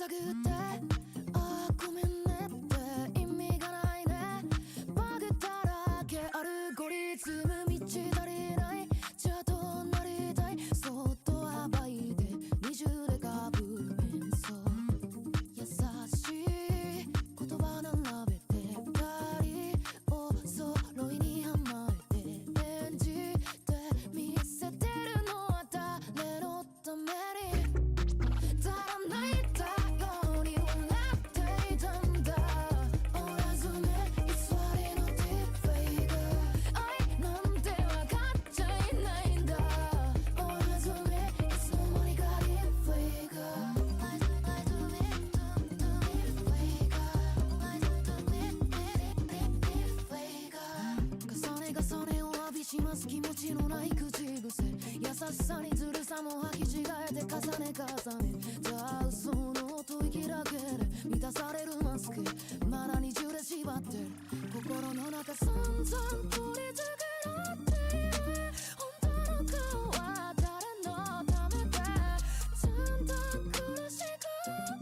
くてあーごめんねって意味がないねバグだらけアルゴリズム道足りないじゃあどうなりたいそっと暴いて二重でかぶる演奏優しい言葉並べて二人を揃いにはまえて演じて見せてるのは誰のために足らない太陽に笑っていたんだ折らずね偽りのディープフェイク愛なんてわかっちゃいないんだ折らずねいつの間にかディープフェイク重ね重ねを浴びします気持ちのない口癖優しさにずるさも履き違えて重ね重ねじゃあ嘘の吐息だけで満たされるマスクまだ二重で縛ってる心の中散々取り繕っている本当の顔は誰のためでちゃんと苦しく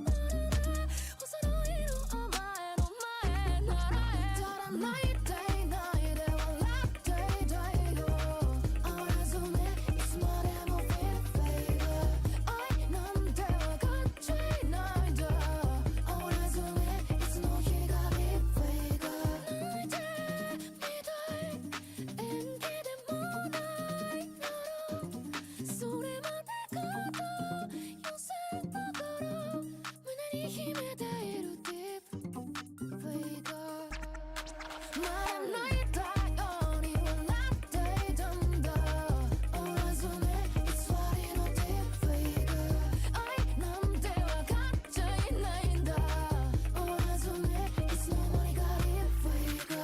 なるねおそろいのお前の前ならえ足らないっていないで笑っていたいよあらずねいつまでもフィーフェイク愛なんてわかっちゃいないんだあらずねいつの日がディープフェイク泣いてみたい演技でもないだろうそれまで肩寄せたから胸に秘めているディープフェイクまだ泣いたように笑っていたんだ折らずね偽りのディープフェイク愛なんてわかっちゃいないんだ折らずねいつの間にかディープフェイク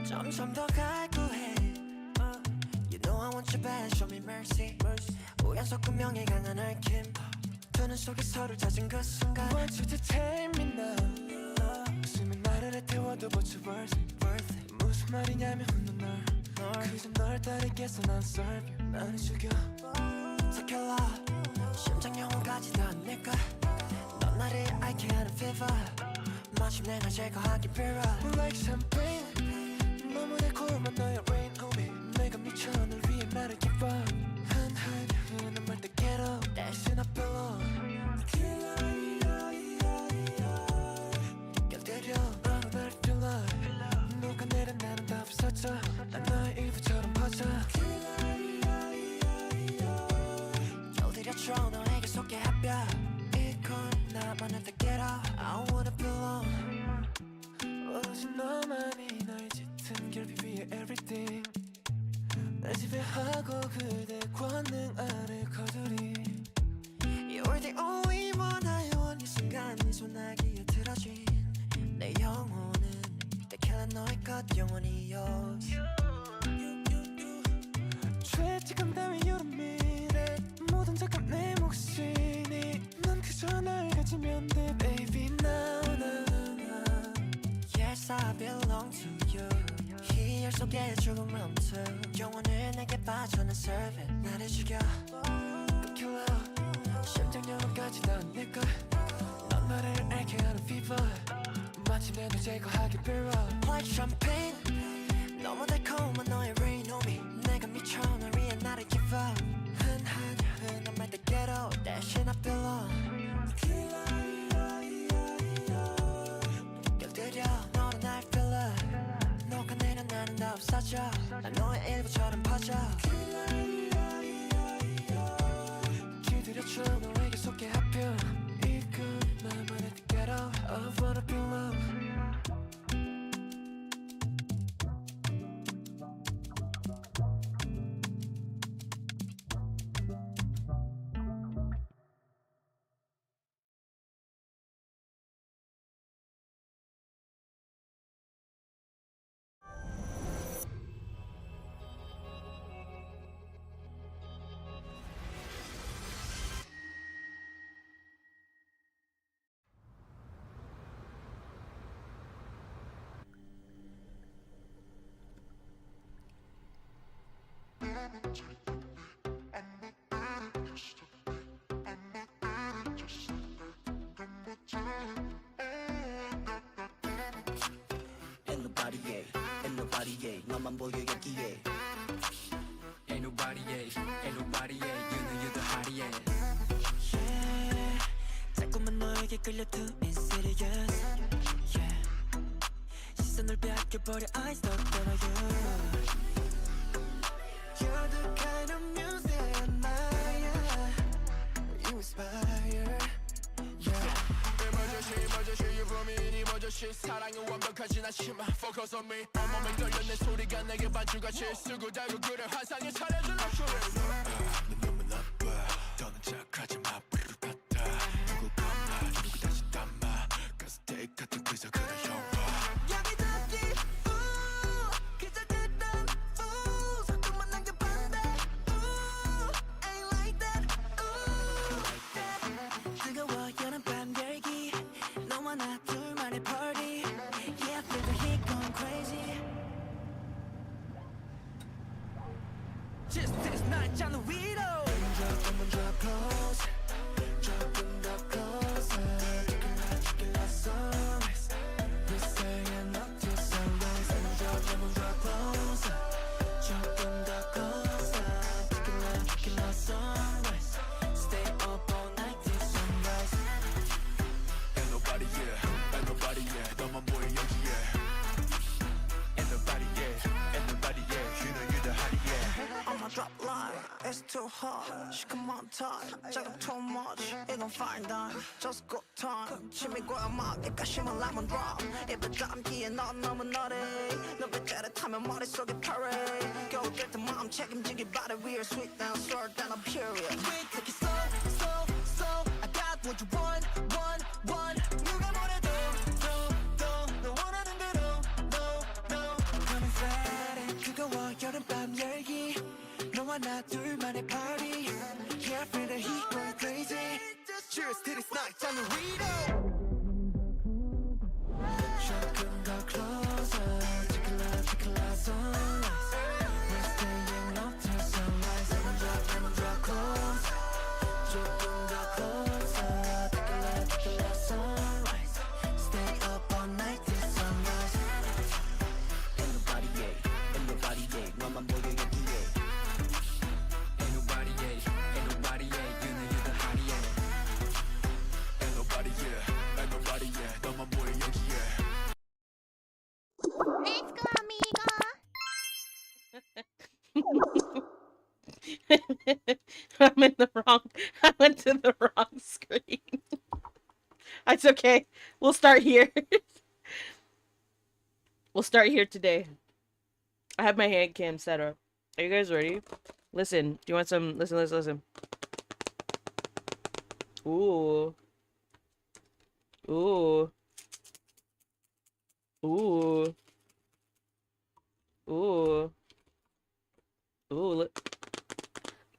점점 더 갈구해 You know I want you bad, show me mercy 우연속 운명에 강한 얽힘 두 눈 속에 서로를 찾은 그 순간 Want you to take me now 수많은 말을 태워도 what's worth it 무슨 말이냐면 묻는 널 그저 널 따르겠어 난 serve you 나를 죽여 Tequila 심장 영혼까지 다 내꺼 넌 나를 앓게 하는 fever 마침내 날 제거하기 빌어 Like champagne 너무 달콤한 너의 rain homie 내가 미쳐 널 위해 나를 give up 한한 흐는 말때 get up 대신 I belong 곁들여 너는 날 feel like 녹아내린 나는 다 없어져 난 너의 일부처럼 퍼져 겨울들여쳐 너에게 소개합혀 이건 나만한테 get up I wanna belong 오직 너만이 너의 짙은 결비 위에 everything 날 지배하고 그대 권능 아래 거두리 You're the only one I want 이 순간 네 손아귀에 틀어진 내 영혼은 Tequila 너의 것 영원히 yours 죄책감 따위 you don't mean it 모든 잠깐 내 몫이니 넌 그저 날 가지면 돼 baby now now now Yes I belong to you 희열 속에 죽음 멈춰 영혼을 내게 바쳐 난 serve it 나를 죽여 Tequila 심장 영혼까지 다 내꺼 넌 나를 앓게 하는 fever 마침내 널 제거하기 빌어 Like champagne 너무 달콤한 너의 rain homie 내가 미쳐 널 위해 나를 give up 흔한 말때 get up 대신 I belong 곁들여 너는 날 feel it 녹아내린 나는 다 없어져 난 너의 일부처럼 퍼져 길들여쳐 너에게 소개합혀 이건 나만의 get up I wanna be loved 너만 보여 여기에 Ain't nobody, ain't nobody, you know you're the hottie, yeah. 자꾸만 너에게 끌려 too insidious yeah. 시선을 뺏겨버려 eyes don't follow you You're the kind of music I admire You inspire emergency, you put me in emergency 사랑은 완벽하진 않지만 focus on me 온몸에 떨려 내 소리가 내게 반주같이 쓰고 달고 그래 환상에 차려준 luxury 넌 너무 나빠 더는 착하지 마 뿌리를 같아 누구 겁나 누구 다시 담아 가스 테이크 같은 그저 그런 영화 여기 듣기 그저 듣던 자꾸만 남겨 반대 Ain't like that 뜨거워 여름밤 열기 너와 나 둘만의 party Yeah, feel the heat going crazy Just this night on the window drop close 조금 더 closer Tequila sunrise We're staying up till sunrise drop closer 조금 더 closer Tequila sunrise Stay up all night till sunrise Ain't nobody, ain't nobody, 너만 보여 여기에 Ain't nobody, ain't nobody, you know you're the hottie, I'ma drop line, it's too hot 시커먼 time, 자극 too much 이건 fine dine, just good time 침이 고여 막 입가심은 lemon drop 입에 담기에 넌 너무 너래 눈빛 때릇하면 머릿속에 parade 겨울 뜰때 마음 책임지기 바래 We're sweet and sour than a period We take it slow, slow, slow I got what you want 누가 뭐래도 너 원하는 대로 No Coming Friday 뜨거워 여름밤 열기 너와 나 둘만의 party Yeah, I feel the heat going crazy Cheers to this night on the window 조금 더 closer Tequila sunrise We're staying up till sunrise Lemon drop close 조금 더 closer Tequila sunrise Stay up all night till sunrise Ain't nobody, 너만 보여 여기에 Ain't nobody, ain't nobody, you know you're the hottie, Ain't nobody, ain't nobody, 너만 보여 여기에 Let's go, amigo. I'm in the wrong. I went to the wrong screen. It's okay. We'll start here. We'll start here today. I have my hand cam set up. Are you guys ready? Listen. Do you want some? Listen. Ooh. Ooh. Ooh. Ooh. Ooh, look.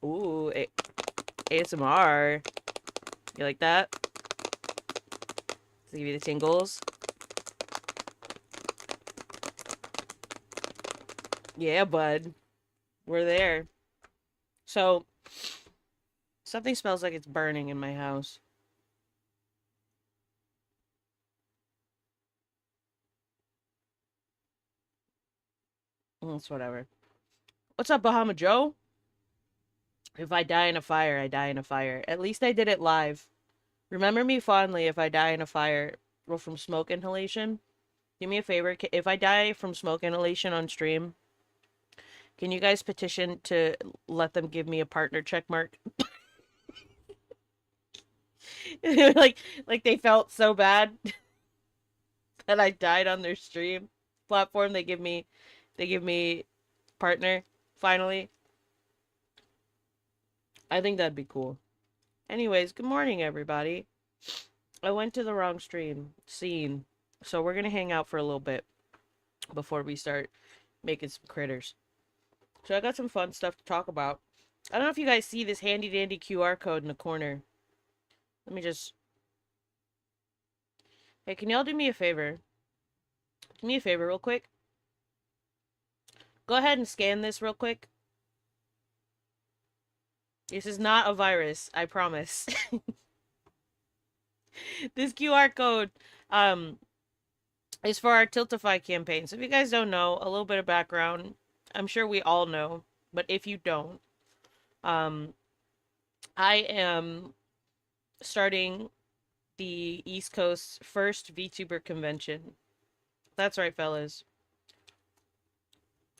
Ooh, ASMR. You like that? Does it give you the tingles? Yeah, bud. We're there. So, something smells like it's burning in my house. It's whatever. What's up, Bahama Joe? If I die in a fire, I die in a fire. At least I did it live. Remember me fondly if I die in a fire or from smoke inhalation. Do me a favor. If I die from smoke inhalation on stream, can you guys petition to let them give me a partner check mark? like they felt so bad that I died on their stream platform. They give me partner finally. I think that'd be cool. Anyways, good morning everybody. I went to the wrong scene. So we're gonna hang out for a little bit before we start making some critters. So I got some fun stuff to talk about. I don't know if you guys see this handy dandy QR code in the corner. Let me just... Hey, can y'all do me a favor? Do me a favor real quick. Go ahead and scan this real quick. This is not a virus, I promise. This QR code, is for our Tiltify campaign. So if you guys don't know, a little bit of background, I'm sure we all know, but if you don't, um, I am starting the East Coast first VTuber convention. That's right, fellas.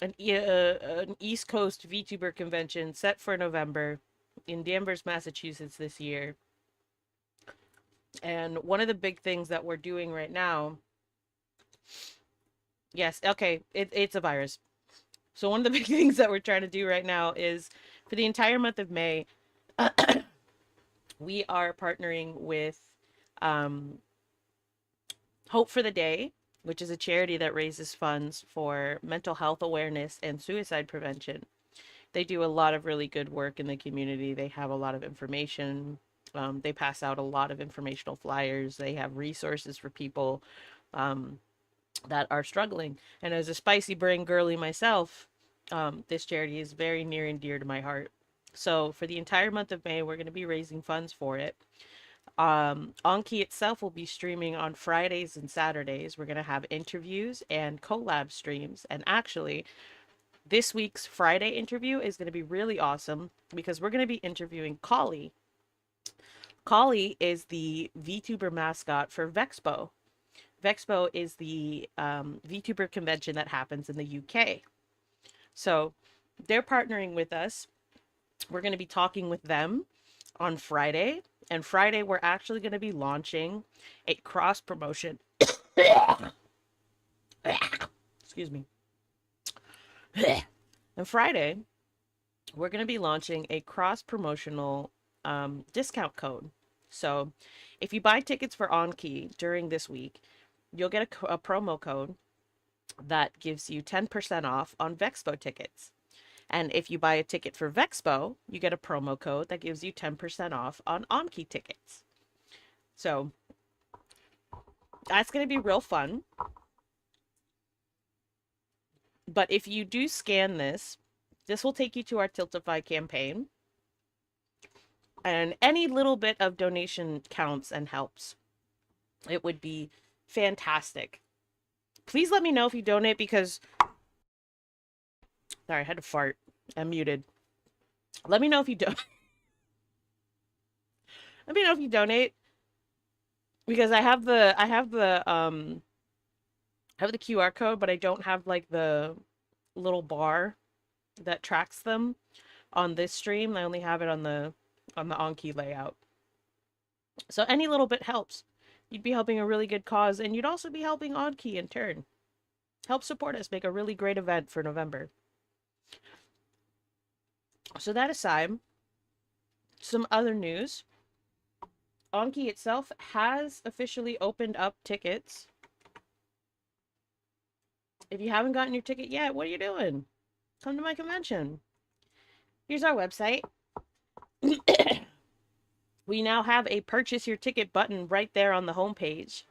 An East Coast VTuber convention set for November in Danvers, Massachusetts this year. And one of the big things that we're doing right now, yes, okay, it's a virus. So one of the big things that we're trying to do right now is for the entire month of May, we are partnering with um, Hope for the Day, which is a charity that raises funds for mental health awareness and suicide prevention. They do a lot of really good work in the community. They have a lot of information. They pass out a lot of informational flyers. They have resources for people um, that are struggling. And as a spicy brain girly myself, this charity is very near and dear to my heart. So for the entire month of May, we're going to be raising funds for it. Anki itself will be streaming on Fridays and Saturdays. We're going to have interviews and collab streams. And actually, this week's Friday interview is going to be really awesome because we're going to be interviewing Kali. Kali is the VTuber mascot for Vexpo. Vexpo is the VTuber convention that happens in the UK. So they're partnering with us. We're going to be talking with them on Friday. And Friday, we're actually going to be launching a cross promotion. Excuse me. And Friday, we're going to be launching a cross promotional discount code. So if you buy tickets for OnKey during this week, you'll get a promo code that gives you 10% off on Vexpo tickets. And if you buy a ticket for Vexpo, you get a promo code that gives you 10% off on OnKey tickets. So that's going to be real fun. But if you do scan this, this will take you to our Tiltify campaign. And any little bit of donation counts and helps. It would be fantastic. Please let me know if you donate because... Sorry, I had to fart. I'm muted. Let me know if you don't. Let me know if you donate because I have the QR code, but I don't have like the little bar that tracks them on this stream. I only have it on the OnKey layout. So any little bit helps. You'd be helping a really good cause, and you'd also be helping OnKey in turn. Help support us make a really great event for November. So that aside, some other news. OnKey itself has officially opened up tickets. If you haven't gotten your ticket yet, what are you doing? Come to my convention. Here's our website. We now have a purchase your ticket button right there on the homepage.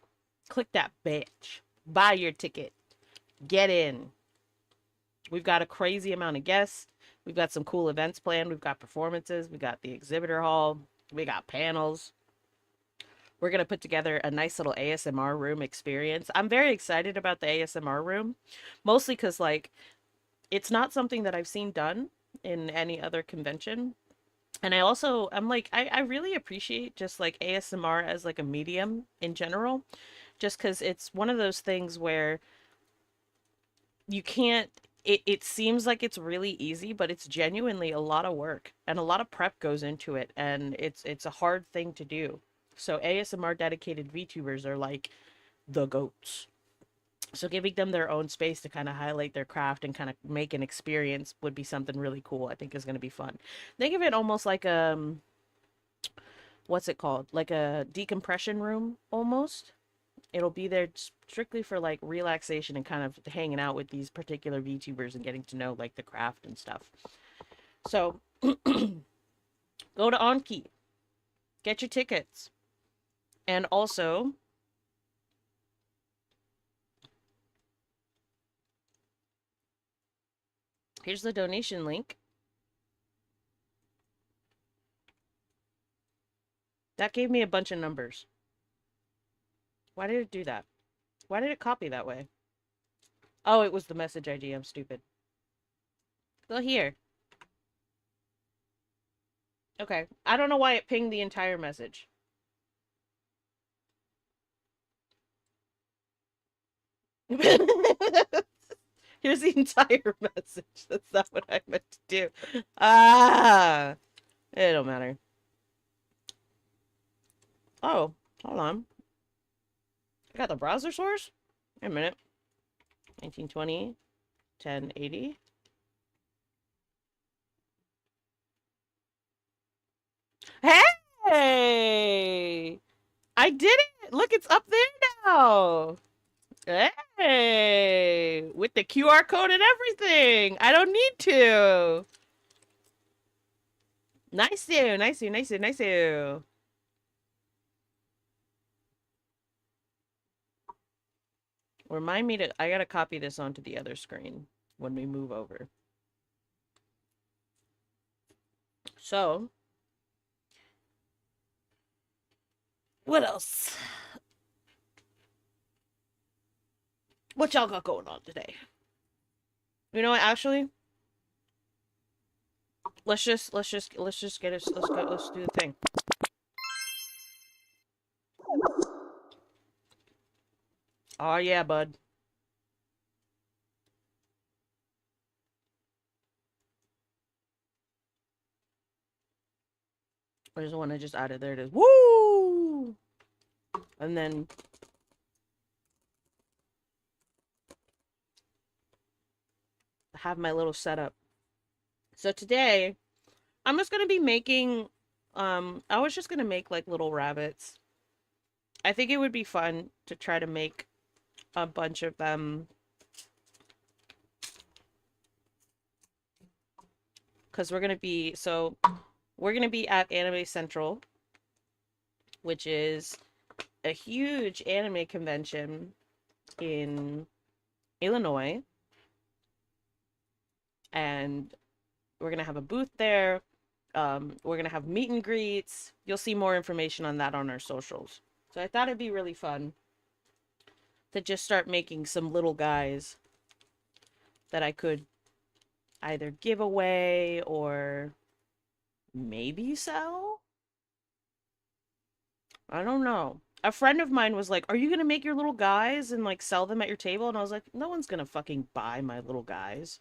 Click that bitch. Buy your ticket. Get in. We've got a crazy amount of guests. We've got some cool events planned. We've got performances. We got the exhibitor hall. We got panels. We're going to put together a nice little ASMR room experience. I'm very excited about the ASMR room, mostly because, like, it's not something that I've seen done in any other convention. And I'm like, I really appreciate just like ASMR as like a medium in general, just because it's one of those things where you can't, it seems like it's really easy, but it's genuinely a lot of work and a lot of prep goes into it. And it's a hard thing to do. So ASMR dedicated VTubers are like the goats. So giving them their own space to kind of highlight their craft and kind of make an experience would be something really cool. I think is going to be fun. Think of it almost like what's it called? Like a decompression room almost. It'll be there strictly for like relaxation and kind of hanging out with these particular VTubers and getting to know like the craft and stuff. So go to OnKey. Get your tickets. And also here's the donation link. That gave me a bunch of numbers. Why did it do that? Why did it copy that way? Oh, it was the message ID. I'm stupid. Go here. Okay. I don't know why it pinged the entire message. Here's the entire message. That's not what I meant to do. Ah! It don't matter. Oh, hold on. I got the browser source? Wait a minute. 1920, 1080. Hey! I did it! Look, it's up there now! Hey! With the QR code and everything! I don't need to! Nice you, nice you, nice you, nice you. Remind me to, I gotta copy this onto the other screen when we move over. So, what else? What y'all got going on today? You know what, actually? Let's just get it, let's do the thing. Oh yeah, bud. Where's the one I just added? There it is. Woo! And then I have my little setup. So today, I'm just gonna be making, I was just gonna make like little rabbits. I think it would be fun to try to make a bunch of them. Because we're gonna be, we're gonna be at Anime Central, which is a huge anime convention in Illinois. And we're gonna have a booth there. We're gonna have meet and greets. You'll see more information on that on our socials. So I thought it'd be really fun to just start making some little guys that I could either give away or maybe sell. I don't know. A friend of mine was like, "Are you gonna make your little guys and like sell them at your table?" And I was like, "No one's gonna fucking buy my little guys.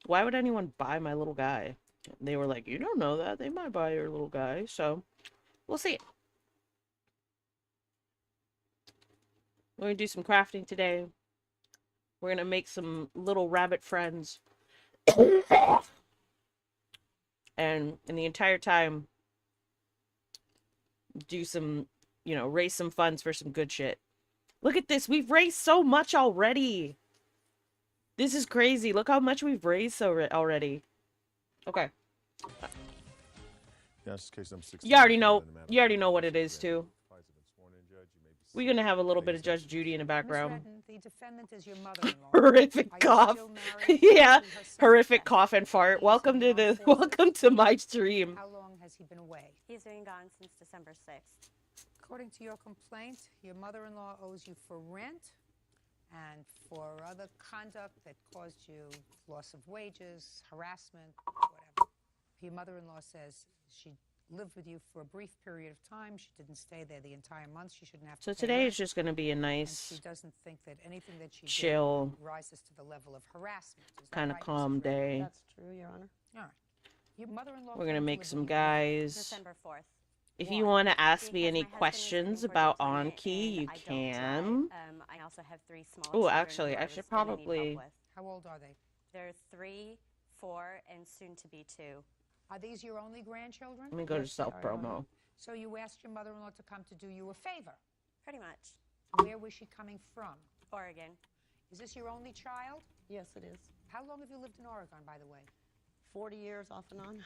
Why would anyone buy my little guy?" And they were like, "You don't know that. They might buy your little guy." So we'll see. We're gonna do some crafting today. We're gonna make some little rabbit friends. And in the entire time, do some, raise some funds for some good shit. Look at this. We've raised so much already. This is crazy. Look how much we've raised already. Okay. You already know. You already know what it is too. We're gonna have a little bit of Judge Judy in the background. The defendant is your mother-in-law. Horrific cough. Yeah, horrific cough and fart. Welcome to my stream. How long has he been away? He's been gone since December 6th. According to your complaint, your mother-in-law owes you for rent and for other conduct that caused you loss of wages, harassment, whatever. Your mother-in-law says she lived with you for a brief period of time. She didn't stay there the entire month. She shouldn't have to. So pay today rent, is just going to be a nice, she doesn't think that anything that she chill, did rises to the level of harassment. kind of calm day. That's true, Your Honor. All right. Your mother-in-law. We're going to make some guys. December 4th. If you want to ask me Because any my husband is questions leaving for about deployment Anki, and you I don't can. drive. I also have 3 small Oh, children actually, who I I should was gonna need help probably. with. How old are they? They're 3, 4, and soon to be 2. Are these your only grandchildren? Let me go to Yes, they self are, Your Honor. promo. So you asked your mother-in-law to come to do you a favor. Pretty much. Where was she coming from? Oregon. Is this your only child? Yes, it is. How long have you lived in Oregon, by the way? 40 years off and on.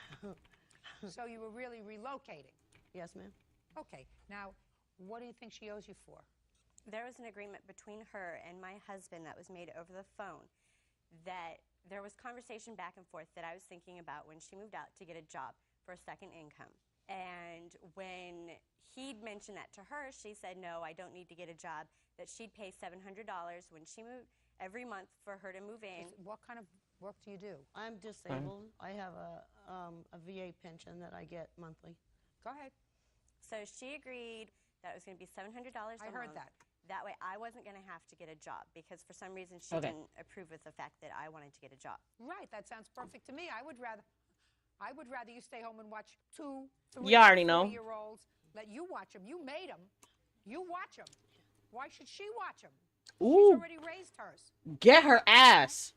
So you were really relocating. Yes, ma'am. Okay. Now, what do you think she owes you for? There was an agreement between her and my husband that was made over the phone that there was conversation back and forth that I was thinking about when she moved out to get a job for a second income. And when he'd mentioned that to her, she said, no, I don't need to get a job, that she'd pay $700 when she moved every month for her to move in. What kind of work do you do? I'm disabled. I have a VA pension that I get monthly. Go ahead. So she agreed that it was going to be $700 a month. I heard that. That way I wasn't going to have to get a job because for some reason she didn't approve of the fact that I wanted to get a job. Right, that sounds perfect to me. I would rather you stay home and watch 2, 3, You already know. 4-year-olds. Let you watch them. You made them. You watch them. Why should she watch them? Ooh. She's already raised hers. Get her ass.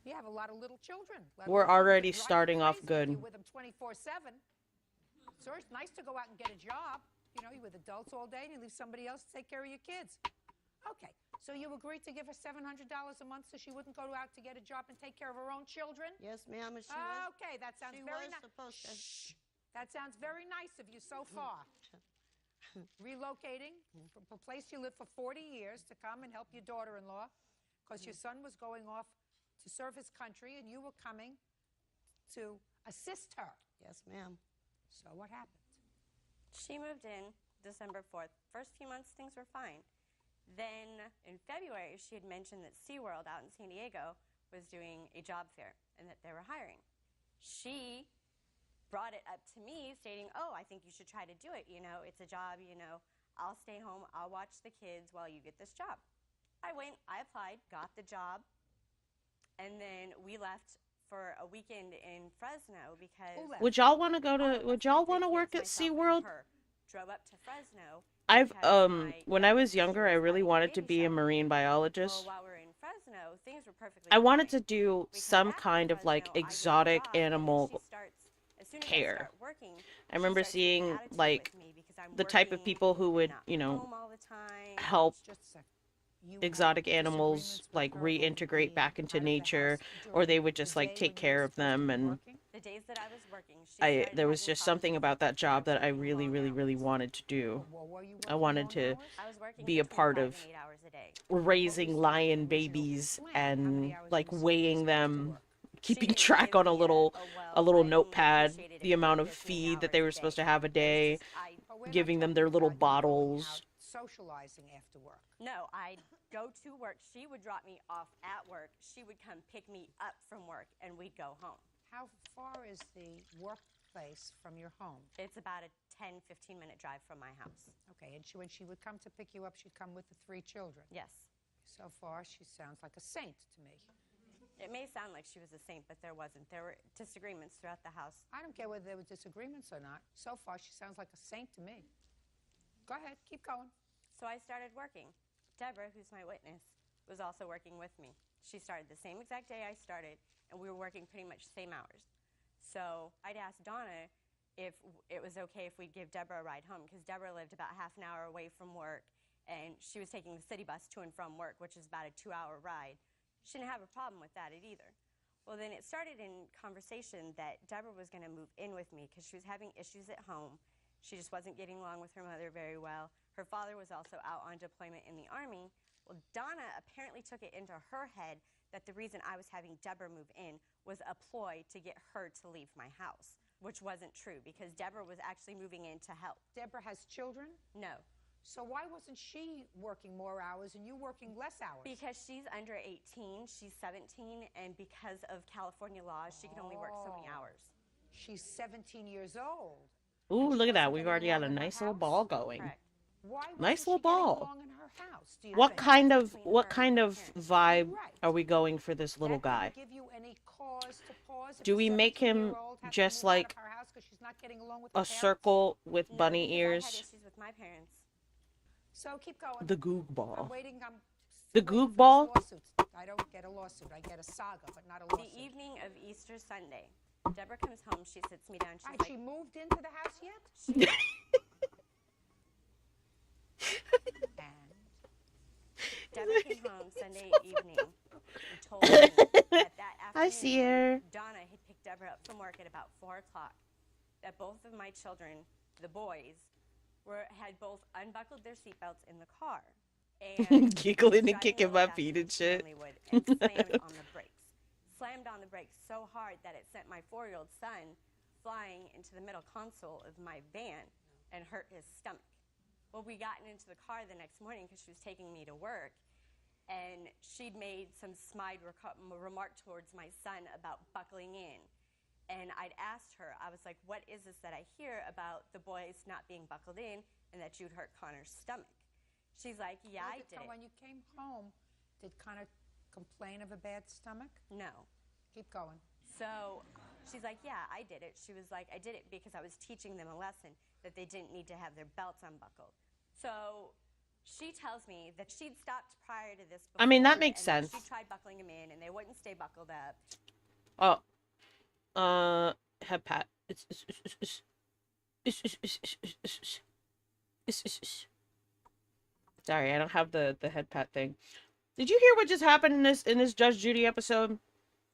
You have a lot of little children. We're already starting off good. You're with them 24/7. So it's nice to go out and get a job. You know, you're with adults all day and you leave somebody else to take care of your kids. Okay, so you agreed to give her $700 a month so she wouldn't go out to get a job and take care of her own children? Yes, ma'am. And she was. Okay, that sounds She very was nice. supposed to. Shh. That sounds very nice of you so far. Relocating from a place you lived for 40 years to come and help your daughter-in-law because your son was going off to serve his country and you were coming to assist her. Yes, ma'am. So what happened? She moved in December 4th. First few months, things were fine. Then in February, she had mentioned that SeaWorld out in San Diego was doing a job fair and that they were hiring. She brought it up to me stating, oh, I think you should try to do it. You know, it's a job, you know, I'll stay home, I'll watch the kids while you get this job. I went, I applied, got the job, and then we left for a weekend in Fresno because Would y'all want to go to? Would y'all want to work at SeaWorld? Drove up to Fresno. I've because my when I was youngest younger, I was really having wanted to baby be a shower. marine biologist. Well, while we were in Fresno, things were perfectly I wanted to fine. do We come some back from kind of like Fresno, I get a exotic job, and then animal she starts- as soon as I care. start working, I remember she starts getting seeing attitude like with me because I'm the type of working, people who would, not you know, home all the time. help Just a second. You exotic had animals disagreements with like her over reintegrate being back into out of the nature, house or they during would just the like day take when you care were of supposed to them. be And working? The days that I was working, she there started was having just something problems about that with job that I working really, long really, really hours. wanted to do. Well, were you I working wanted long to hours? I was working be a between part 5 of and 8 hours a day. raising lion original babies plan? How many and hours like were you weighing supposed to them, work? keeping didn't track give on a me little well, I only notepad, appreciated the it amount for of this many feed that hours they were a supposed day. to have a It's day, just, But we're not giving them talking their little about you going bottles. out socializing after work. No, I'd go to work. She would drop me off at work. She would come pick me up from work, and we'd go home. How far is the workplace from your home? It's about a 10, 15-minute drive from my house. Okay, and when she would come to pick you up, she'd come with the 3 children. Yes. So far, she sounds like a saint to me. It may sound like she was a saint, but there wasn't. There were disagreements throughout the house. I don't care whether there were disagreements or not. So far, she sounds like a saint to me. Go ahead, keep going. So I started working. Deborah, who's my witness, was also working with me. She started the same exact day I started, and we were working pretty much the same hours. So I'd asked Donna if it was okay if we'd give Deborah a ride home, because Deborah lived about half an hour away from work, and she was taking the city bus to and from work, which is about a 2-hour ride. She didn't have a problem with that either. Well, then it started in conversation that Deborah was going to move in with me because she was having issues at home. She just wasn't getting along with her mother very well. Her father was also out on deployment in the Army. Well, Donna apparently took it into her head that the reason I was having Deborah move in was a ploy to get her to leave my house, which wasn't true because Deborah was actually moving in to help. Deborah has children? No. So why wasn't she working more hours and you working less hours? Because she's under 18, she's 17, and because of California laws, she can only work so many hours. She's 17 years old. Ooh, look at that. wasn't We've getting already got along a in her nice little house? ball going. Correct. Why wasn't Nice she little getting ball. along in her house? Do you What think? kind of between what her and kind her of parents. vibe Right. are we going for this little That didn't guy? give you any cause to pause if Do a we make him 17-year-old has to just move out of like her house 'cause she's not getting along with a her parents? circle with No, bunny because I had ears? issues with my parents. So keep going. The goog I'm ball. waiting. The waiting goog for ball? this lawsuit. I don't get a lawsuit. I get a saga, but not a The lawsuit. evening of Easter Sunday, Deborah comes home, she sits me down, she's Right, like, she moved into the house yet? And Deborah came home Sunday evening and told me that afternoon, I see her. Donna had picked Deborah up from work at about 4 o'clock, that both of my children, the boys, had both unbuckled their seatbelts in the car. And Giggling and driving kicking really my fast feet as and shit. he normally would, and slammed on the brakes. Slammed on the brakes so hard that it sent my 4-year-old son flying into the middle console of my van and hurt his stomach. Well, we got into the car the next morning because she was taking me to work, and she'd made some snide remark towards my son about buckling in. And I'd asked her, I was like, what is this that I hear about the boys not being buckled in and that you'd hurt Connor's stomach? She's like, yeah, I did. When you came home, did Connor complain of a bad stomach? No. Keep going. So she's like, yeah, I did it. She was like, I did it because I was teaching them a lesson that they didn't need to have their belts unbuckled. So she tells me that she'd stopped prior to this before, I mean, that makes and sense. she tried buckling them in, and they wouldn't stay buckled up. Head pat. Sorry, I don't have the head pat thing. Did you hear what just happened in this Judge Judy episode?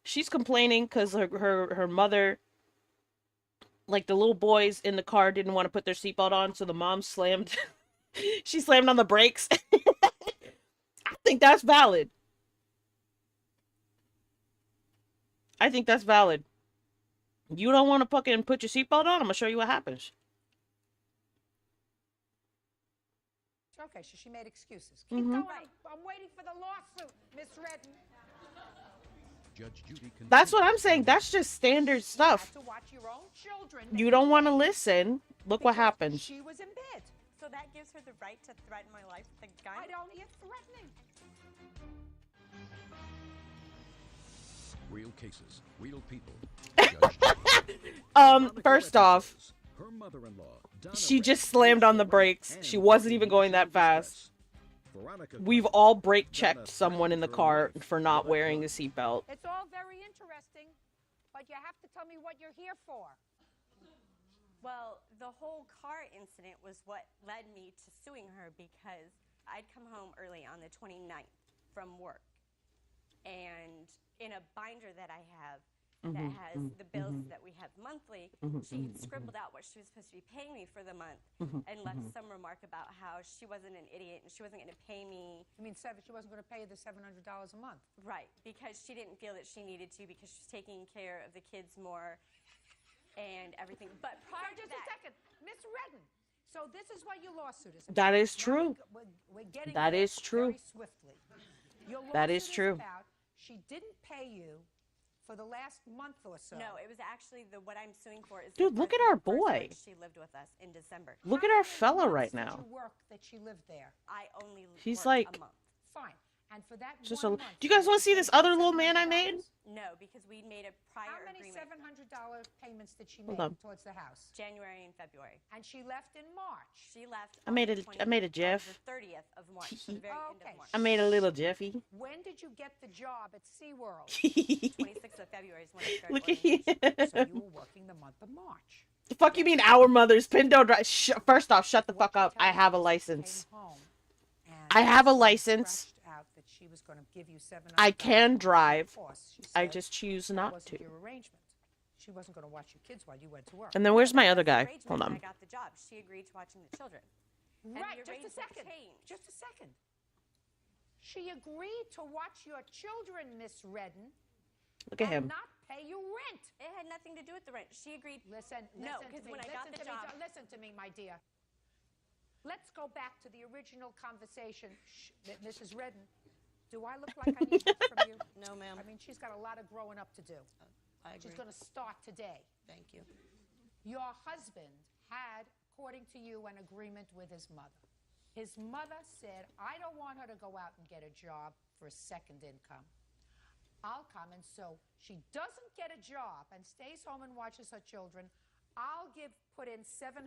She's complaining because her mother, like the little boys in the car, didn't want to put their seatbelt on, so the mom slammed. She slammed on the brakes. I think that's valid. I think that's valid. You don't want to fucking put your seatbelt on? I'm gonna show you what happens. Okay, so she made excuses. Keep going. I'm waiting for the lawsuit, Miss Redden. Judge Judy That's what I'm saying. That's just standard stuff. To watch your own children. You don't want to listen. Look what happens. She was in bed. So that gives her the right to threaten my life with a gun? I don't hear threatening. Real cases, real people. Judge Judy. First off, Her mother-in-law, Donna she Red, just slammed on the Sarah, brakes. and She wasn't even going that fast. Veronica We've Clark, all brake Donna checked someone in the Clark, car for not Rebecca wearing a seatbelt. It's all very interesting, but you have to tell me what you're here for. Well, the whole car incident was what led me to suing her because I'd come home early on the 29th from work. And in a binder that I have that has the bills that we have monthly, she had scribbled out what she was supposed to be paying me for the month and left some remark about how she wasn't an idiot and she wasn't going to pay me. You mean she wasn't going to pay you the $700 a month? Right, because she didn't feel that she needed to because she's taking care of the kids more and everything. But prior to just that, a second, Miss Redden. So this is what your lawsuit is about. That is Now true. We're getting That there is true. Very swiftly. Your That is lawsuit true. About she didn't pay you for the last month or so. no, it was actually what I'm suing for is Dude, the look at first- our the first boy. month she lived with us in December. Look How at our many fella months right did now. you work that she lived there? I only He's worked like- a month. Fine. And for that Just one a- month, Do you guys want to see this other little man I $700? made? No, because we made a prior How many agreement. $700 payments did she Hold make on. towards the house? January and February. And she left in March. She left. I on made the I made a 20th GIF. The 30th of March, so the very end Okay. of March. I made a little Jeffy. When did you get the job at SeaWorld? 26th of February is when I started. Look at orientation. So you were working the month of March. The fuck you mean our mothers? Pinto drive. First off, shut the What fuck you're up. I telling have a me is she license. came home and I have a she license. scratched out that she was going to give you $700. I can drive. Of course, she I said just choose that not wasn't to. your arrangement. She wasn't going to watch your kids while you went to work. And then where's my That other was the guy? arrangement Hold when on. I got the job. She agreed to watching the children. And Right, the just a arrangement second. changed. Just a second. She agreed to watch your children, Miss Redden, Look at and him. not pay you rent. It had nothing to do with the rent. She agreed. Listen, No, listen 'cause to me, when I got listen the to me, job- listen to me, my dear. Let's go back to the original conversation. Mrs. Redden, do I look like I need help from you? No, ma'am. I mean, she's got a lot of growing up to do. I She's agree. going to start today. Thank you. Your husband had, according to you, an agreement with his mother. His mother said, I don't want her to go out and get a job for a second income. I'll come, and so she doesn't get a job and stays home and watches her children. I'll put in $700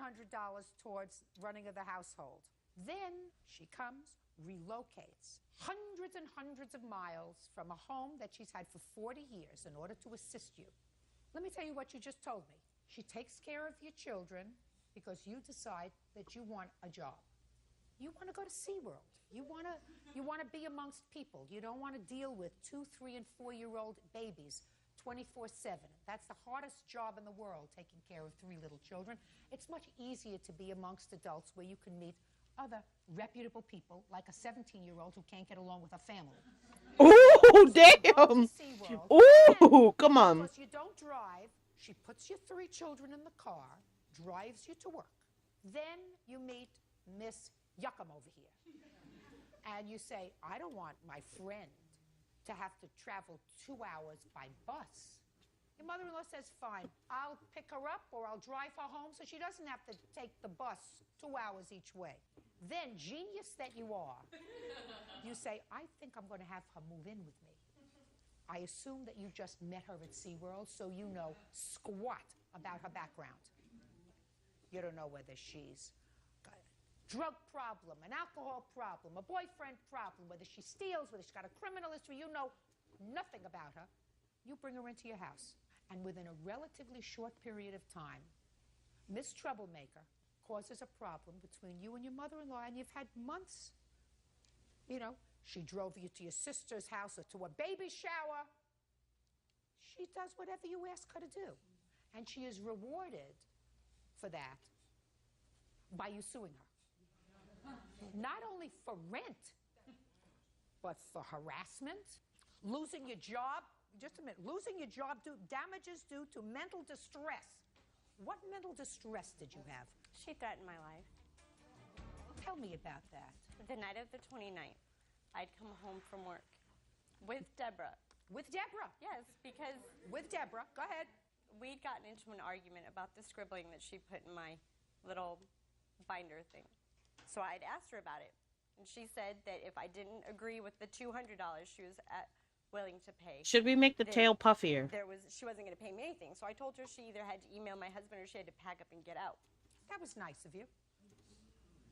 towards running of the household. Then she comes, relocates hundreds and hundreds of miles from a home that she's had for 40 years in order to assist you. Let me tell you what you just told me. She takes care of your children because you decide that you want a job. You want to go to SeaWorld. You want to be amongst people. You don't want to deal with 2-, 3-, and 4-year-old babies 24/7. That's the hardest job in the world, taking care of 3 little children. It's much easier to be amongst adults where you can meet other reputable people, like a 17-year-old who can't get along with a family. Ooh, Go to damn. SeaWorld, Ooh, come on. because you don't drive, She puts your 3 children in the car, drives you to work. Then you meet Miss Yuckum over here. And you say, I don't want my friend to have to travel 2 hours by bus. Your mother-in-law says, fine, I'll pick her up or I'll drive her home so she doesn't have to take the bus 2 hours each way. Then, genius that you are, you say, I think I'm going to have her move in with me. I assume that you just met her at SeaWorld, so you know squat about her background. You don't know whether she's got a drug problem, an alcohol problem, a boyfriend problem, whether she steals, whether she's got a criminal history. You know nothing about her. You bring her into your house. And within a relatively short period of time, Miss Troublemaker causes a problem between you and your mother-in-law, and you've had months. You know, she drove you to your sister's house or to a baby shower. She does whatever you ask her to do. And she is rewarded for that by you suing her. Not only for rent, but for harassment, losing your job. Just a minute. Losing your job, damages due to mental distress. What mental distress did you have? She threatened my life. Tell me about that. The night of the 29th, I'd come home from work with Deborah. With Deborah? Yes, because With Deborah. Go ahead. we'd gotten into an argument about the scribbling that she put in my little binder thing. So I'd asked her about it. And she said that if I didn't agree with the $200 she was willing to pay. Should we make the tail puffier? She wasn't going to pay me anything. So I told her she either had to email my husband or she had to pack up and get out. That was nice of you.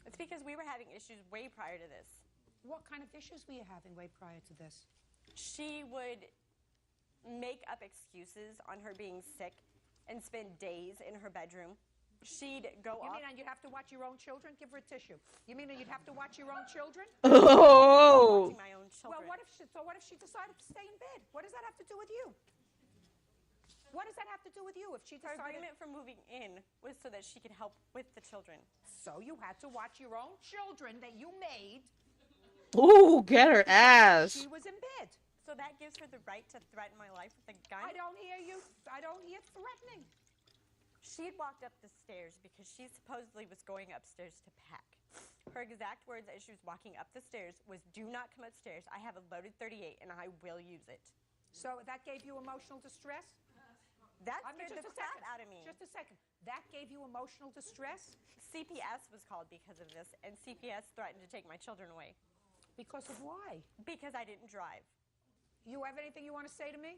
It's because we were having issues way prior to this. What kind of issues were you having way prior to this? She would make up excuses on her being sick and spend days in her bedroom. She'd go You off. mean you'd have to watch your own children? Give her a tissue. You mean you'd have to watch your own children? Oh! Watching my own children. Well, what if she decided to stay in bed? What does that have to do with you? What does that have to do with you if she Her decided? agreement for moving in was so that she could help with the children. So you had to watch your own children that you made. Ooh, get her ass. She was in bed. So that gives her the right to threaten my life with a gun. I don't hear you. I don't hear threatening. She had walked up the stairs because she supposedly was going upstairs to pack. Her exact words as she was walking up the stairs was, do not come upstairs. I have a loaded .38 and I will use it. So that gave you emotional distress? That scared the crap out of me. Just a second. That gave you emotional distress? CPS was called because of this, and CPS threatened to take my children away. Because of why? Because I didn't drive. You have anything you want to say to me?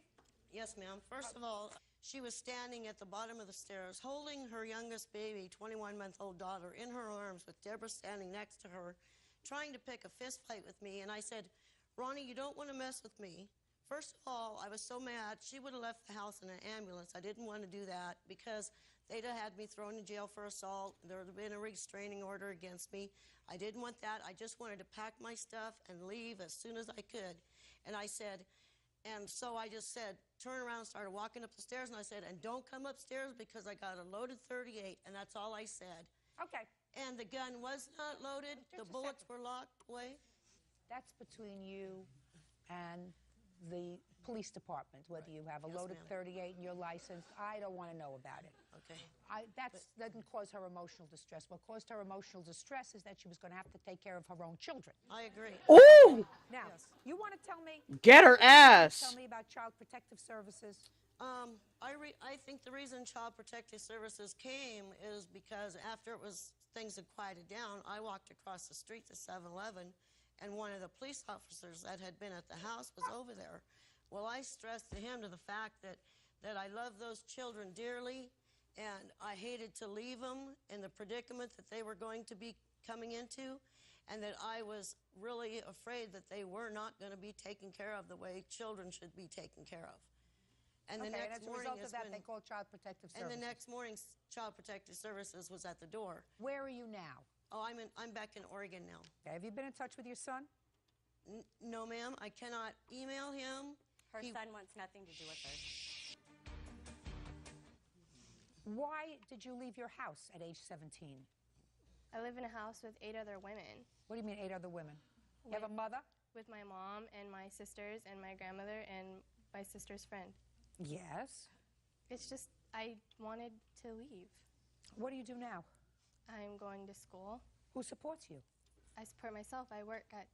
Yes, ma'am. First of all, she was standing at the bottom of the stairs holding her youngest baby, 21-month-old daughter, in her arms with Deborah standing next to her, trying to pick a fist fight with me. And I said, Ronnie, you don't want to mess with me. First of all, I was so mad, she would have left the house in an ambulance. I didn't want to do that because they'd have had me thrown in jail for assault. There would have been a restraining order against me. I didn't want that. I just wanted to pack my stuff and leave as soon as I could. And I said, and so I just said, turn around and started walking up the stairs. And I said, and don't come upstairs because I got a loaded .38. And that's all I said. Okay. And the gun was not loaded. Just The a bullets second. were locked away. That's between you and the police department, whether you have a Yes, loaded ma'am. .38 in your license. I don't want to know about it. Okay. That doesn't cause her emotional distress. What caused her emotional distress is that she was going to have to take care of her own children. I agree. Ooh! Now, you want to tell me? Get her ass. Tell me about Child Protective Services. I think the reason Child Protective Services came is because after things had quieted down, I walked across the street to 7-Eleven, and one of the police officers that had been at the house was over there. Well, I stressed to him to the fact that I love those children dearly, and I hated to leave them in the predicament that they were going to be coming into, and that I was really afraid that they were not going to be taken care of the way children should be taken care of. And the Okay, and next as a morning result is of that, when, they called Child Protective and Services. the next morning, Child Protective Services was at the door. Where are you now? Oh, I'm back in Oregon now. Okay, have you been in touch with your son? No, ma'am, I cannot email him. Her son wants nothing to do with her. Why did you leave your house at age 17? I live in a house with 8 other women. What do you mean 8 other women? You have a mother? With my mom and my sisters and my grandmother and my sister's friend. Yes. It's just, I wanted to leave. What do you do now? I'm going to school. Who supports you? I support myself. I work at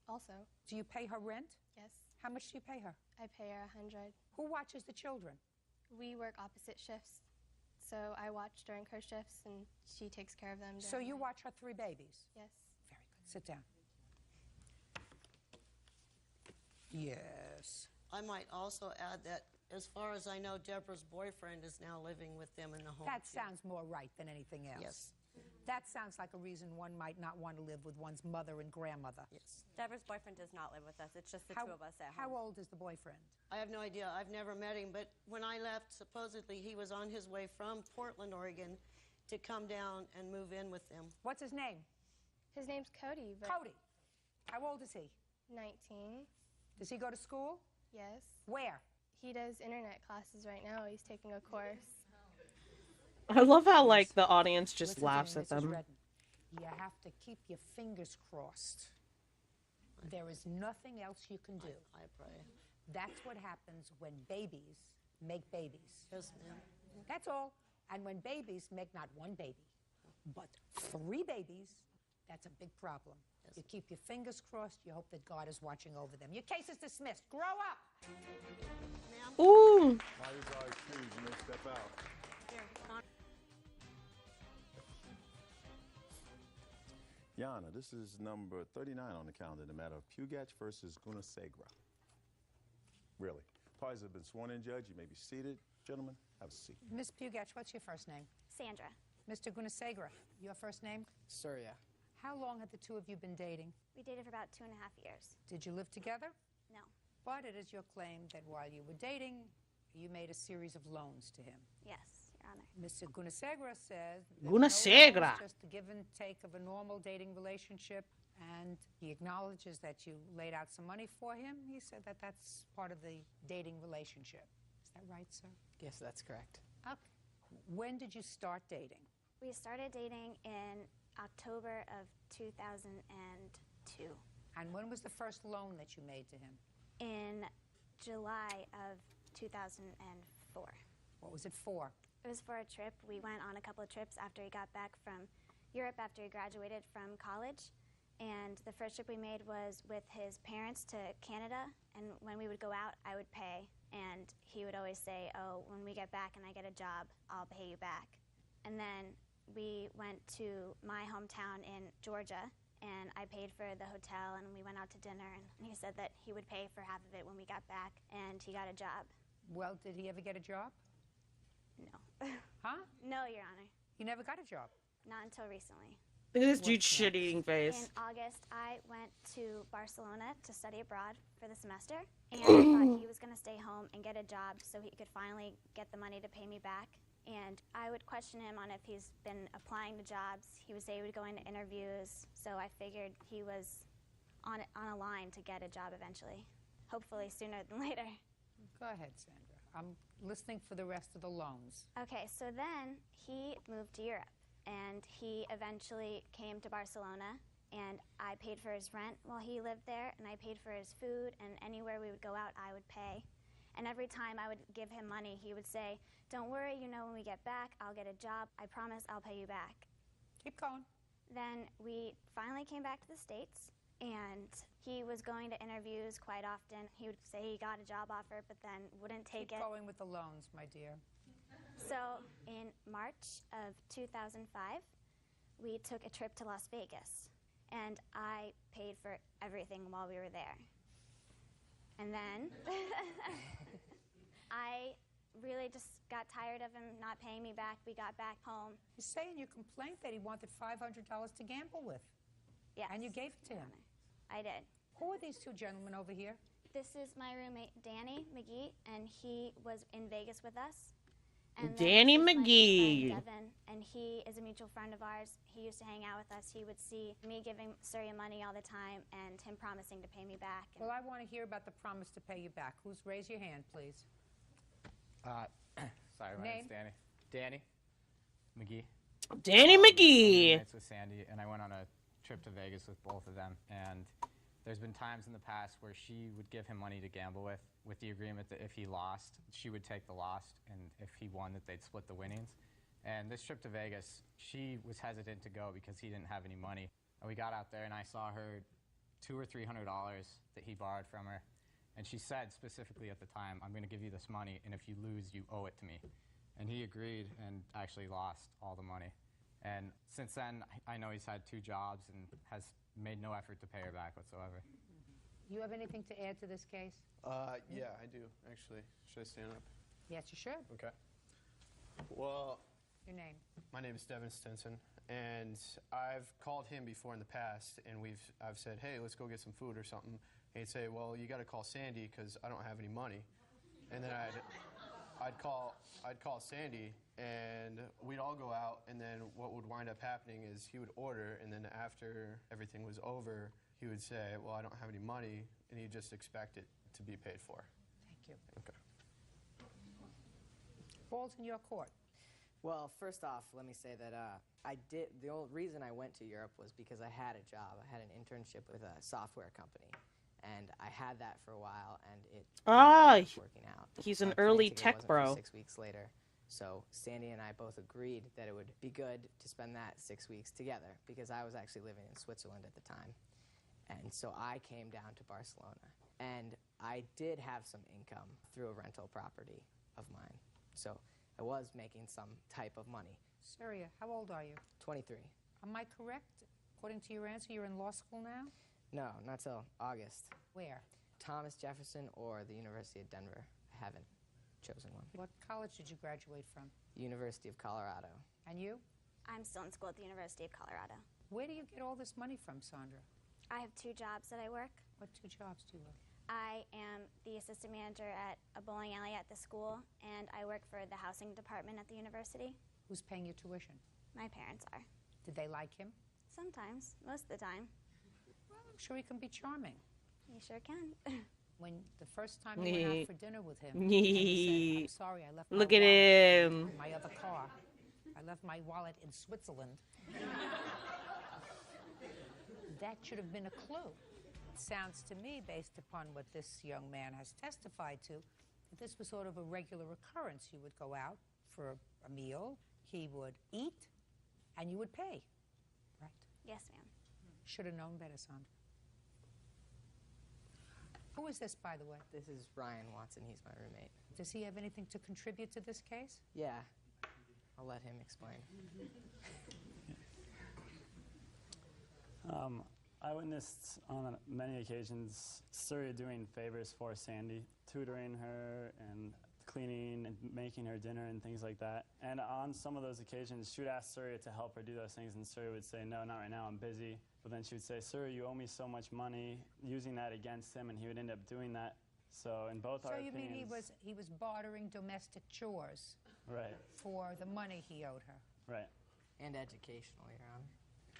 also. Do you pay her rent? Yes. How much do you pay her? I pay her 100. Who watches the children? We work opposite shifts. So I watch during her shifts and she takes care of them. So during you mine. watch her 3 babies? Yes. Very good. Sit down. Yes. I might also add that, as far as I know, Deborah's boyfriend is now living with them in the home. That too. sounds more right than anything else. Yes. That sounds like a reason one might not want to live with one's mother and grandmother. Yes. Deborah's boyfriend does not live with us. It's just the two of us at How home. old is the boyfriend? I have no idea. I've never met him, but when I left, supposedly he was on his way from Portland, Oregon, to come down and move in with them. What's his name? His name's Cody, but Cody. How old is he? 19. Does he go to school? Yes. Where? He does internet classes right now. He's taking a course. I love how like the audience just Listen to laughs me, at Mrs. them. Redden. You have to keep your fingers crossed. There is nothing else you can do. I pray. That's what happens when babies make babies. Yes, ma'am. That's all. And when babies make not 1 baby, but 3 babies, that's a big problem. You keep your fingers crossed. You hope that God is watching over them. Your case is dismissed. Grow up. Ooh. Why these eyes shoes when they step out? Yana, this is number 39 on the calendar, the matter of Pugac versus Gunasegra. Really. Parties have been sworn in, Judge. You may be seated. Gentlemen, have a seat. Miss Pugac, what's your first name? Sandra. Mr. Gunasegra, your first name? Surya. How long had the two of you been dating? We dated for about 2.5 years. Did you live together? No. But it is your claim that while you were dating, you made a series of loans to him. Yes, Your Honor. Mr. Gunasegra says that Gunasegra. no loans, just the give and take of a normal dating relationship, and he acknowledges that you laid out some money for him. He said that that's part of the dating relationship. Is that right, sir? Yes, that's correct. Okay. When did you start dating? We started dating in October of 2002. And when was the first loan that you made to him? In July of 2004. What was it for? It was for a trip. We went on a couple of trips after he got back from Europe after he graduated from college. And the first trip we made was with his parents to Canada. And when we would go out, I would pay. And he would always say, oh, when we get back and I get a job, I'll pay you back. And then we went to my hometown in Georgia, and I paid for the hotel, and we went out to dinner, and he said that he would pay for half of it when we got back, and he got a job. Well, did he ever get a job? No. Huh? No, Your Honor. He never got a job. Not until recently. Look at this dude's shit-eating face. In August, I went to Barcelona to study abroad for the semester, and I thought he was going to stay home and get a job so he could finally get the money to pay me back. And I would question him on if he's been applying to jobs. He would say he would go into interviews, so I figured he was on a line to get a job eventually, hopefully sooner than later. Go ahead, Sandra. I'm listening for the rest of the loans. Okay, so then he moved to Europe, and he eventually came to Barcelona, and I paid for his rent while he lived there, and I paid for his food, and anywhere we would go out, I would pay. And every time I would give him money, he would say, don't worry, you know, when we get back, I'll get a job. I promise I'll pay you back. Keep going. Then we finally came back to the States, and he was going to interviews quite often. He would say he got a job offer, but then wouldn't take Keep it. going with the loans, my dear. So in March of 2005, we took a trip to Las Vegas, and I paid for everything while we were there. And then I really just got tired of him not paying me back. We got back home. You say in your complaint that he wanted $500 to gamble with. Yes. And you gave it to him. I did. Who are these two gentlemen over here? This is my roommate, Danny McGee, and he was in Vegas with us. And Danny then this is my McGee. friend, Devin, and he is a mutual friend of ours. He used to hang out with us. He would see me giving Surya money all the time and him promising to pay me back. Well, I want to hear about the promise to pay you back. Raise your hand, please. Sorry, my name's Danny. Danny McGee. Danny McGee. It's with Sandy, and I went on a trip to Vegas with both of them. And There's been times in the past where she would give him money to gamble with the agreement that if he lost, she would take the loss, and if he won, that they'd split the winnings. And this trip to Vegas, she was hesitant to go because he didn't have any money. And we got out there, and I saw her $200 or $300 that he borrowed from her. And she said specifically at the time, I'm going to give you this money, and if you lose, you owe it to me. And he agreed and actually lost all the money. And since then, I know he's had 2 jobs and has made no effort to pay her back whatsoever. You have anything to add to this case? Yeah, I do, actually. Should I stand up? Yes, you should. Okay. Well, Your name? my name is Devin Stinson, and I've called him before in the past, and I've said, hey, let's go get some food or something. And he'd say, well, you got to call Sandy because I don't have any money. And then I'd call Sandy, and we'd all go out, and then what would wind up happening is he would order, and then after everything was over, he would say, well, I don't have any money, and he'd just expect it to be paid for. Thank you. Okay. Ball's in your court. Well, first off, let me say that the only reason I went to Europe was because I had a job. I had an internship with a software company, and I had that for a while, and it was working out. He's an My plane early ticket tech wasn't bro. for 6 weeks later. So Sandy and I both agreed that it would be good to spend that 6 weeks together because I was actually living in Switzerland at the time. And so I came down to Barcelona. And I did have some income through a rental property of mine. So I was making some type of money. Syria, how old are you? 23. Am I correct? According to your answer, you're in law school now? No, not till August. Where? Thomas Jefferson or the University of Denver. I haven't chosen one. What college did you graduate from? University of Colorado. And you? I'm still in school at the University of Colorado. Where do you get all this money from, Sandra? I have 2 jobs that I work. What 2 jobs do you work? I am the assistant manager at a bowling alley at the school, and I work for the housing department at the university. Who's paying your tuition? My parents are. Did they like him? Sometimes, most of the time. Well, I'm sure he can be charming. You sure can. When the first time you went out for dinner with him, and He he said, I'm sorry, I left my Look at wallet him. in my other car. I left my wallet in Switzerland. That should have been a clue. It sounds to me, based upon what this young man has testified to, that this was sort of a regular occurrence. You would go out for a meal, he would eat, and you would pay, right? Yes, ma'am. Should have known better, Sandra. Who is this, by the way? This is Ryan Watson. He's my roommate. Does he have anything to contribute to this case? Yeah. I'll let him explain. I witnessed on many occasions Surya doing favors for Sandy, tutoring her and cleaning and making her dinner and things like that. And on some of those occasions, she would ask Surya to help her do those things, and Surya would say, no, not right now, I'm busy. But then she would say, Surya, you owe me so much money, using that against him, and he would end up doing that. So in both our opinions... So you mean he was bartering domestic chores Right. for the money he owed her? Right. And educational, Your Honor.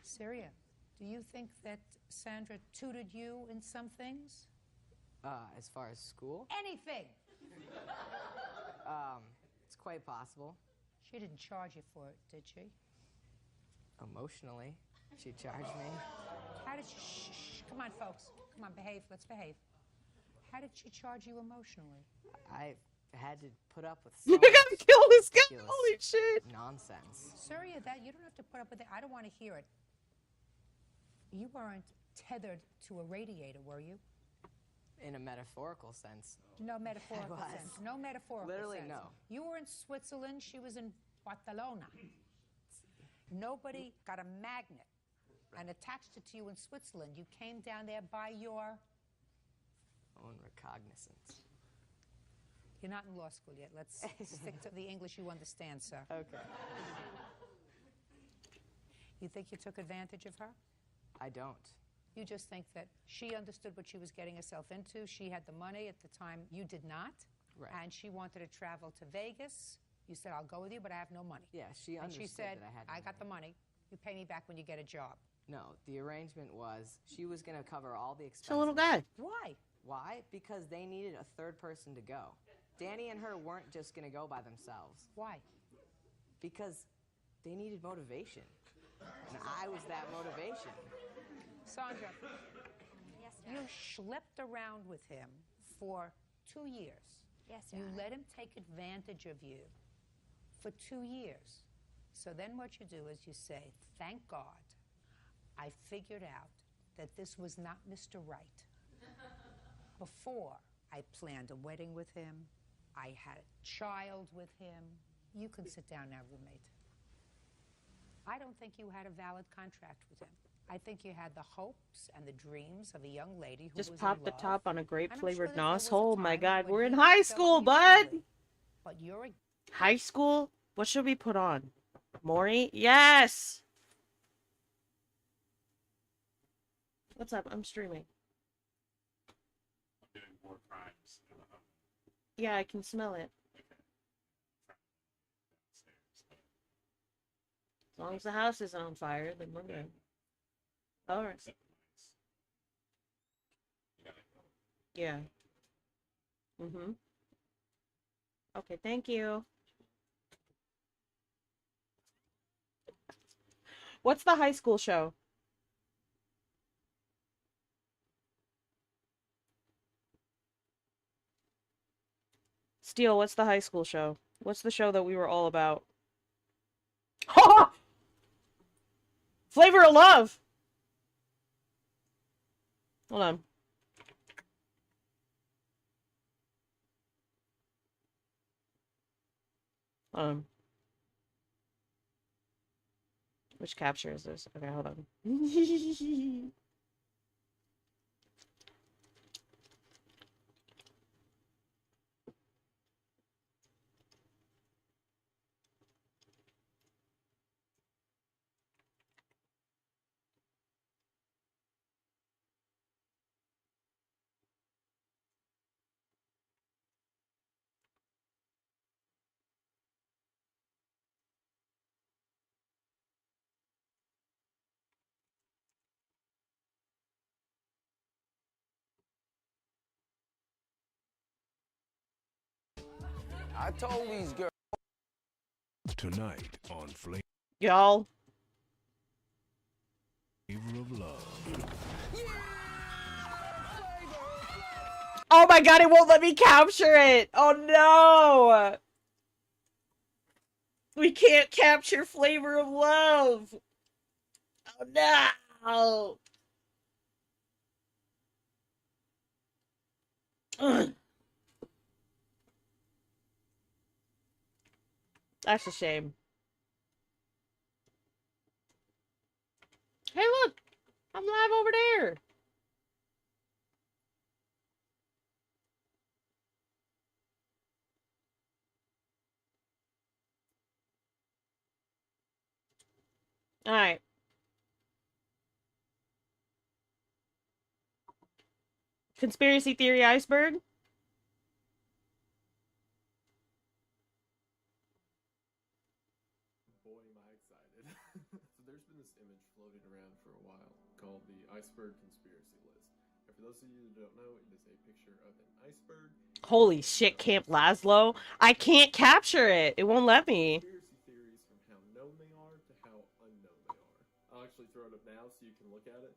Syria, do you think that Sandra tutored you in some things? As far as school? Anything! It's quite possible. She didn't charge you for it, did she? Emotionally, she charged me. How did she... Shh, come on, folks. Come on, behave. Let's behave. How did she charge you emotionally? I had to put up with You so gotta much kill this guy. ridiculous Holy shit. nonsense. Syria, that you don't have to put up with it. I don't want to hear it. You weren't tethered to a radiator, were you? In a metaphorical sense. No metaphorical I was. sense. No metaphorical Literally, sense. no. You were in Switzerland. She was in Barcelona. Nobody got a magnet and attached it to you in Switzerland. You came down there by your... Own recognizance. You're not in law school yet. Let's stick to the English you understand, sir. Okay. You think you took advantage of her? I don't. You just think that she understood what she was getting herself into. She had the money at the time. You did not. Right. And she wanted to travel to Vegas. You said, I'll go with you, but I have no money. Yeah, she And understood she said, that I had no I got the money. You pay me back when you get a job. No, the arrangement was she was going to cover all the expenses. It's a little guy. Why? Why? Because they needed a third person to go. Danny and her weren't just going to go by themselves. Why? Because they needed motivation. And I was that motivation. Sandra. Yes, You schlepped around with him for 2 years. Yes, Your You Honor. let him take advantage of you for 2 years. So then what you do is you say, thank God I figured out that this was not Mr. Right. Before I planned a wedding with him, I had a child with him. You can sit down now, roommate. I don't think you had a valid contract with him. I think you had the hopes and the dreams of a young lady who Just was pop in the love. top on a grape And I'm sure flavored that there was nos a hole. My time God, when we're in he high felt school, you bud. deeply. But you're a High school? What should we put on? Maury? Yes! What's up? I'm streaming. I'm doing war crimes. Yeah, I can smell it. As long as the house isn't on fire, then we're good. Alright. Yeah. Mm-hmm. Okay, thank you. What's the high school show? Steele, what's the high school show? What's the show that we were all about? Ha! Flavor of Love! Hold on. Which capture is this? Okay, hold on. I told these girls. Tonight on Flavor Y'all. of Love. Oh my God, it won't let me capture it! Oh no! We can't capture Flavor of Love! Oh no! Ugh. That's a shame. Hey look! I'm live over there! Alright. Conspiracy theory iceberg? Boy, am I excited. So there's been this image floating around for a while called the iceberg conspiracy list. And for those of you who don't know, it is a picture of an iceberg. Holy shit, Camp Laszlo. I can't capture it. It won't let me. Conspiracy theories from how known they are to how unknown they are. I'll actually throw it up now so you can look at it.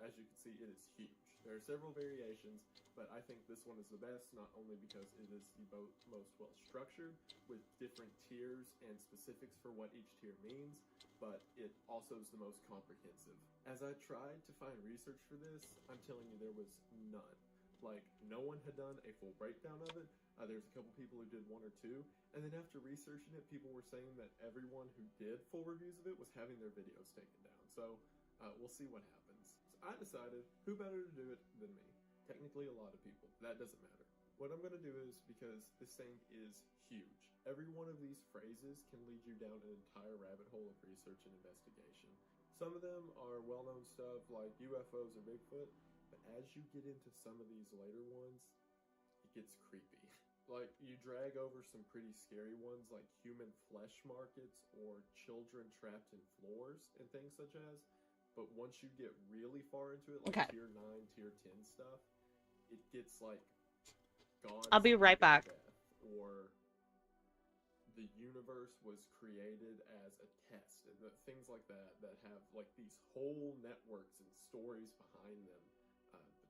As you can see, it is huge. There are several variations, but I think this one is the best, not only because it is the most well structured, with different tiers and specifics for what each tier means, but it also is the most comprehensive. As I tried to find research for this, I'm telling you there was none. Like, no one had done a full breakdown of it. There's a couple people who did one or two, and then after researching it, people were saying that everyone who did full reviews of it was having their videos taken down. So we'll see what happens. So I decided, who better to do it than me? Technically a lot of people. That doesn't matter. What I'm going to do is, because this thing is huge, every one of these phrases can lead you down an entire rabbit hole of research and investigation. Some of them are well-known stuff like UFOs or Bigfoot, but as you get into some of these later ones, it gets creepy. Like, you drag over some pretty scary ones like human flesh markets or children trapped in floors and things such as, but once you get really far into it, like Okay. tier 9, tier 10 stuff, it gets like God I'll be right back. or the universe was created as a test, and things like that have like these whole networks and stories behind them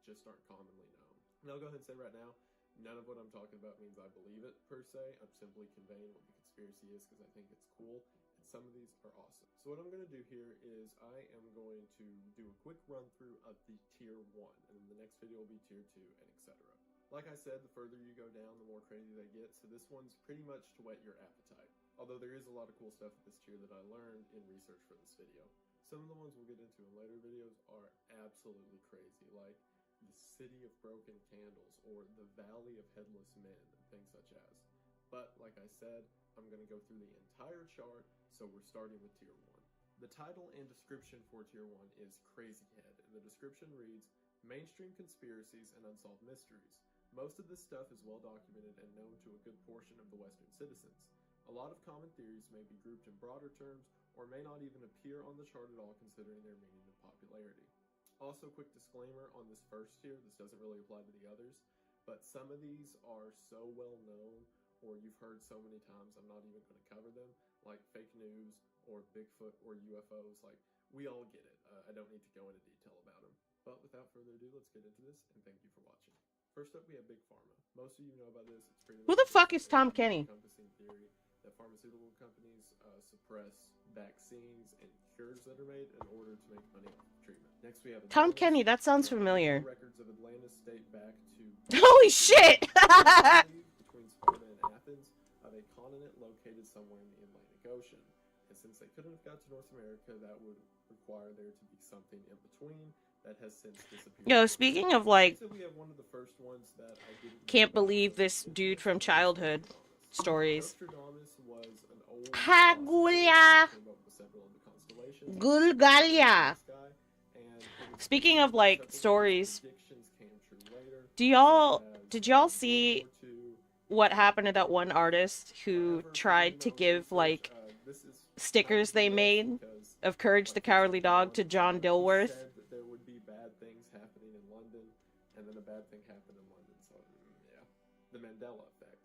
just aren't commonly known. And I'll go ahead and say right now, none of what I'm talking about means I believe it, per se. I'm simply conveying what the conspiracy is because I think it's cool, and some of these are awesome. So what I'm going to do here is I am going to do a quick run-through of the Tier 1, and then the next video will be Tier 2, and etc. Like I said, the further you go down, the more crazy they get, so this one's pretty much to whet your appetite. Although there is a lot of cool stuff at this tier that I learned in research for this video. Some of the ones we'll get into in later videos are absolutely crazy, like the City of Broken Candles, or the Valley of Headless Men, and things such as. But, like I said, I'm going to go through the entire chart, so we're starting with Tier 1. The title and description for Tier 1 is Crazy Head, and the description reads, Mainstream Conspiracies and Unsolved Mysteries. Most of this stuff is well documented and known to a good portion of the Western citizens. A lot of common theories may be grouped in broader terms, or may not even appear on the chart at all considering their meaning and popularity. Also, quick disclaimer on this first tier, this doesn't really apply to the others, but some of these are so well known, or you've heard so many times, I'm not even going to cover them, like fake news, or Bigfoot, or UFOs, like, we all get it. I don't need to go into detail about them. But without further ado, let's get into this, and thank you for watching. First up, we have Big Pharma. Most of you know about this. It's pretty much Who the fuck is Tom Kenny? encompassing theory that pharmaceutical companies suppress vaccines and cures that are made in order to make money off of treatment. Next, we have Tom Atlantis. Kenny, that sounds familiar. Records of Atlantis date back to Holy shit! between Sparta and Athens, of a continent located somewhere in the Atlantic Ocean. And since they couldn't have got to North America, that would require there to be something in between that has since disappeared. Yo, speaking of like, So we have one of the first ones that I didn't can't believe this dude from childhood stories. Nostradamus was an old Hagulia. came up with several of the constellations. Gulgalia. Speaking of like stories, did y'all see what happened to that one artist who tried to give like stickers they made of Courage the Cowardly Dog to John Dilworth? Said that there would be bad things happening in London, and then a bad thing happened in London. So yeah, the Mandela effect.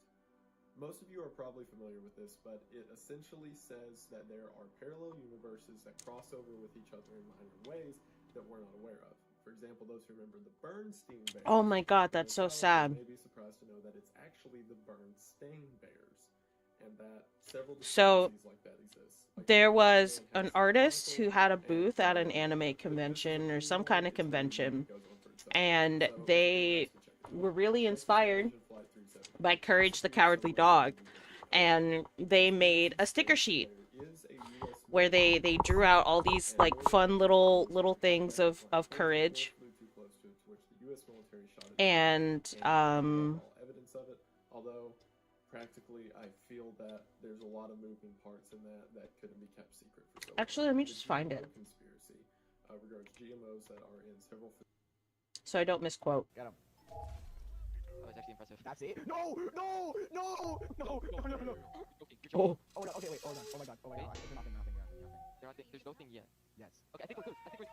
Most of you are probably familiar with this, but it essentially says that there are parallel universes that cross over with each other in minor ways that we're not aware of. For example, those who remember the Bernstein Bears. Oh my god, that's so sad. May be surprised to know that it's actually the Bernstein Bears, and that several So like that exist. there was an artist who had a booth at an anime convention or some kind of convention, and they were really inspired by Courage the Cowardly Dog, and they made a sticker sheet where they drew out all these like fun little things of courage, and evidence of it, although practically I feel that there's a lot of moving parts in that couldn't be kept secret for so long. Actually, let me just find it Conspiracy regards GMOs that are in several so I don't misquote. Got him. Oh, it's actually impressive. That's it? No! No! No! No! No! No! No! Oh. Oh no! Okay, wait. Hold on. Oh my god. Oh my god. There's nothing. There's no thing yet. Yes. Okay, I think we're good.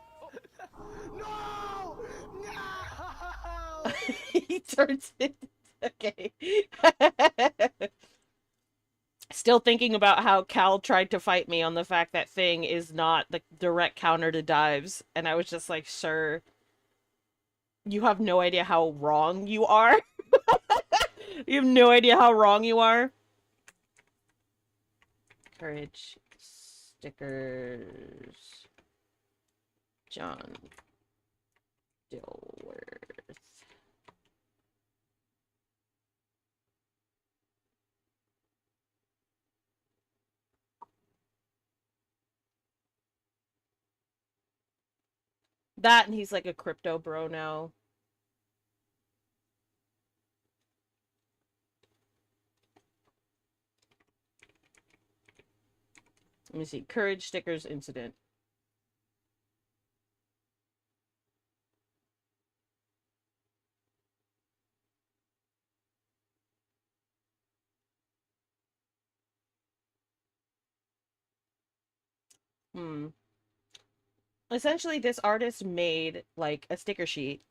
Oh. No! No! He turns it. Okay. Still thinking about how Cal tried to fight me on the fact that Thing is not the direct counter to Dives, and I was just like, sir, you have no idea how wrong you are. You have no idea how wrong you are. Courage stickers. John Dilworth. That, and he's like a crypto bro now. Let me see. Courage stickers incident. Essentially, this artist made like a sticker sheet,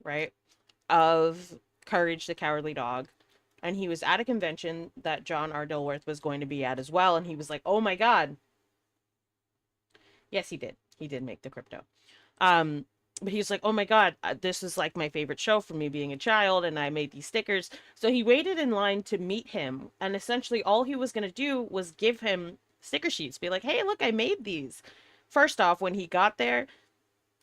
right, of Courage the Cowardly Dog, and he was at a convention that John R. Dilworth was going to be at as well, and he was like, oh my god. Yes, he did. He did make the crypto. But he's like, oh my God, this is like my favorite show from me being a child, and I made these stickers. So he waited in line to meet him, and essentially all he was going to do was give him sticker sheets, be like, hey, look, I made these. First off, when he got there,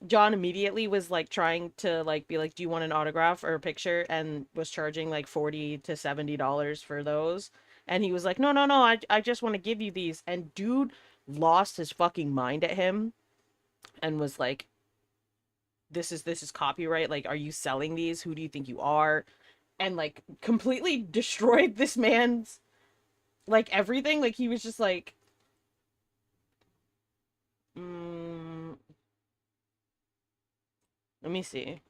John immediately was like trying to like be like, do you want an autograph or a picture? And was charging like $40 to $70 for those. And he was like, no, no, no, I just want to give you these. And dude lost his fucking mind at him and was like, this is copyright. Like, are you selling these? Who do you think you are? And like completely destroyed this man's like everything. Like he was just like, mm, let me see.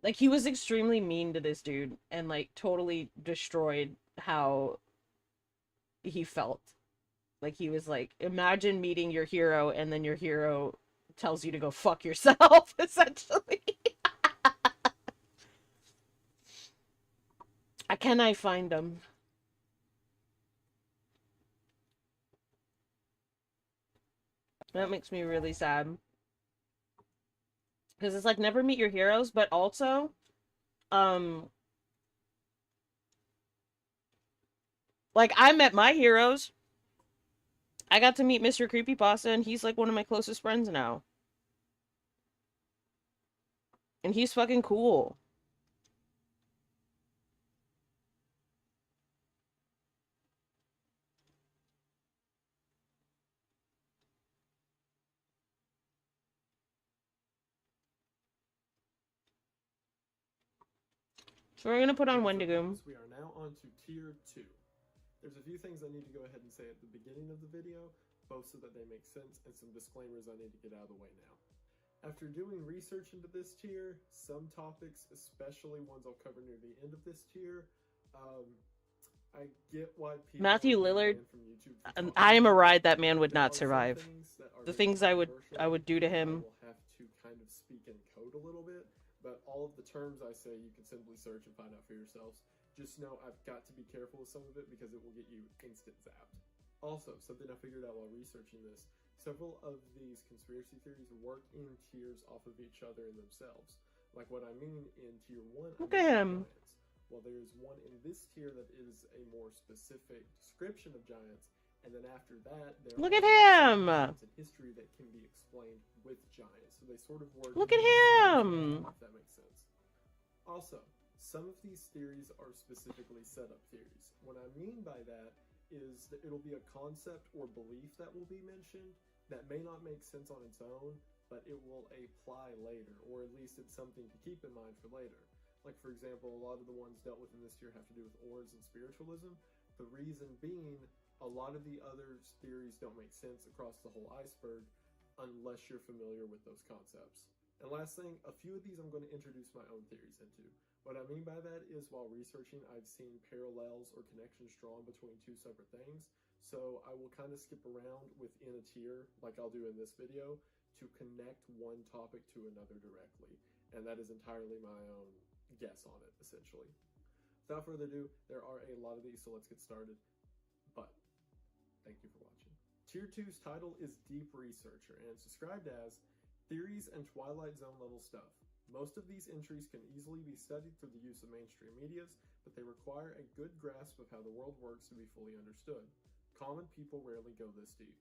Like he was extremely mean to this dude and like totally destroyed how he felt. Like he was like, imagine meeting your hero and then your hero tells you to go fuck yourself, essentially. Can I find them? That makes me really sad. Because it's like never meet your heroes, but also, um, like I met my heroes. I got to meet Mr. Creepypasta, and he's like one of my closest friends now. And he's fucking cool. So we're gonna put on Wendigo. We are now on to tier 2. There's a few things I need to go ahead and say at the beginning of the video, both so that they make sense, and some disclaimers I need to get out of the way now. After doing research into this tier, some topics, especially ones I'll cover near the end of this tier, I get why people Matthew are Lillard, banned from YouTube for talking I am a about. ride that man would There not are some survive. things that are The very things I would controversial do to that I him. will have to kind of speak in code a little bit, but all of the terms I say you can simply search and find out for yourselves. Just know I've got to be careful with some of it because it will get you instant zapped. Also, something I figured out while researching this, several of these conspiracy theories work in tiers off of each other in themselves. Like what I mean in tier 1, Look at him. giants. Well, there's one in this tier that is a more specific description of giants, and then after that, there Look are at him. giants in history that can be explained with giants. So they sort of work. Look at him. If that makes sense. Also, some of these theories are specifically setup theories. What I mean by that is that it'll be a concept or belief that will be mentioned that may not make sense on its own, but it will apply later, or at least it's something to keep in mind for later. Like, for example, a lot of the ones dealt with in this tier have to do with auras and spiritualism. The reason being, a lot of the other theories don't make sense across the whole iceberg unless you're familiar with those concepts. And last thing, a few of these I'm going to introduce my own theories into. What I mean by that is while researching, I've seen parallels or connections drawn between two separate things. So I will kind of skip around within a tier, like I'll do in this video, to connect one topic to another directly. And that is entirely my own guess on it, essentially. Without further ado, there are a lot of these, so let's get started. But, thank you for watching. Tier 2's title is Deep Researcher, and it's described as theories and Twilight Zone level stuff. Most of these entries can easily be studied through the use of mainstream medias, but they require a good grasp of how the world works to be fully understood. Common people rarely go this deep.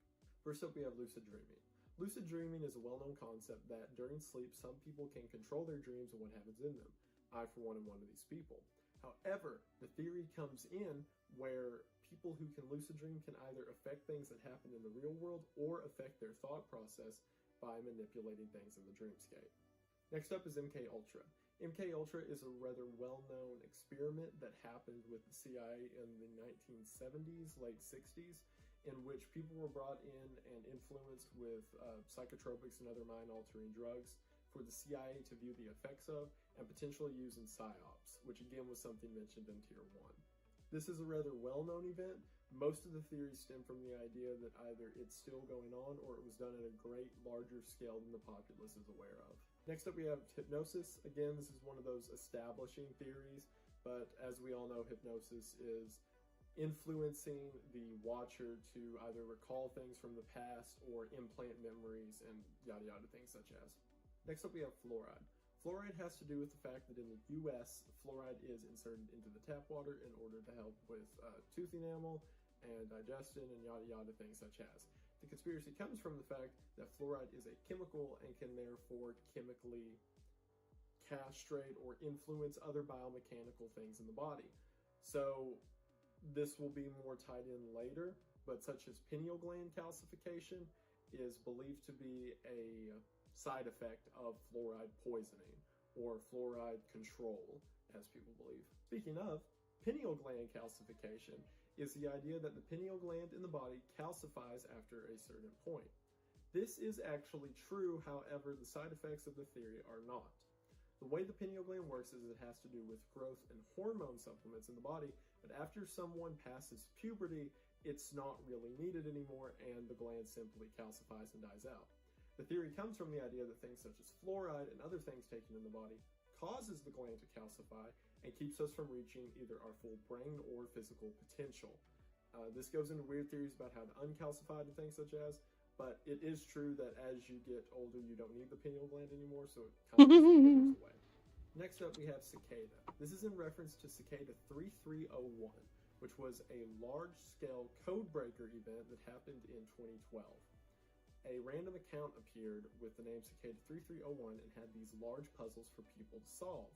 First up, we have lucid dreaming. Lucid dreaming is a well-known concept that during sleep, some people can control their dreams and what happens in them. I, for one, am one of these people. However, the theory comes in where people who can lucid dream can either affect things that happen in the real world or affect their thought process by manipulating things in the dreamscape. Next up is MK Ultra. MK Ultra is a rather well-known experiment that happened with the CIA in the 1970s, late 60s, in which people were brought in and influenced with psychotropics and other mind-altering drugs for the CIA to view the effects of and potentially use in PSYOPs, which again was something mentioned in Tier 1. This is a rather well-known event, Most of the theories stem from the idea that either it's still going on or it was done at a great larger scale than the populace is aware of. Next up we have hypnosis. Again, this is one of those establishing theories, but as we all know, hypnosis is influencing the watcher to either recall things from the past or implant memories and yada yada things such as. Next up we have fluoride. Fluoride has to do with the fact that in the US, fluoride is inserted into the tap water in order to help with tooth enamel and digestion and yada yada things such as. The conspiracy comes from the fact that fluoride is a chemical and can therefore chemically castrate or influence other biomechanical things in the body. So this will be more tied in later, but such as pineal gland calcification is believed to be a side effect of fluoride poisoning or fluoride control, as people believe. Speaking of, pineal gland calcification is the idea that the pineal gland in the body calcifies after a certain point. This is actually true, however, the side effects of the theory are not. The way the pineal gland works is it has to do with growth and hormone supplements in the body, but after someone passes puberty, it's not really needed anymore and the gland simply calcifies and dies out. The theory comes from the idea that things such as fluoride and other things taken in the body causes the gland to calcify and keeps us from reaching either our full brain or physical potential. This goes into weird theories about how to uncalcify and things such as, but it is true that as you get older, you don't need the pineal gland anymore, so it kind of withers away. Next up, we have cicada. This is in reference to cicada 3301, which was a large-scale code-breaker event that happened in 2012. A random account appeared with the name cicada 3301 and had these large puzzles for people to solve.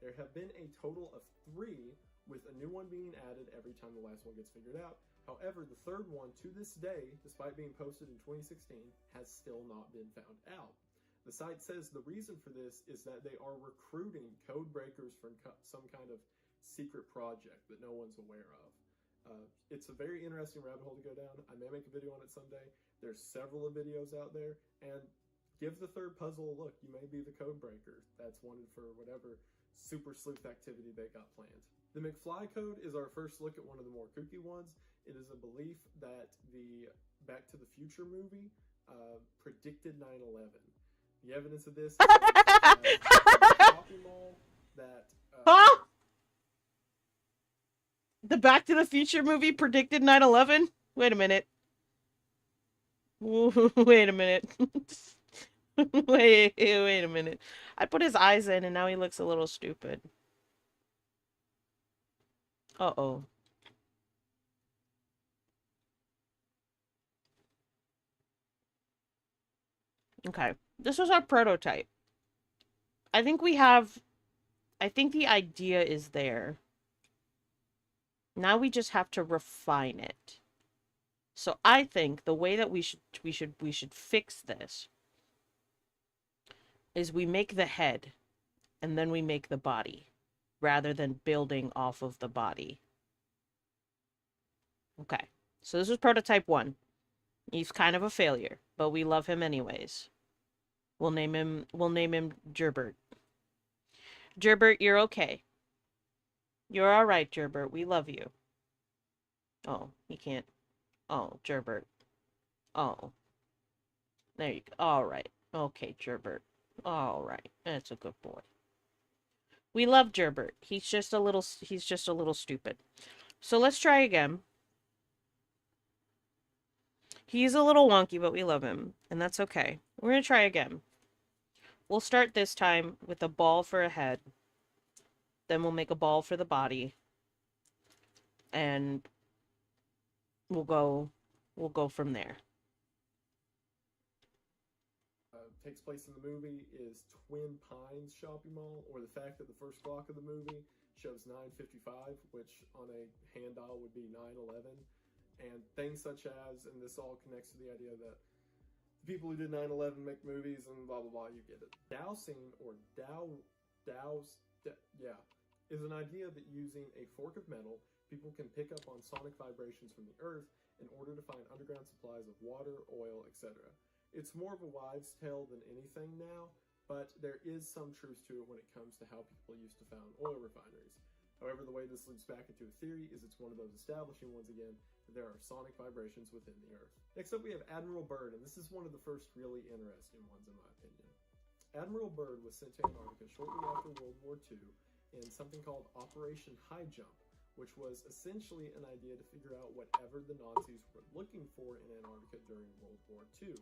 There have been a total of 3, with a new one being added every time the last one gets figured out. However, the third one, to this day, despite being posted in 2016, has still not been found out. The site says the reason for this is that they are recruiting code breakers from some kind of secret project that no one's aware of. It's a very interesting rabbit hole to go down. I may make a video on it someday. There's several videos out there, and give the third puzzle a look. You may be the code breaker that's wanted for whatever super sleuth activity they got planned. The McFly code is our first look at one of the more kooky ones. It is a belief that the Back to the Future movie predicted 9/11. The evidence of this is a shopping mall that The Back to the Future movie predicted 9/11? Wait a minute. Wait a minute. wait a minute. I put his eyes in and now he looks a little stupid. Uh-oh. Okay. This was our prototype. I think the idea is there. Now we just have to refine it. So I think the way that we should fix this is we make the head and then we make the body rather than building off of the body. Okay. So this was prototype 1. He's kind of a failure, but we love him anyways. We'll name him Gerbert. Gerbert, you're okay. You're all right, Gerbert. We love you. Oh, he can't. Oh, Gerbert. Oh. There you go. All right. Okay, Gerbert. All right. That's a good boy. We love Gerbert. He's just a little stupid. So let's try again. He's a little wonky, but we love him, and that's okay. We're going to try again. We'll start this time with a ball for a head. Then we'll make a ball for the body. And we'll go from there. Takes place in the movie is Twin Pines shopping mall, or the fact that the first block of the movie shows 955, which on a hand dial would be 911, and things such as, and this all connects to the idea that the people who did 9/11 make movies and blah blah blah, you get it. Dowsing, or is an idea that using a fork of metal, people can pick up on sonic vibrations from the earth in order to find underground supplies of water, oil, etc. It's more of a wives' tale than anything now, but there is some truth to it when it comes to how people used to found oil refineries. However, the way this loops back into a theory is it's one of those establishing once again that there are sonic vibrations within the Earth. Next up we have Admiral Byrd, and this is one of the first really interesting ones in my opinion. Admiral Byrd was sent to Antarctica shortly after World War II in something called Operation High Jump, which was essentially an idea to figure out whatever the Nazis were looking for in Antarctica during World War II,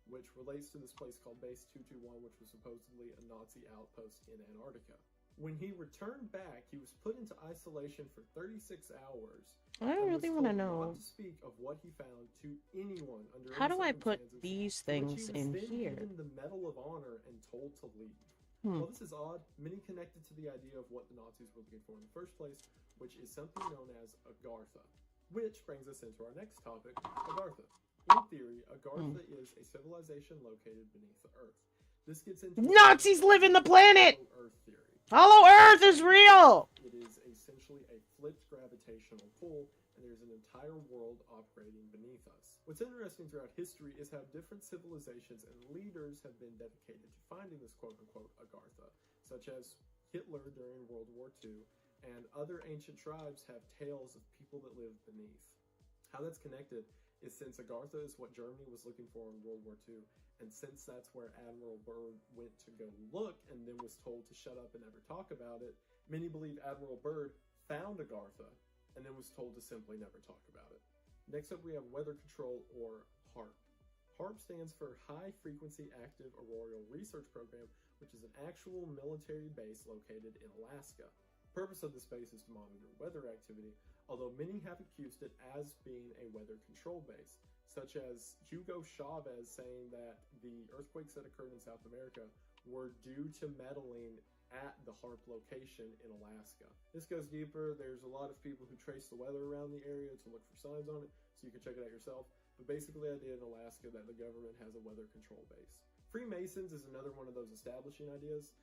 which relates to this place called Base 221, which was supposedly a Nazi outpost in Antarctica. When he returned back, he was put into isolation for 36 hours. I really want to know. Not to speak of what he found to anyone under How any do I put circumstances, these for which things he was in then here? given the Medal of Honor and told to leave. While this is odd, many connected to the idea of what the Nazis were looking for in the first place, which is something known as Agartha. Which brings us into our next topic, Agartha. In theory, Agartha is a civilization located beneath the Earth. This gets into Nazis live in the planet! Earth theory. Hollow Earth is real! It is essentially a flipped gravitational pull, and there's an entire world operating beneath us. What's interesting throughout history is how different civilizations and leaders have been dedicated to finding this quote-unquote Agartha, such as Hitler during World War II, and other ancient tribes have tales of people that live beneath. How that's connected is since Agartha is what Germany was looking for in World War II, and since that's where Admiral Byrd went to go look and then was told to shut up and never talk about it, many believe Admiral Byrd found Agartha and then was told to simply never talk about it. Next up we have Weather Control, or HARP. HARP stands for High Frequency Active Auroral Research Program, which is an actual military base located in Alaska. The purpose of this base is to monitor weather activity, although many have accused it as being a weather control base, such as Hugo Chavez saying that the earthquakes that occurred in South America were due to meddling at the HARP location in Alaska. This goes deeper. There's a lot of people who trace the weather around the area to look for signs on it, so you can check it out yourself. But basically the idea in Alaska that the government has a weather control base. Freemasons is another one of those establishing ideas.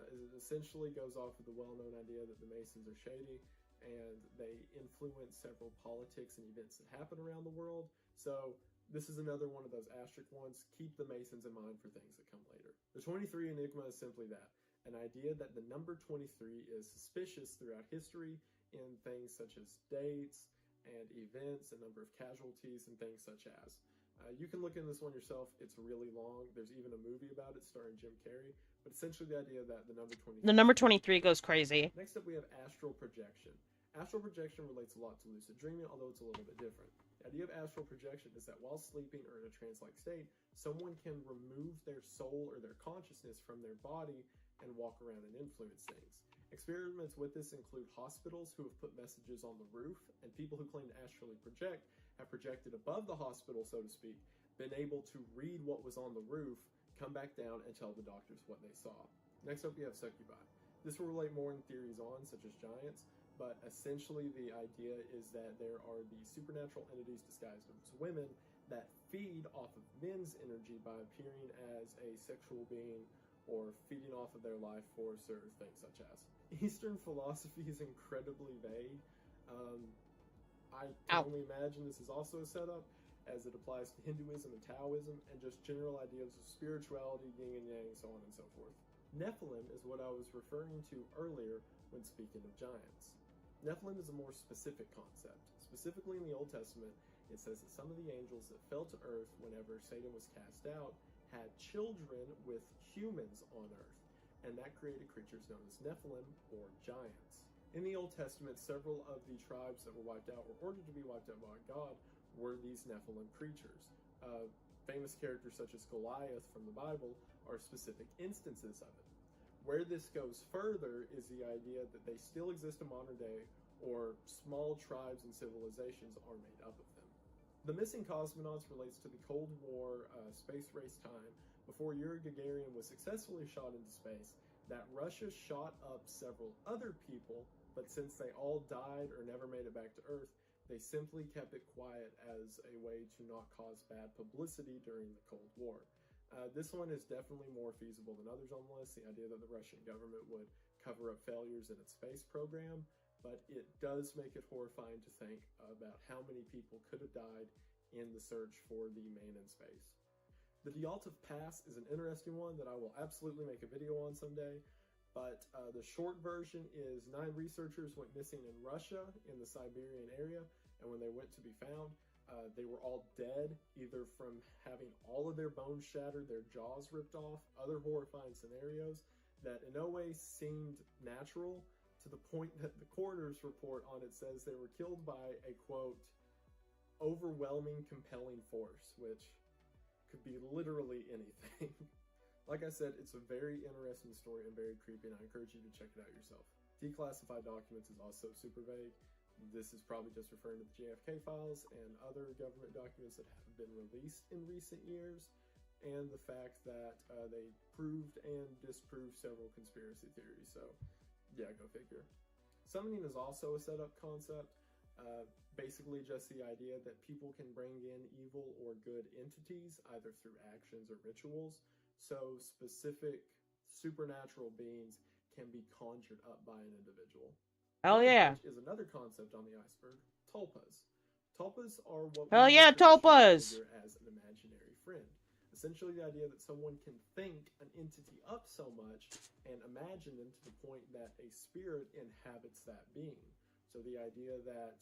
It essentially goes off of the well-known idea that the Masons are shady and they influence several politics and events that happen around the world. So this is another one of those asterisk ones. Keep the Masons in mind for things that come later. The 23 Enigma is simply that, an idea that the number 23 is suspicious throughout history in things such as dates and events, a number of casualties, and things such as. You can look into this one yourself. It's really long. There's even a movie about it starring Jim Carrey. But essentially the idea that the number 23... The number 23 goes crazy. Next up we have astral projection. Astral projection relates a lot to lucid dreaming, although it's a little bit different. The idea of astral projection is that while sleeping or in a trance-like state, someone can remove their soul or their consciousness from their body and walk around and influence things. Experiments with this include hospitals who have put messages on the roof, and people who claim to astrally project have projected above the hospital, so to speak, been able to read what was on the roof, come back down, and tell the doctors what they saw. Next up, we have succubi. This will relate more in theories on, such as giants, but essentially the idea is that there are these supernatural entities disguised as women that feed off of men's energy by appearing as a sexual being or feeding off of their life force or things such as. Eastern philosophy is incredibly vague. I can only imagine this is also a setup, as it applies to Hinduism and Taoism, and just general ideas of spirituality, yin and yang, so on and so forth. Nephilim is what I was referring to earlier when speaking of giants. Nephilim is a more specific concept. Specifically in the Old Testament, it says that some of the angels that fell to earth whenever Satan was cast out had children with humans on earth, and that created creatures known as Nephilim, or giants. In the Old Testament, several of the tribes that were wiped out, or ordered to be wiped out by God, were these Nephilim creatures. Famous characters such as Goliath from the Bible are specific instances of it. Where this goes further is the idea that they still exist in modern day, or small tribes and civilizations are made up of them. The missing cosmonauts relates to the Cold War space race time before Yuri Gagarin was successfully shot into space, that Russia shot up several other people, but since they all died or never made it back to Earth, they simply kept it quiet as a way to not cause bad publicity during the Cold War. This one is definitely more feasible than others on the list, the idea that the Russian government would cover up failures in its space program, but it does make it horrifying to think about how many people could have died in the search for the man in space. The D'Alta Pass is an interesting one that I will absolutely make a video on someday, But the short version is 9 researchers went missing in Russia in the Siberian area, and when they went to be found, they were all dead, either from having all of their bones shattered, their jaws ripped off, other horrifying scenarios that in no way seemed natural, to the point that the coroner's report on it says they were killed by a, quote, overwhelming compelling force, which could be literally anything. Like I said, it's a very interesting story and very creepy, and I encourage you to check it out yourself. Declassified documents is also super vague. This is probably just referring to the JFK files and other government documents that have been released in recent years, and the fact that they proved and disproved several conspiracy theories. So, yeah, go figure. Summoning is also a setup concept. Basically just the idea that people can bring in evil or good entities, either through actions or rituals. So specific supernatural beings can be conjured up by an individual. Hell yeah. Which is another concept on the iceberg, tulpas. Tulpas are what Hell yeah, tulpas! as an imaginary friend. Essentially the idea that someone can think an entity up so much and imagine them to the point that a spirit inhabits that being. So the idea that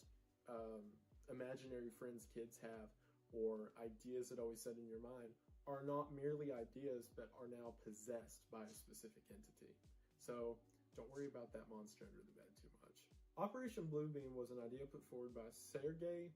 imaginary friends kids have, or ideas that always set in your mind, are not merely ideas but are now possessed by a specific entity. So don't worry about that monster under the bed too much. Operation Bluebeam was an idea put forward by Sergey,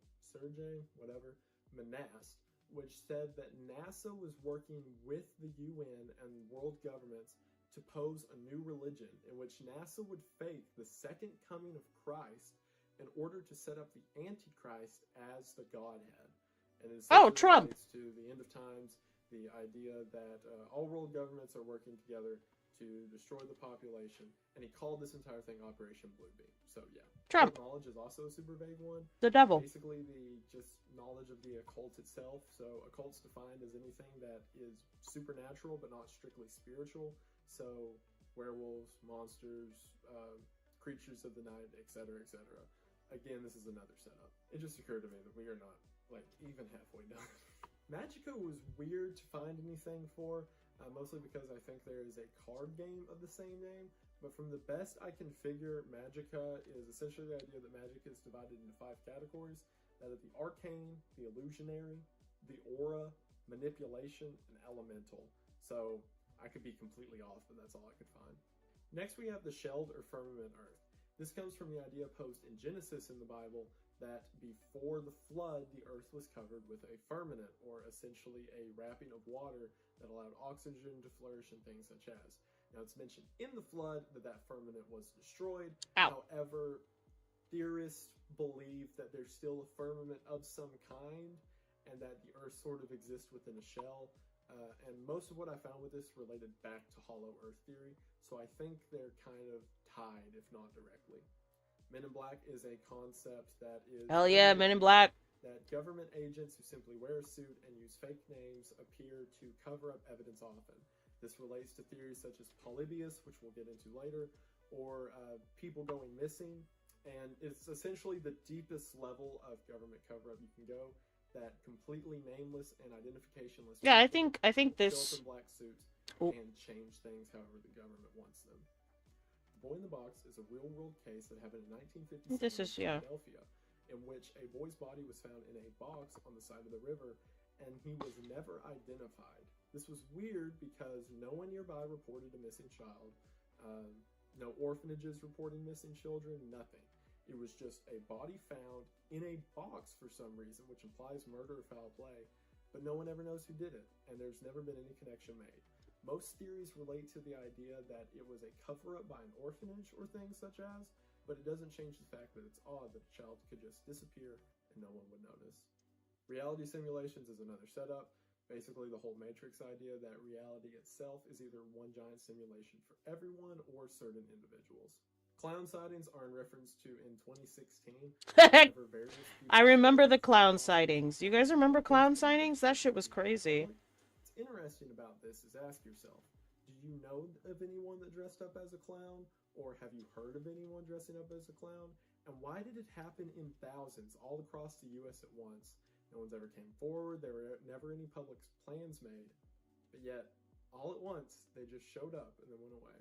Manast, which said that NASA was working with the UN and world governments to pose a new religion in which NASA would fake the second coming of Christ in order to set up the Antichrist as the Godhead. And it Trump relates to the end of times, the idea that all world governments are working together to destroy the population, and he called this entire thing Operation Bluebeam. So yeah, Trump knowledge is also a super vague one. The devil. Basically, the just knowledge of the occult itself. So occult's defined as anything that is supernatural but not strictly spiritual. So werewolves, monsters, creatures of the night, etc., etc. Again, this is another setup. It just occurred to me that we are not like even halfway done. Magica was weird to find anything for, mostly because I think there is a card game of the same name, but from the best I can figure, Magica is essentially the idea that magic is divided into 5 categories, that is the arcane, the illusionary, the aura, manipulation, and elemental. So I could be completely off, but that's all I could find. Next we have the shelled or firmament earth. This comes from the idea posed in Genesis in the Bible that before the flood, the earth was covered with a firmament, or essentially a wrapping of water that allowed oxygen to flourish and things such as. Now, it's mentioned in the flood that that firmament was destroyed. Ow. However, theorists believe that there's still a firmament of some kind and that the earth sort of exists within a shell. And most of what I found with this related back to hollow earth theory, so I think they're kind of tied, if not directly. Men in Black is a concept that is... Hell yeah, Men in Black. That government agents who simply wear a suit and use fake names appear to cover up evidence often. This relates to theories such as Polybius, which we'll get into later, or people going missing. And it's essentially the deepest level of government cover-up you can go, that completely nameless and identificationless... Yeah, I think this... show up in black suits and change things however the government wants them. Boy in the Box is a real-world case that happened in 1957 in Philadelphia, in which a boy's body was found in a box on the side of the river, and he was never identified. This was weird because no one nearby reported a missing child, no orphanages reporting missing children, nothing. It was just a body found in a box for some reason, which implies murder or foul play, but no one ever knows who did it, and there's never been any connection made. Most theories relate to the idea that it was a cover-up by an orphanage or things such as, but it doesn't change the fact that it's odd that a child could just disappear and no one would notice. Reality simulations is another setup. Basically the whole Matrix idea that reality itself is either one giant simulation for everyone or certain individuals. Clown sightings are in reference to in 2016. I remember the clown sightings. You guys remember clown sightings? That shit was crazy. Interesting about this is ask yourself, do you know of anyone that dressed up as a clown, or have you heard of anyone dressing up as a clown? And why did it happen in thousands all across the US at once? No one's ever came forward, there were never any public plans made, but yet all at once they just showed up and then went away.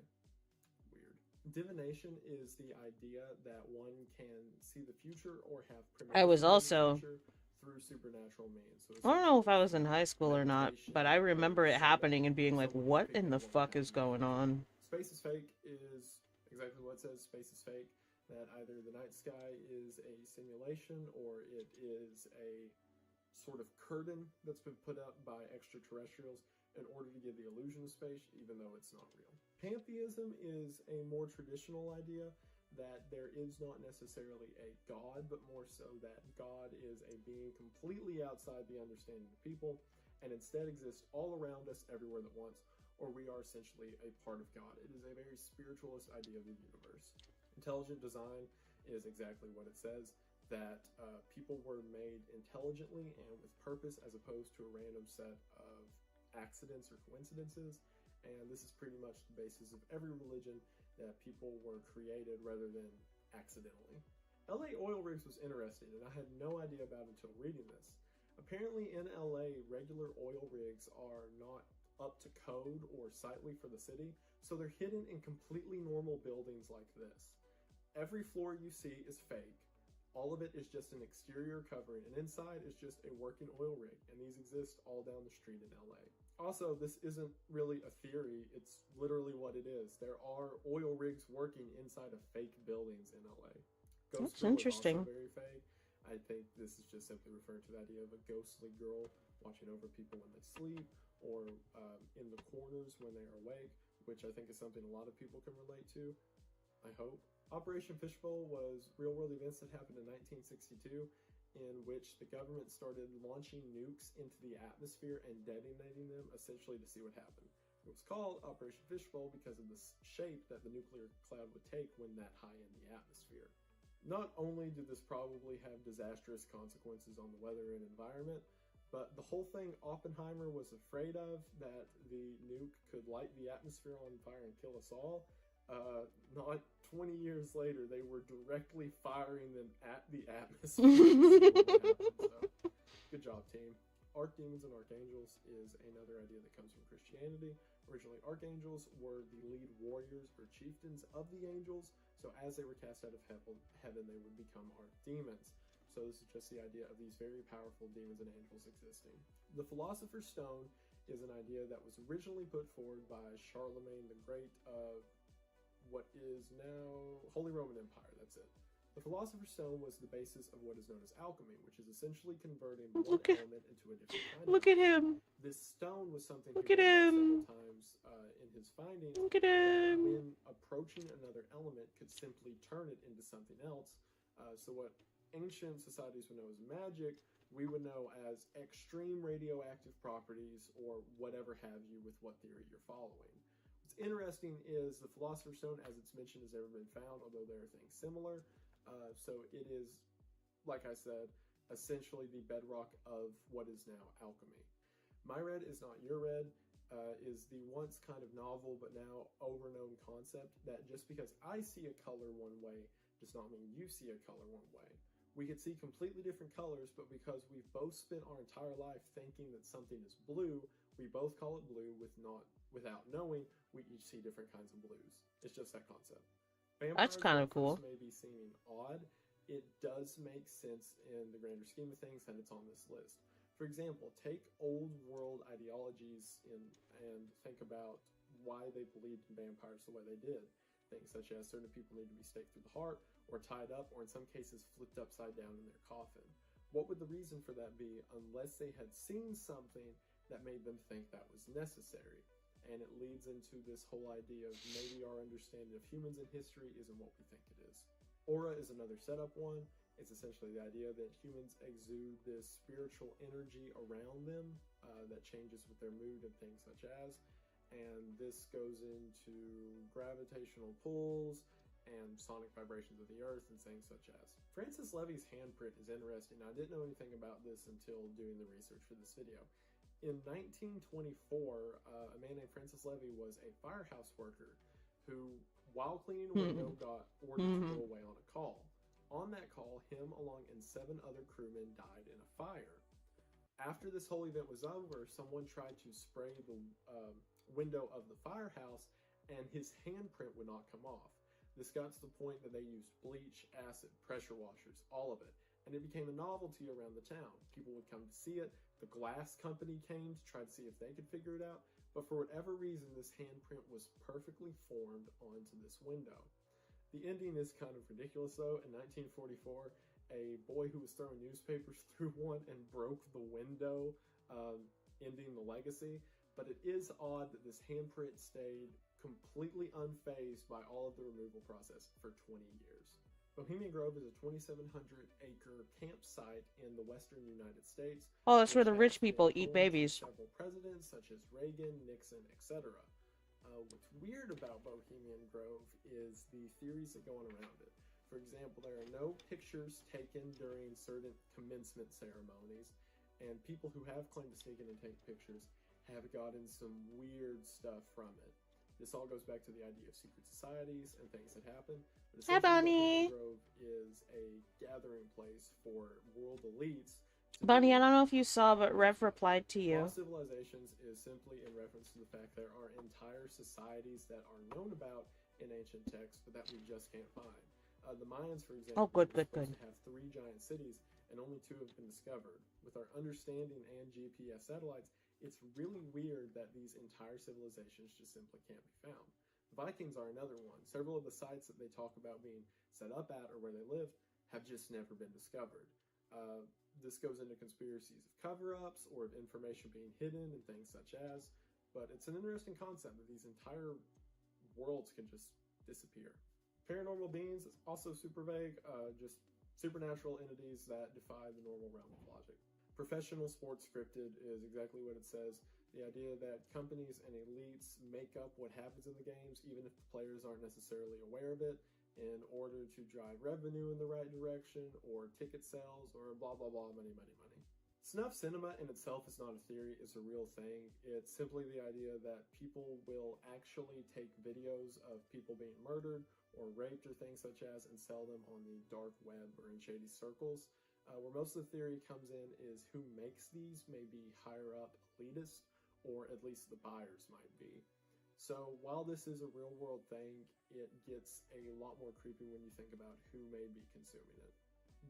weird. Divination is the idea that one can see the future or have I was premonition of the also, future through supernatural means. So I don't know if I essentially, was in high school or not, but I remember it happening and being like, what in the fuck is going on? Space is fake is exactly what it says. Space is fake. That either the night sky is a simulation or it is a sort of curtain that's been put up by extraterrestrials in order to give the illusion of space, even though it's not real. Pantheism is a more traditional idea that there is not necessarily a God, but more so that God is a being completely outside the understanding of people and instead exists all around us everywhere at once, or we are essentially a part of God. It is a very spiritualist idea of the universe. Intelligent design is exactly what it says, that people were made intelligently and with purpose as opposed to a random set of accidents or coincidences. And this is pretty much the basis of every religion, that people were created rather than accidentally. LA oil rigs was interesting, and I had no idea about it until reading this. Apparently in LA, regular oil rigs are not up to code or sightly for the city, so they're hidden in completely normal buildings like this. Every floor you see is fake. All of it is just an exterior covering, and inside is just a working oil rig, and these exist all down the street in LA. Also, this isn't really a theory, it's literally what it is. There are oil rigs working inside of fake buildings in LA. That's interesting. Also very fake. I think this is just simply referring to the idea of a ghostly girl watching over people when they sleep, or in the corners when they are awake, which I think is something a lot of people can relate to, I hope. Operation Fishbowl was real-world events that happened in 1962, in which the government started launching nukes into the atmosphere and detonating them essentially to see what happened. It was called Operation Fishbowl because of the shape that the nuclear cloud would take when that high in the atmosphere. Not only did this probably have disastrous consequences on the weather and environment, but the whole thing Oppenheimer was afraid of, that the nuke could light the atmosphere on fire and kill us all, not 20 years later, they were directly firing them at the atmosphere. So, good job, team. Archdemons and Archangels is another idea that comes from Christianity. Originally, Archangels were the lead warriors or chieftains of the angels, so as they were cast out of heaven, they would become Archdemons. So this is just the idea of these very powerful demons and angels existing. The Philosopher's Stone is an idea that was originally put forward by Charlemagne the Great of what is now Holy Roman Empire. That's it. The Philosopher's Stone was the basis of what is known as alchemy, which is essentially converting one element into a different kind. Look at him. This stone was something Look he at wrote him. several times in his findings. Look at that him. when approaching another element could simply turn it into something else. So what ancient societies would know as magic, we would know as extreme radioactive properties or whatever have you with what theory you're following. What's interesting is the Philosopher's Stone, as it's mentioned, has never been found, although there are things similar. So it is, like I said, essentially the bedrock of what is now alchemy. My Red is Not Your Red is the once kind of novel but now overknown concept that just because I see a color one way does not mean you see a color one way. We could see completely different colors, but because we've both spent our entire life thinking that something is blue, we both call it blue without knowing we each see different kinds of blues. It's just that concept. That's kind of cool. May be seeming odd. It does make sense in the grander scheme of things that it's on this list. For example, take old world ideologies and think about why they believed in vampires the way they did. Things such as certain people need to be staked through the heart, or tied up, or in some cases flipped upside down in their coffin. What would the reason for that be unless they had seen something that made them think that was necessary? And it leads into this whole idea of maybe our understanding of humans in history isn't what we think it is. Aura is another setup one. It's essentially the idea that humans exude this spiritual energy around them that changes with their mood and things such as. And this goes into gravitational pulls and sonic vibrations of the earth and things such as. Francis Levy's handprint is interesting. I didn't know anything about this until doing the research for this video. In 1924, a man named Francis Levy was a firehouse worker who, while cleaning a window, got ordered to go away on a call. On that call, him along and 7 other crewmen died in a fire. After this whole event was over, someone tried to spray the window of the firehouse, and his handprint would not come off. This got to the point that they used bleach, acid, pressure washers, all of it, and it became a novelty around the town. People would come to see it. The glass company came to try to see if they could figure it out, but for whatever reason, this handprint was perfectly formed onto this window. The ending is kind of ridiculous, though. In 1944, a boy who was throwing newspapers through one and broke the window, ending the legacy. But it is odd that this handprint stayed completely unfazed by all of the removal process for 20 years. Bohemian Grove is a 2,700-acre campsite in the western United States. Oh, that's where the which rich has people been eat home to babies. Several presidents such as Reagan, Nixon, etc. What's weird about Bohemian Grove is the theories that go on around it. For example, there are no pictures taken during certain commencement ceremonies, and people who have claimed to sneak in and take pictures have gotten some weird stuff from it. This all goes back to the idea of secret societies and things that happen. But Hi, essentially, Bunny. Bohemian Grove is a gathering place for world elites. Bunny, I don't know if you saw, but Rev replied to you. Lost civilizations is simply in reference to the fact there are entire societies that are known about in ancient texts, but that we just can't find. The Mayans, for example, Oh, good, were good, supposed good. to have 3 giant cities, and only 2 have been discovered. With our understanding and GPS satellites, it's really weird that these entire civilizations just simply can't be found. The Vikings are another one. Several of the sites that they talk about being set up at or where they lived have just never been discovered. This goes into conspiracies of cover-ups or of information being hidden and things such as, but it's an interesting concept that these entire worlds can just disappear. Paranormal beings is also super vague, just supernatural entities that defy the normal realm of logic. Professional sports scripted is exactly what it says. The idea that companies and elites make up what happens in the games, even if the players aren't necessarily aware of it, in order to drive revenue in the right direction, or ticket sales, or blah blah blah, money, money, money. Snuff cinema in itself is not a theory, it's a real thing. It's simply the idea that people will actually take videos of people being murdered or raped or things such as and sell them on the dark web or in shady circles. Where most of the theory comes in is who makes these may be higher up elitists, or at least the buyers might be. So while this is a real world thing, it gets a lot more creepy when you think about who may be consuming it.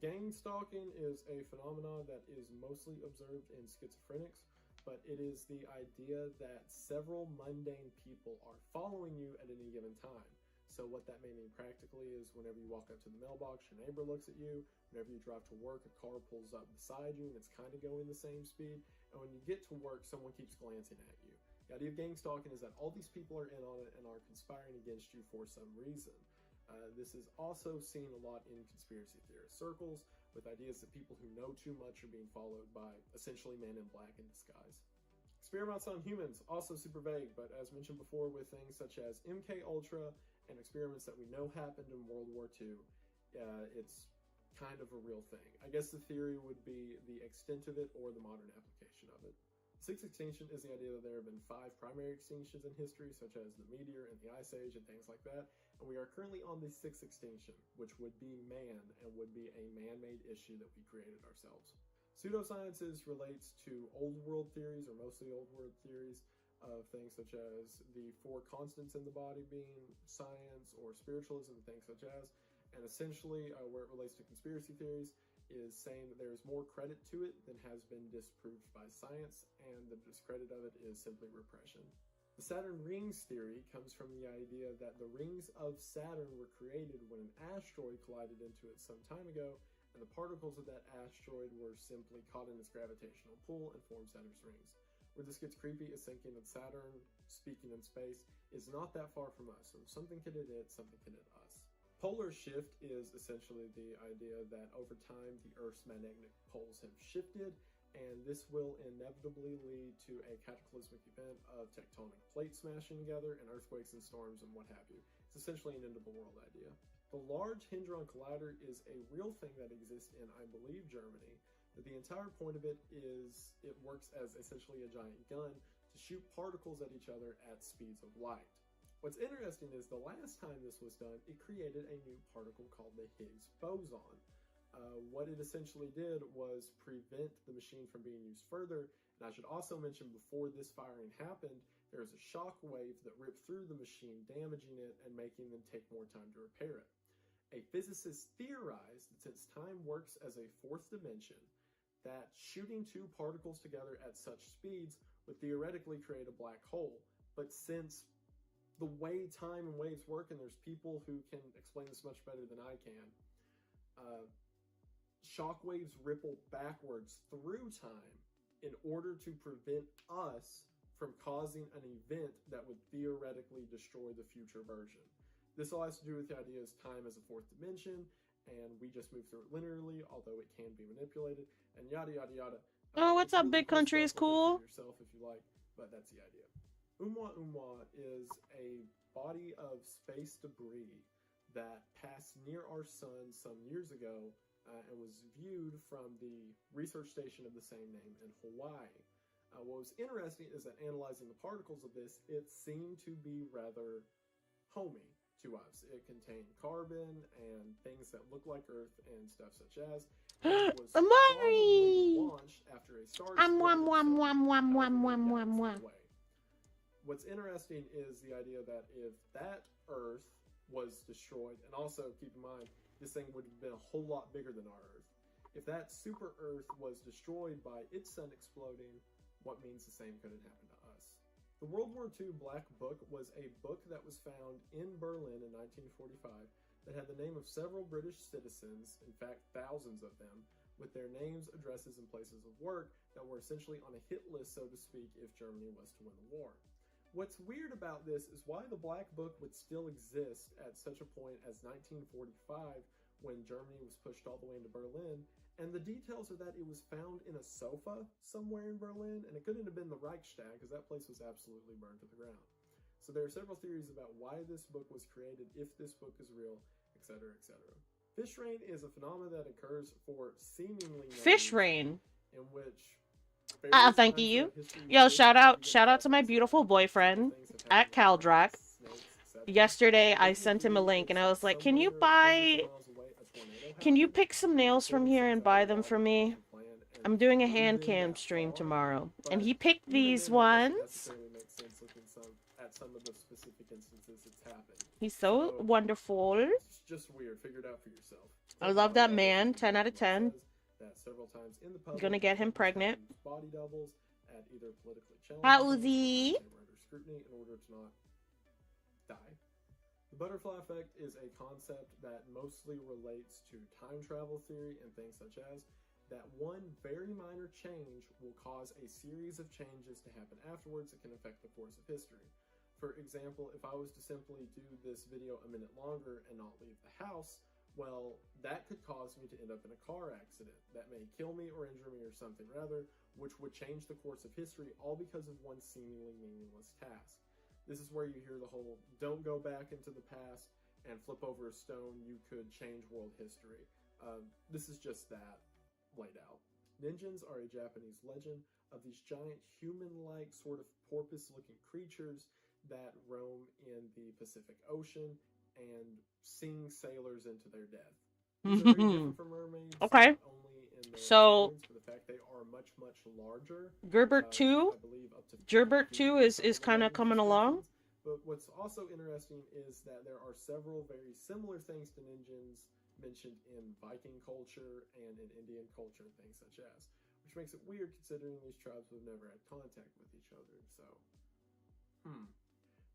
Gang stalking is a phenomenon that is mostly observed in schizophrenics, but it is the idea that several mundane people are following you at any given time. So what that may mean practically is whenever you walk up to the mailbox, your neighbor looks at you. Whenever you drive to work, a car pulls up beside you and it's kind of going the same speed. And when you get to work, someone keeps glancing at you. The idea of gang stalking is that all these people are in on it and are conspiring against you for some reason. This is also seen a lot in conspiracy theorist circles, with ideas that people who know too much are being followed by essentially men in black in disguise. Experiments on humans, also super vague, but as mentioned before with things such as MK Ultra and experiments that we know happened in World War II, it's kind of a real thing. I guess the theory would be the extent of it or the modern application of it. Sixth extinction is the idea that there have been 5 primary extinctions in history, such as the meteor and the ice age and things like that, and we are currently on the 6th extinction, which would be man and would be a man-made issue that we created ourselves. Pseudosciences relates to old world theories, or mostly old world theories, of things such as the 4 constants in the body being science or spiritualism and things such as, and essentially where it relates to conspiracy theories is saying that there is more credit to it than has been disproved by science, and the discredit of it is simply repression. The Saturn rings theory comes from the idea that the rings of Saturn were created when an asteroid collided into it some time ago, and the particles of that asteroid were simply caught in its gravitational pull and formed Saturn's rings. Where this gets creepy is thinking that Saturn, speaking in space, is not that far from us, so something could hit it, something could hit us. Polar shift is essentially the idea that over time the Earth's magnetic poles have shifted, and this will inevitably lead to a cataclysmic event of tectonic plates smashing together and earthquakes and storms and what have you. It's essentially an end of the world idea. The Large Hadron Collider is a real thing that exists in, I believe, Germany, but the entire point of it is it works as essentially a giant gun to shoot particles at each other at speeds of light. What's interesting is the last time this was done, it created a new particle called the Higgs boson. What it essentially did was prevent the machine from being used further. And I should also mention, before this firing happened, there is a shock wave that ripped through the machine, damaging it and making them take more time to repair it. A physicist theorized that since time works as a fourth dimension, that shooting two particles together at such speeds would theoretically create a black hole. But since the way time and waves work, and there's people who can explain this much better than I can, shock waves ripple backwards through time in order to prevent us from causing an event that would theoretically destroy the future version. This all has to do with the idea of time as a fourth dimension, and we just move through it linearly, although it can be manipulated, and yada yada yada. Oh, what's It's up, really Big cool Country is stuff. Look cool. into it yourself if you like, but that's the idea. Oumuamua is a body of space debris that passed near our sun some years ago and was viewed from the research station of the same name in Hawaii. What was interesting is that analyzing the particles of this, it seemed to be rather homey to us. It contained carbon and things that look like Earth and stuff such as. It was probably launched after a star explosion. What's interesting is the idea that if that Earth was destroyed, and also keep in mind, this thing would have been a whole lot bigger than our Earth. If that super Earth was destroyed by its sun exploding, what means the same couldn't happen to us? The World War II Black Book was a book that was found in Berlin in 1945 that had the name of several British citizens, in fact thousands of them, with their names, addresses, and places of work that were essentially on a hit list, so to speak, if Germany was to win the war. What's weird about this is why the Black Book would still exist at such a point as 1945 when Germany was pushed all the way into Berlin, and the details are that it was found in a sofa somewhere in Berlin, and it couldn't have been the Reichstag because that place was absolutely burned to the ground. So there are several theories about why this book was created, if this book is real, etc., etc. Fish rain is a phenomenon that occurs for seemingly no Fish reason, rain. in which Thank you. Yo, shout out to my beautiful boyfriend at Caldrac. Yesterday I sent him a link and I was like, can you pick some nails from here and buy them for me? I'm doing a hand cam stream tomorrow. And he picked these ones. He's so wonderful. It's just weird. Figure it out for yourself. I love that man. 10 out of 10. That several times in the public, Gonna get him pregnant. Body doubles at either politically challenged Hi, Uzi. or under scrutiny in order to not die. The butterfly effect is a concept that mostly relates to time travel theory and things such as that one very minor change will cause a series of changes to happen afterwards that can affect the course of history. For example, if I was to simply do this video a minute longer and not leave the house, well, that could cause me to end up in a car accident that may kill me or injure me or something rather, which would change the course of history all because of one seemingly meaningless task. This is where you hear the whole, don't go back into the past and flip over a stone, you could change world history. This is just that laid out. Ninjins are a Japanese legend of these giant human-like sort of porpoise-looking creatures that roam in the Pacific Ocean and sing sailors into their death. These are very different from mermaids. Okay. Only in their So, appearance, for the fact they are much, much larger. Gerbert 2? I believe up to Gerbert 2 is kind of coming along. But what's also interesting is that there are several very similar things to ninjas mentioned in Viking culture and in Indian culture and things such as, which makes it weird considering these tribes have never had contact with each other. So,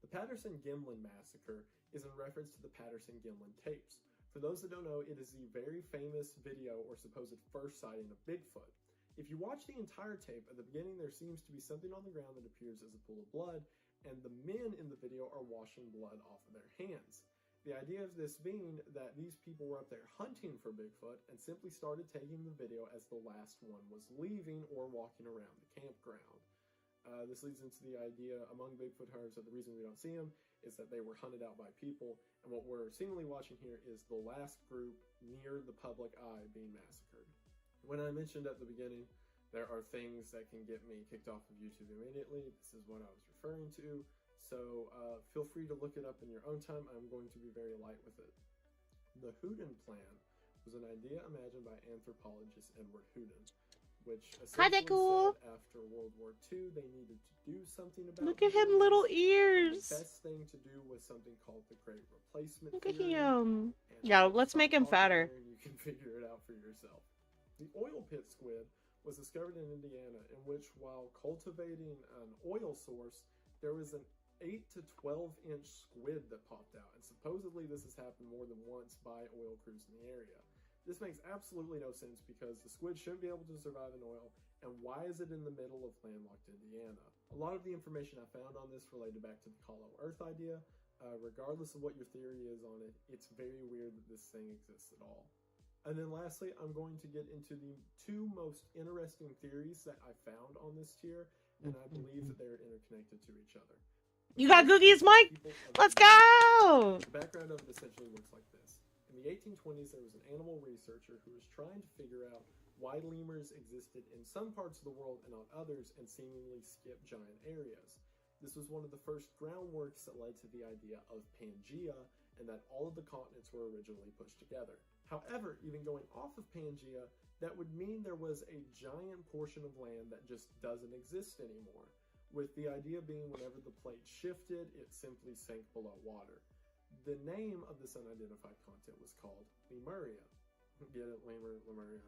The Patterson-Gimlin massacre is in reference to the Patterson-Gimlin tapes. For those that don't know, it is the very famous video or supposed first sighting of Bigfoot. If you watch the entire tape, at the beginning there seems to be something on the ground that appears as a pool of blood, and the men in the video are washing blood off of their hands. The idea of this being that these people were up there hunting for Bigfoot and simply started taking the video as the last one was leaving or walking around the campground. This leads into the idea among Bigfoot hunters that the reason we don't see them is that they were hunted out by people, and what we're seemingly watching here is the last group near the public eye being massacred. When I mentioned at the beginning, there are things that can get me kicked off of YouTube immediately. This is what I was referring to. So feel free to look it up in your own time. I'm going to be very light with it. The Houdin plan was an idea imagined by anthropologist Edward Houdin. which Hi, essentially Deku. said after World War II they needed to do something about Look at the him, little areas. ears. The best thing to do was something called the Great Replacement Look at Theory. him. And Yeah, I'll let's stop make him talking fatter. there and you can figure it out for yourself. The oil pit squid was discovered in Indiana, in which, while cultivating an oil source, there was an 8 to 12-inch squid that popped out, and supposedly this has happened more than once by oil crews in the area. This makes absolutely no sense because the squid shouldn't be able to survive in oil, and why is it in the middle of landlocked Indiana? A lot of the information I found on this related back to the hollow earth idea. Regardless of what your theory is on it, it's very weird that this thing exists at all. And then lastly, I'm going to get into the two most interesting theories that I found on this tier, and I believe that they're interconnected to each other. You got Googie's mic? Let's go! The background of it essentially looks like this. In the 1820s, there was an animal researcher who was trying to figure out why lemurs existed in some parts of the world and not others, and seemingly skip giant areas. This was one of the first groundworks that led to the idea of Pangea, and that all of the continents were originally pushed together. However, even going off of Pangea, that would mean there was a giant portion of land that just doesn't exist anymore, with the idea being whenever the plate shifted, it simply sank below water. The name of this unidentified continent was called Lemuria. Get it? Lemuria.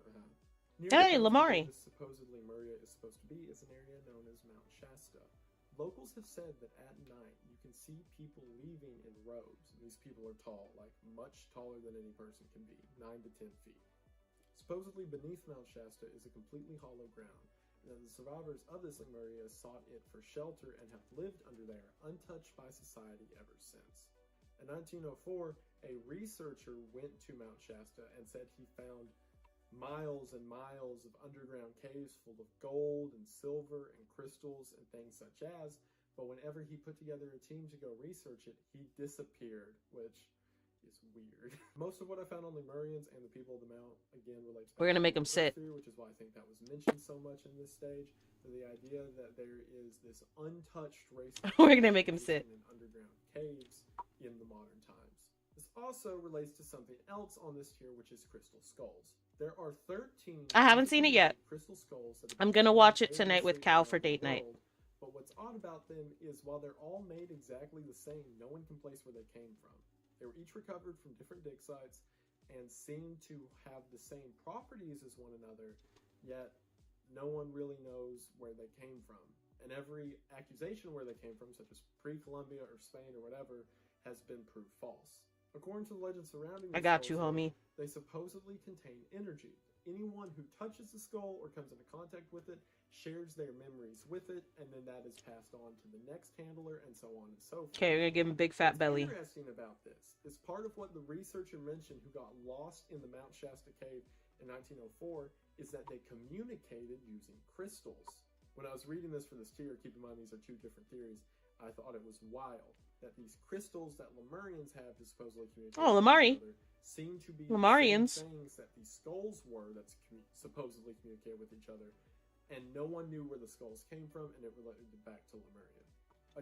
Hey, Lemuri. Supposedly Lemuria is supposed to be is an area known as Mount Shasta. Locals have said that at night you can see people leaving in robes. And these people are tall, like much taller than any person can be, 9 to 10 feet. Supposedly beneath Mount Shasta is a completely hollow ground, and the survivors of this Lemuria sought it for shelter and have lived under there, untouched by society ever since. In 1904, a researcher went to Mount Shasta and said he found miles and miles of underground caves full of gold and silver and crystals and things such as, but whenever he put together a team to go research it, he disappeared, which is weird. Most of what I found on Lemurians and the people of the Mount, again, relates back We're gonna to make him Earth sit. theory, which is why I think that was mentioned so much in this stage, for the idea that there is this untouched race We're gonna make him sit. in underground caves in the modern times. This also relates to something else on this tier, which is crystal skulls. There are 13 I haven't seen it yet. crystal skulls that have I'm been gonna found watch it variously tonight with Cal for around the date night. world. But what's odd about them is while they're all made exactly the same, no one can place where they came from. They were each recovered from different dig sites and seem to have the same properties as one another, yet no one really knows where they came from. And every accusation where they came from, such as pre-Columbia or Spain or whatever, has been proved false. According to the legend surrounding I the got you, skulls, homie. they supposedly contain energy. Anyone who touches the skull or comes into contact with it shares their memories with it, and then that is passed on to the next handler, and so on and so forth. Okay, we're gonna give him a big fat belly. What's interesting about this is part of what the researcher mentioned who got lost in the Mount Shasta cave in 1904 is that they communicated using crystals. When I was reading this for this tier, keep in mind these are two different theories, I thought it was wild that these crystals that Lemurians have to supposedly communicate Oh, Lemuri. with each other seem to be Lemurians. the same things that these skulls were that supposedly communicate with each other, and no one knew where the skulls came from, and it related back to Lemuria.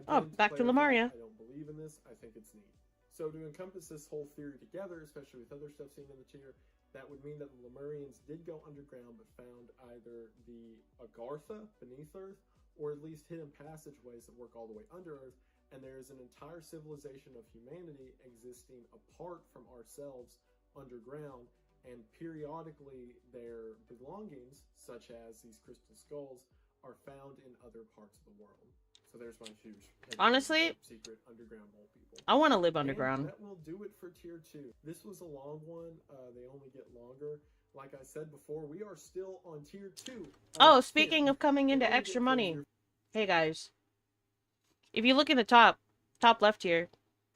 Oh, back to Lemuria. I don't believe in this. I think it's neat. So to encompass this whole theory together, especially with other stuff seen in the tier, that would mean that the Lemurians did go underground but found either the Agartha beneath Earth or at least hidden passageways that work all the way under Earth, and there is an entire civilization of humanity existing apart from ourselves underground, and periodically their belongings, such as these crystal skulls, are found in other parts of the world. So there's my huge Honestly, secret underground mole people. I want to live underground. And that will do it for tier 2. This was a long one. They only get longer. Like I said before, we are still on tier 2. Oh, speaking of coming into extra money. Hey guys. If you look in the top left here,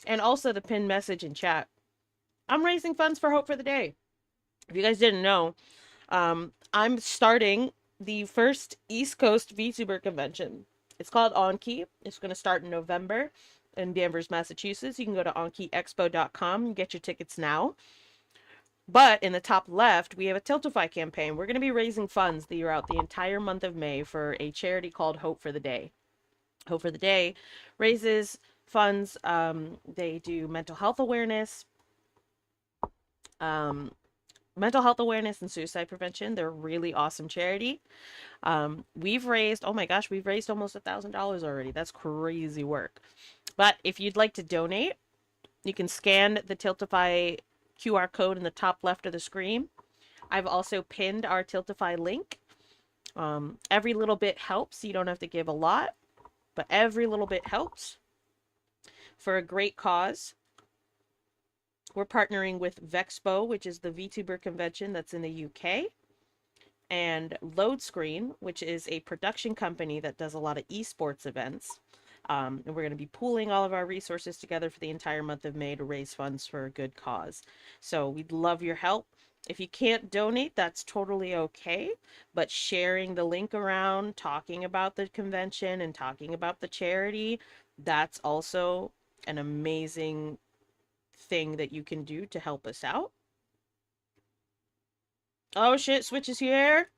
and also the pinned message in chat, I'm raising funds for Hope for the Day. If you guys didn't know, I'm starting the first East Coast VTuber convention. It's called Onki. It's going to start in November in Danvers, Massachusetts. You can go to onkiexpo.com and get your tickets now. But in the top left, we have a Tiltify campaign. We're going to be raising funds throughout the entire month of May for a charity called Hope for the Day. Hope for the Day raises funds. They do mental health awareness. mental health awareness and suicide prevention. They're a really awesome charity. We've raised, oh my gosh, we've raised almost $1,000 already. That's crazy work. But if you'd like to donate, you can scan the Tiltify QR code in the top left of the screen. I've also pinned our Tiltify link. Every little bit helps. You don't have to give a lot, but every little bit helps for a great cause. We're partnering with Vexpo, which is the VTuber convention that's in the UK, and Load Screen, which is a production company that does a lot of esports events. And we're going to be pooling all of our resources together for the entire month of May to raise funds for a good cause. So we'd love your help. If you can't donate, that's totally okay. But sharing the link around, talking about the convention and talking about the charity, that's also an amazing thing that you can do to help us out. Oh shit, Switch is here.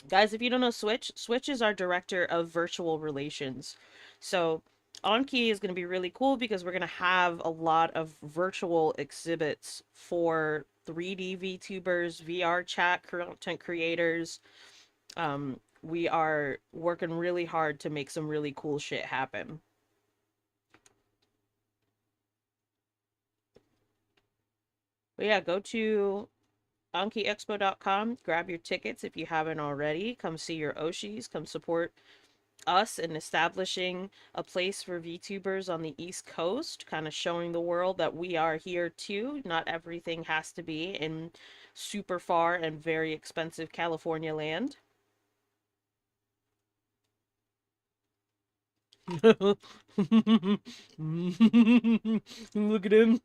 Guys, if you don't know Switch, Switch is our director of virtual relations. So Anki is going to be really cool because we're going to have a lot of virtual exhibits for 3D VTubers, VR chat content creators. We are working really hard to make some really cool shit happen. But yeah, go to AnkiExpo.com, grab your tickets if you haven't already. Come see your Oshis, come support us in establishing a place for VTubers on the East Coast, kind of showing the world that we are here too. Not everything has to be in super far and very expensive California land. Look at him.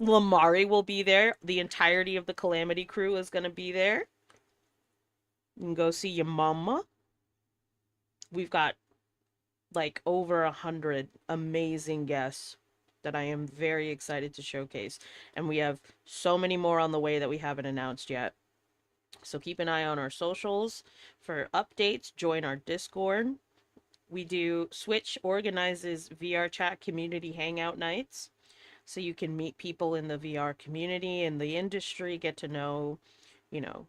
Lamari will be there. The entirety of the Calamity crew is going to be there. You can go see your mama. We've got like over 100 amazing guests that I am very excited to showcase. And we have so many more on the way that we haven't announced yet. So keep an eye on our socials for updates. Join our Discord. Switch organizes VR chat community hangout nights. So you can meet people in the VR community and the industry, get to know, you know,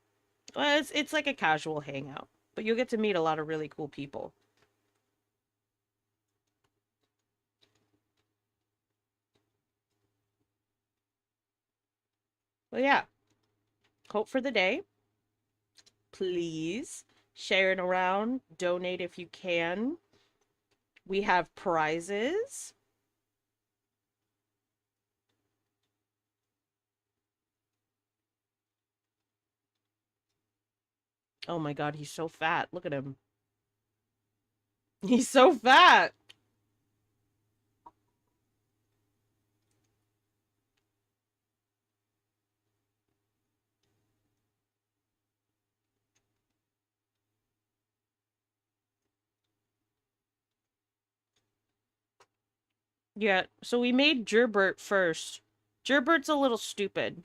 well, it's like a casual hangout, but you'll get to meet a lot of really cool people. Well, yeah. Hope for the day. Please share it around. Donate if you can. We have prizes. Oh my god, he's so fat. Look at him. He's so fat. Yeah, so we made Gerbert first. Gerbert's a little stupid.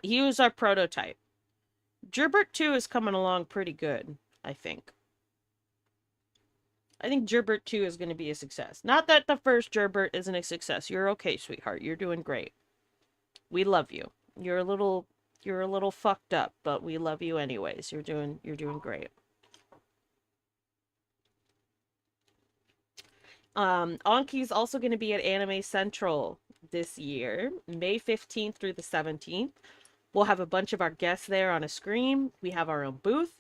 He was our prototype. Gerbert 2 is coming along pretty good, I think. I think Gerbert 2 is going to be a success. Not that the first Gerbert isn't a success. You're okay, sweetheart. You're doing great. We love you. You're a little fucked up, but we love you anyways. You're doing great. Anki's also going to be at Anime Central this year, May 15th through the 17th. We'll have a bunch of our guests there on a screen. We have our own booth.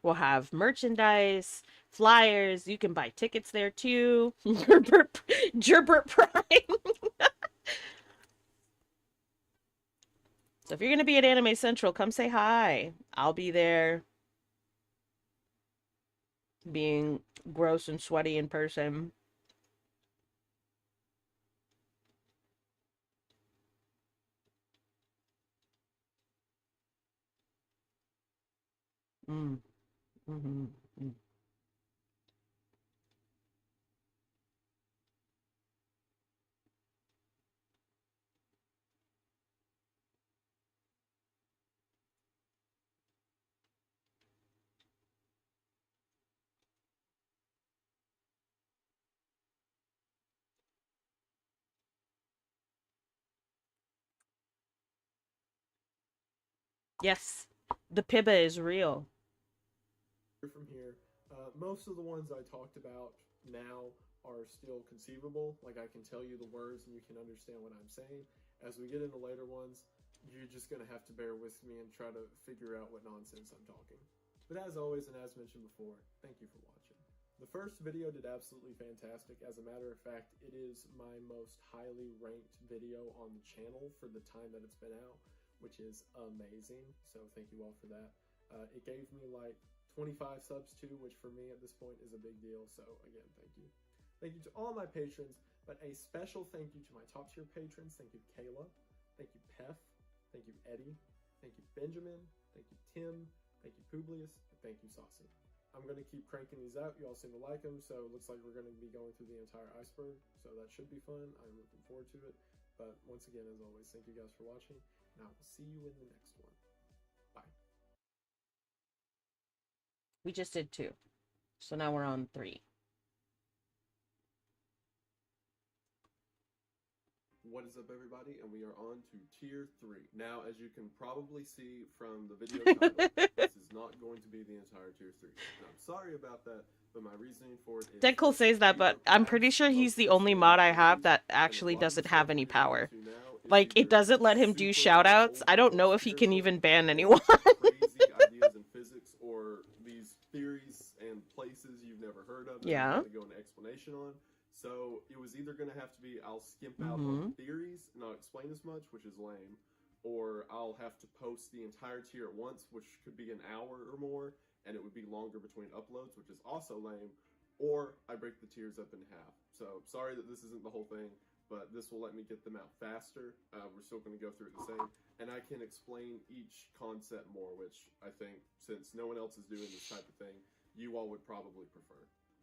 We'll have merchandise, flyers. You can buy tickets there too. Gerbert Prime. So if you're going to be at Anime Central, come say hi. I'll be there being gross and sweaty in person. Mm. Mm-hmm. Mm. Yes, the Pibba is real. From here, most of the ones I talked about now are still conceivable. Like, I can tell you the words and you can understand what I'm saying. As we get into later ones, you're just going to have to bear with me and try to figure out what nonsense I'm talking. But as always, and as mentioned before, thank you for watching. The first video did absolutely fantastic. As a matter of fact, it is my most highly ranked video on the channel for the time that it's been out, which is amazing. So thank you all for that. It gave me like 25 subs too, which for me at this point is a big deal. So again, thank you. Thank you to all my patrons, but a special thank you to my top tier patrons. Thank you, Kayla. Thank you, Pef. Thank you, Eddie. Thank you, Benjamin. Thank you, Tim. Thank you, Publius. And thank you, Saucy. I'm going to keep cranking these out. You all seem to like them, so it looks like we're going to be going through the entire iceberg. So that should be fun. I'm looking forward to it. But once again, as always, thank you guys for watching, and I will see you in the next one. Bye. We just did 2. So now we're on 3. What is up, everybody? And we are on to tier 3. Now, as you can probably see from the video title, this is not going to be the entire tier 3. And I'm sorry about that, but my reasoning for it is... Deadcool says that, but I'm pretty sure he's the only mod I have that actually doesn't have any power. Like, it doesn't let him do shoutouts. I don't know if he can even ban anyone. Crazy ideas in physics or these theories and places you've never heard of that Yeah. I'm going to go into explanation on. So it was either going to have to be I'll skimp out on theories and not explain as much, which is lame, or I'll have to post the entire tier at once, which could be an hour or more, and it would be longer between uploads, which is also lame, or I break the tiers up in half. So sorry that this isn't the whole thing, but this will let me get them out faster. We're still going to go through it the same, and I can explain each concept more, which I think, since no one else is doing this type of thing, you all would probably prefer.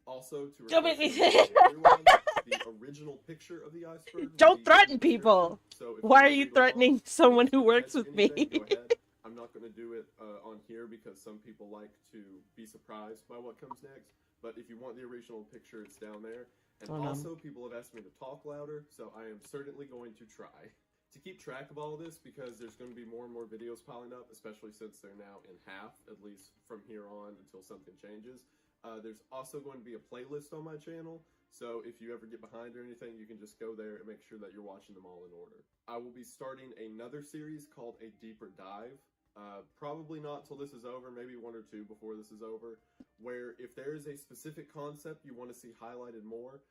Also, to Don't make me everyone, the original picture of the iceberg. Don't threaten people. So Why are you threatening someone who works with me? Go ahead. I'm not going to do it on here because some people like to be surprised by what comes next. But if you want the original picture, it's down there. And also, people have asked me to talk louder, so I am certainly going to try to keep track of all of this, because there's going to be more and more videos piling up, especially since they're now in half, at least from here on until something changes. There's also going to be a playlist on my channel, so if you ever get behind or anything, you can just go there and make sure that you're watching them all in order. I will be starting another series called A Deeper Dive. Probably not till this is over, maybe 1 or 2 before this is over, where if there is a specific concept you want to see highlighted more,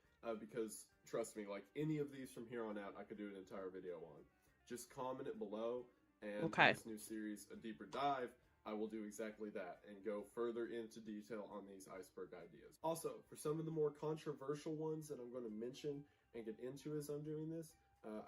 because trust me, like any of these from here on out, I could do an entire video on. Just comment it below, and this new series, A Deeper Dive, I will do exactly that and go further into detail on these iceberg ideas. Also, for some of the more controversial ones that I'm going to mention and get into as I'm doing this,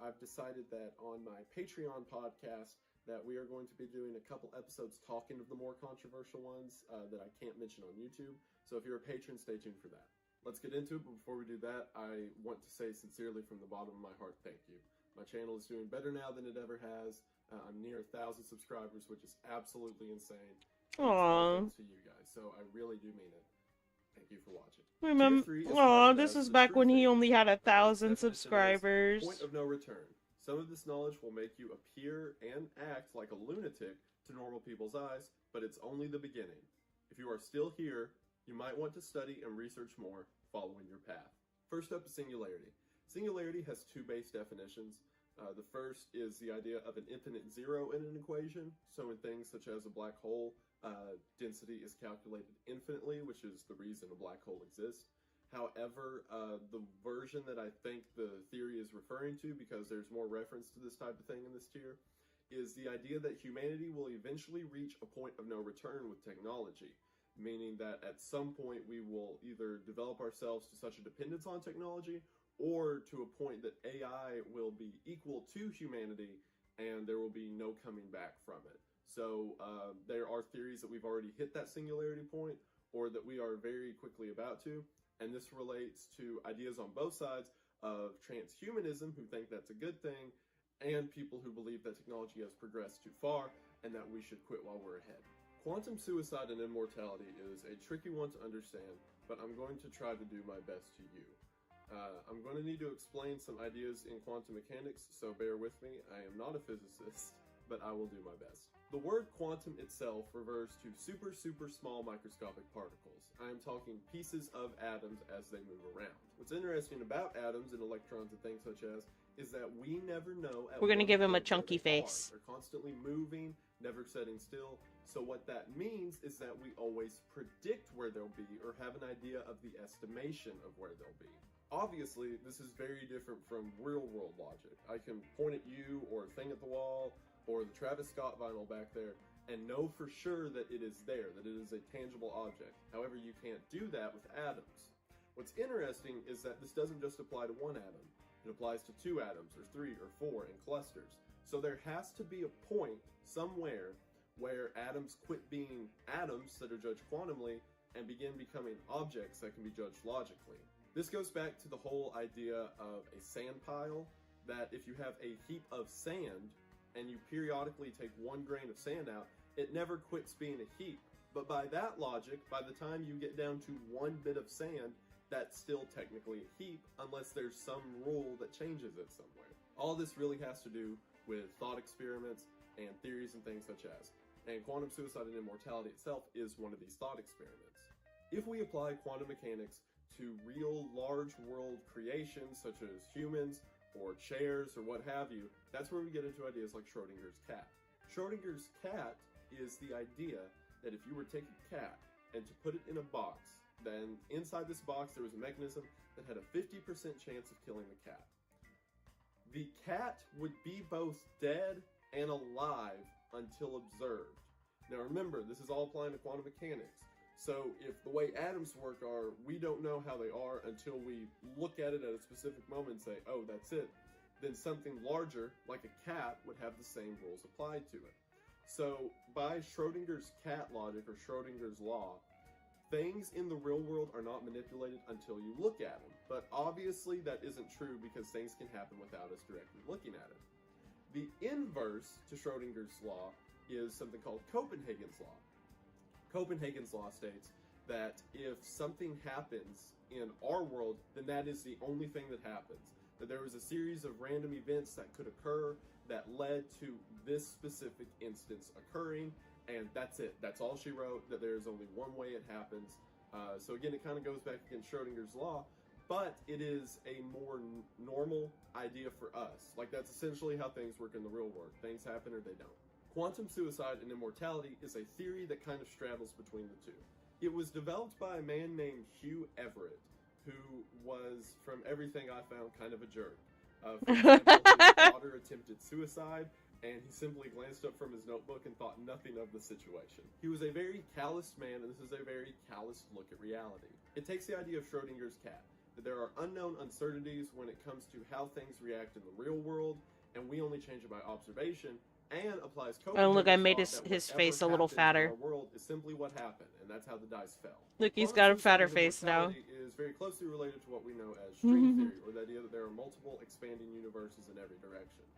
I've decided that on my Patreon podcast that we are going to be doing a couple episodes talking of the more controversial ones that I can't mention on YouTube. So if you're a patron, stay tuned for that. Let's get into it, but before we do that, I want to say sincerely from the bottom of my heart, thank you. My channel is doing better now than it ever has. I'm near 1,000 subscribers, which is absolutely insane. Aww. To you guys, so I really do mean it. Thank you for watching. Remember, aw, this is back when he only had 1,000 subscribers. Point of no return. Some of this knowledge will make you appear and act like a lunatic to normal people's eyes, but it's only the beginning. If you are still here, you might want to study and research more, following your path. First up is singularity. Singularity has 2 base definitions. The first is the idea of an infinite zero in an equation. So in things such as a black hole, density is calculated infinitely, which is the reason a black hole exists. However, the version that I think the theory is referring to, because there's more reference to this type of thing in this tier, is the idea that humanity will eventually reach a point of no return with technology, meaning that at some point we will either develop ourselves to such a dependence on technology, or to a point that AI will be equal to humanity and there will be no coming back from it. So there are theories that we've already hit that singularity point, or that we are very quickly about to, and this relates to ideas on both sides of transhumanism, who think that's a good thing, and people who believe that technology has progressed too far and that we should quit while we're ahead. Quantum suicide and immortality is a tricky one to understand, but I'm going to try to do my best to you. I'm going to need to explain some ideas in quantum mechanics, so bear with me. I am not a physicist, but I will do my best. The word quantum itself refers to super, super small microscopic particles. I am talking pieces of atoms as they move around. What's interesting about atoms and electrons and things such as is that we never know at We're gonna what give him a point chunky where they face. are. They're constantly moving, never setting still. So what that means is that we always predict where they'll be or have an idea of the estimation of where they'll be. Obviously, this is very different from real-world logic. I can point at you or a thing at the wall or the Travis Scott vinyl back there and know for sure that it is there, that it is a tangible object. However, you can't do that with atoms. What's interesting is that this doesn't just apply to one atom. It applies to 2 atoms, or 3, or 4 in clusters. So there has to be a point somewhere where atoms quit being atoms that are judged quantumly and begin becoming objects that can be judged logically. This goes back to the whole idea of a sand pile, that if you have a heap of sand and you periodically take 1 grain of sand out, it never quits being a heap. But by that logic, by the time you get down to 1 bit of sand, that's still technically a heap, unless there's some rule that changes it somewhere. All this really has to do with thought experiments and theories and things such as. And quantum suicide and immortality itself is one of these thought experiments. If we apply quantum mechanics to real large world creations such as humans or chairs or what have you, that's where we get into ideas like Schrodinger's cat. Schrodinger's cat is the idea that if you were to take a cat and to put it in a box, then inside this box there was a mechanism that had a 50% chance of killing the cat. The cat would be both dead and alive until observed. Now remember, this is all applying to quantum mechanics. So if the way atoms work are, we don't know how they are until we look at it at a specific moment and say, oh, that's it, then something larger, like a cat, would have the same rules applied to it. So by Schrodinger's cat logic, or Schrodinger's law, things in the real world are not manipulated until you look at them. But obviously that isn't true because things can happen without us directly looking at it. The inverse to Schrodinger's law is something called Copenhagen's law. Copenhagen's law states that if something happens in our world, then that is the only thing that happens. That there was a series of random events that could occur that led to this specific instance occurring, and that's it. That's all she wrote, that there's only one way it happens. So again, it kind of goes back against Schrodinger's law, but it is a more normal idea for us. Like, that's essentially how things work in the real world. Things happen or they don't. Quantum suicide and immortality is a theory that kind of straddles between the two. It was developed by a man named Hugh Everett, who was, from everything I found, kind of a jerk. For example, his daughter attempted suicide, and he simply glanced up from his notebook and thought nothing of the situation. He was a very calloused man, and this is a very calloused look at reality. It takes the idea of Schrodinger's cat, that there are unknown uncertainties when it comes to how things react in the real world, and we only change it by observation, and applies Oh, look, I made Copenhagen's law his that face a whatever little happens in fatter. our world is simply what happened, and that's how the dice fell. Look, he's Quantum got a suicide fatter and face now. immortality is very closely related to what we know as string theory, or the idea that there are multiple expanding universes in every direction.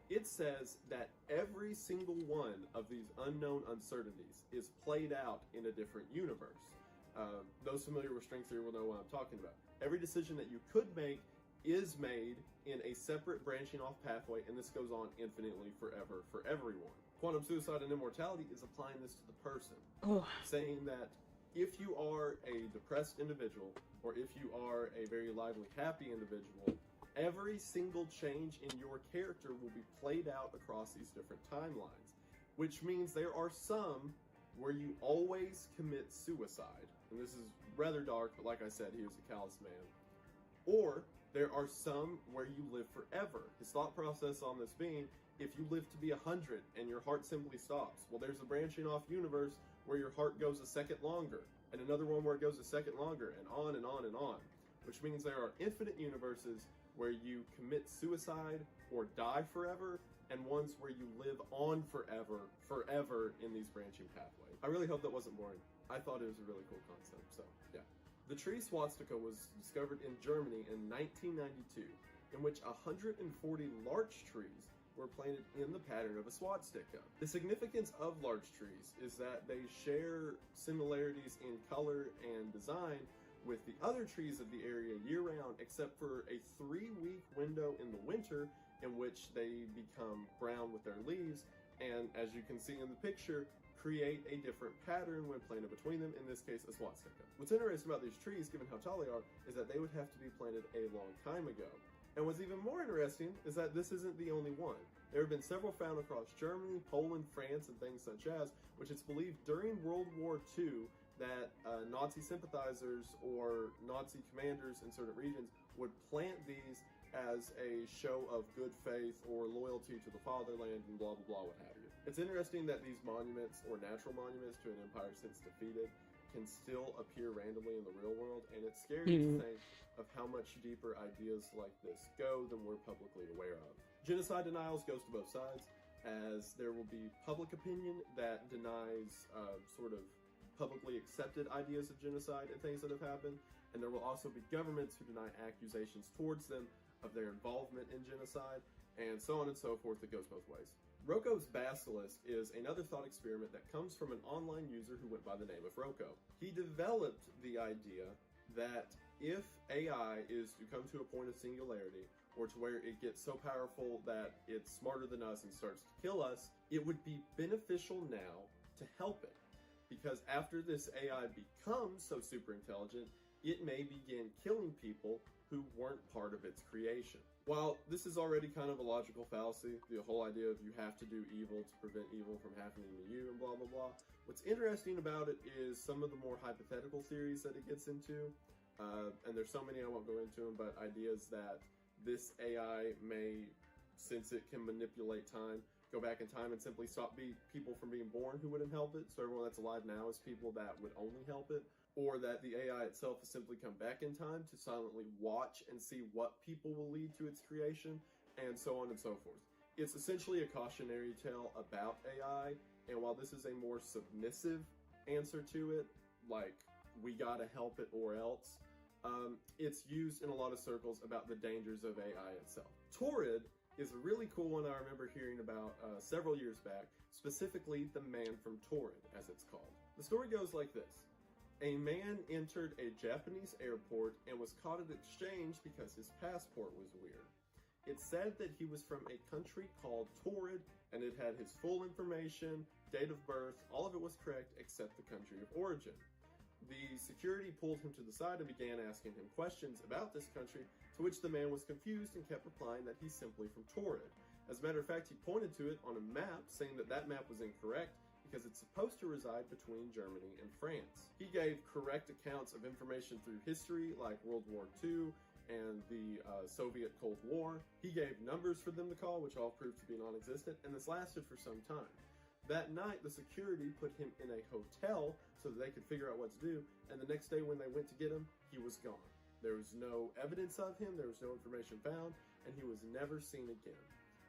It says that every single one of these unknown uncertainties is played out in a different universe. Those familiar with string theory will know what I'm talking about. Every decision that you could make is made in a separate branching off pathway, and this goes on infinitely forever for everyone. Quantum suicide and immortality is applying this to the person, saying that if you are a depressed individual, or if you are a very lively, happy individual, every single change in your character will be played out across these different timelines, which means there are some where you always commit suicide, and this is rather dark, but like I said, he was a callous man, or there are some where you live forever. His thought process on this being, if you live to be 100 and your heart simply stops, well, there's a branching off universe where your heart goes a second longer, and another one where it goes a second longer, and on and on and on, which means there are infinite universes where you commit suicide or die forever, and ones where you live on forever in these branching pathways. I really hope that wasn't boring. I thought it was a really cool concept, so yeah. The tree swastika was discovered in Germany in 1992, in which 140 larch trees were planted in the pattern of a swastika. The significance of larch trees is that they share similarities in color and design with the other trees of the area year-round, except for a 3-week window in the winter in which they become brown with their leaves, and as you can see in the picture, create a different pattern when planted between them, in this case a swastika. What's interesting about these trees, given how tall they are, is that they would have to be planted a long time ago. And what's even more interesting is that this isn't the only one. There have been several found across Germany, Poland, France, and things such as, which it's believed during World War II that Nazi sympathizers or Nazi commanders in certain regions would plant these as a show of good faith or loyalty to the fatherland and blah blah blah, what have you. It's interesting that these monuments, or natural monuments to an empire since defeated, can still appear randomly in the real world, and it's scary to think of how much deeper ideas like this go than we're publicly aware of. Genocide denials goes to both sides, as there will be public opinion that denies sort of publicly accepted ideas of genocide and things that have happened, and there will also be governments who deny accusations towards them of their involvement in genocide, and so on and so forth. It goes both ways. Rocco's Basilisk is another thought experiment that comes from an online user who went by the name of Rocco. He developed the idea that if AI is to come to a point of singularity, or to where it gets so powerful that it's smarter than us and starts to kill us, it would be beneficial now to help it. Because after this AI becomes so super intelligent, it may begin killing people who weren't part of its creation. While this is already kind of a logical fallacy, the whole idea of you have to do evil to prevent evil from happening to you and blah blah blah, what's interesting about it is some of the more hypothetical theories that it gets into, and there's so many I won't go into them, but ideas that this AI may, since it can manipulate time, go back in time and simply stop people from being born who wouldn't help it, so everyone that's alive now is people that would only help it, or that the AI itself has simply come back in time to silently watch and see what people will lead to its creation, and so on and so forth. It's essentially a cautionary tale about AI, and while this is a more submissive answer to it, like, we gotta help it or else, it's used in a lot of circles about the dangers of AI itself. Torrid is a really cool one I remember hearing about several years back, specifically the Man from Torrid, as it's called. The story goes like this. A man entered a Japanese airport and was caught at exchange because his passport was weird. It said that he was from a country called Torrid, and it had his full information, date of birth, all of it was correct except the country of origin. The security pulled him to the side and began asking him questions about this country, to which the man was confused and kept replying that he's simply from Torrid. As a matter of fact, he pointed to it on a map, saying that that map was incorrect because it's supposed to reside between Germany and France. He gave correct accounts of information through history, like World War II and the Soviet Cold War. He gave numbers for them to call, which all proved to be non-existent, and this lasted for some time. That night, the security put him in a hotel so that they could figure out what to do, and the next day when they went to get him, he was gone. There was no evidence of him, there was no information found, and he was never seen again.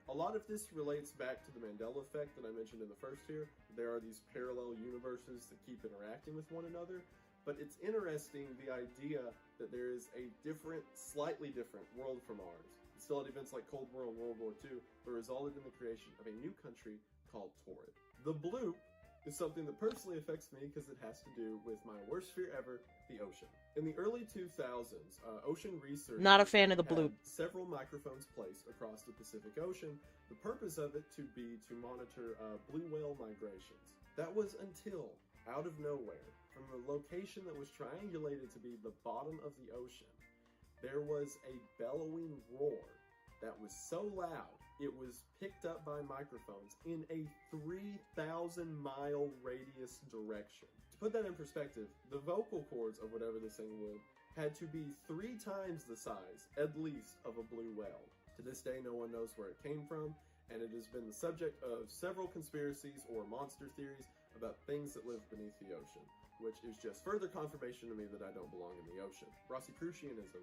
A lot of this relates back to the Mandela effect that I mentioned in the first here. There are these parallel universes that keep interacting with one another, but it's interesting the idea that there is a different, slightly different world from ours. It still had events like Cold War and World War II, but resulted in the creation of a new country called Torrid. The bloop is something that personally affects me because it has to do with my worst fear ever, the ocean. In the early 2000s, ocean research Not a fan of the bloop. Several microphones placed across the Pacific Ocean, the purpose of it to be to monitor blue whale migrations. That was until, out of nowhere, from a location that was triangulated to be the bottom of the ocean, there was a bellowing roar that was so loud it was picked up by microphones in a 3,000-mile radius direction. To put that in perspective, the vocal cords of whatever this thing was had to be 3 times the size, at least, of a blue whale. To this day, no one knows where it came from, and it has been the subject of several conspiracies or monster theories about things that live beneath the ocean, which is just further confirmation to me that I don't belong in the ocean. Rosicrucianism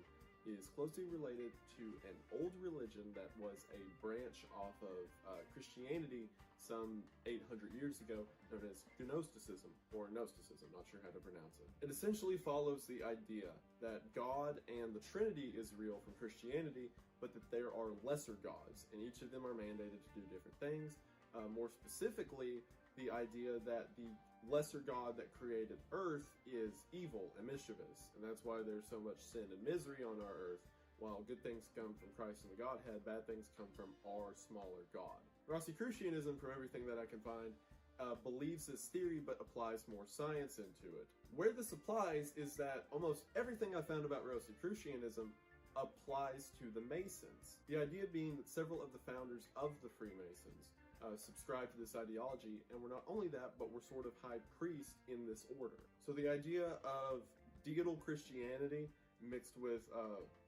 is closely related to an old religion that was a branch off of Christianity some 800 years ago, known as Gnosticism, or Gnosticism, not sure how to pronounce it. It essentially follows the idea that God and the Trinity is real from Christianity, but that there are lesser gods, and each of them are mandated to do different things. More specifically, the idea that the lesser god that created Earth is evil and mischievous, and that's why there's so much sin and misery on our Earth. While good things come from Christ and the Godhead, bad things come from our smaller god. Rosicrucianism, from everything that I can find, believes this theory but applies more science into it. Where this applies is that almost everything I found about Rosicrucianism applies to the Masons. The idea being that several of the founders of the Freemasons subscribe to this ideology, and were not only that, but were sort of high priests in this order. So the idea of deidal Christianity mixed with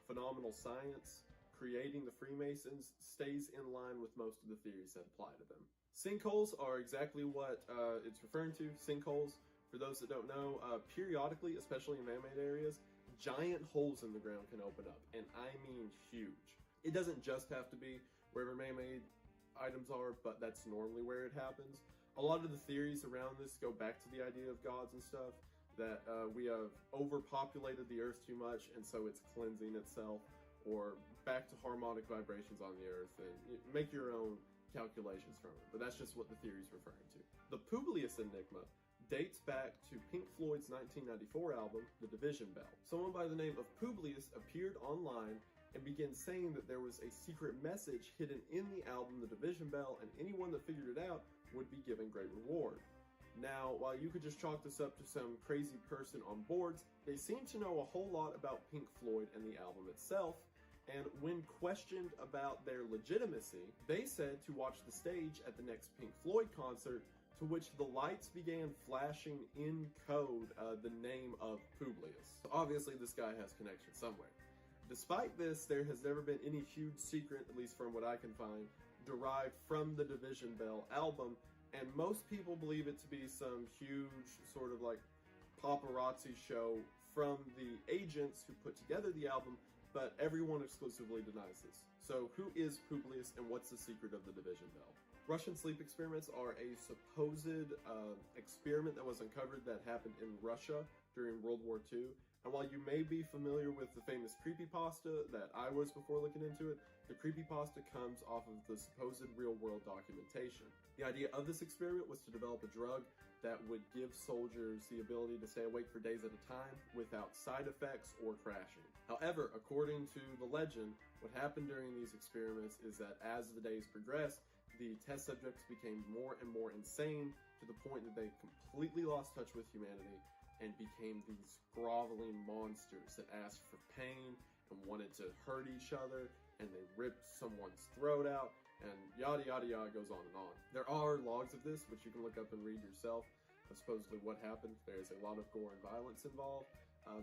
phenomenal science creating the Freemasons stays in line with most of the theories that apply to them. Sinkholes are exactly what it's referring to. Sinkholes, for those that don't know, periodically, especially in man-made areas, giant holes in the ground can open up, and I mean huge. It doesn't just have to be wherever man-made items are, but that's normally where it happens. A lot of the theories around this go back to the idea of gods and stuff, that we have overpopulated the earth too much, and so it's cleansing itself, or back to harmonic vibrations on the earth, and make your own calculations from it, but that's just what the theory is referring to. The Publius Enigma dates back to Pink Floyd's 1994 album, The Division Bell. Someone by the name of Publius appeared online and began saying that there was a secret message hidden in the album The Division Bell, and anyone that figured it out would be given great reward. Now, while you could just chalk this up to some crazy person on boards, they seem to know a whole lot about Pink Floyd and the album itself, and when questioned about their legitimacy, they said to watch the stage at the next Pink Floyd concert, to which the lights began flashing in code the name of Publius. So obviously this guy has connection somewhere. Despite this, there has never been any huge secret, at least from what I can find, derived from the Division Bell album, and most people believe it to be some huge sort of like paparazzi show from the agents who put together the album, but everyone exclusively denies this. So who is Publius, and what's the secret of the Division Bell? Russian sleep experiments are a supposed experiment that was uncovered that happened in Russia during World War II. And while you may be familiar with the famous creepypasta that I was before looking into it, the creepypasta comes off of the supposed real-world documentation. The idea of this experiment was to develop a drug that would give soldiers the ability to stay awake for days at a time without side effects or crashing. However, according to the legend, what happened during these experiments is that as the days progressed, the test subjects became more and more insane to the point that they completely lost touch with humanity and became these groveling monsters that asked for pain and wanted to hurt each other, and they ripped someone's throat out, and yada yada yada goes on and on. There are logs of this, which you can look up and read yourself, of supposedly what happened. There's a lot of gore and violence involved,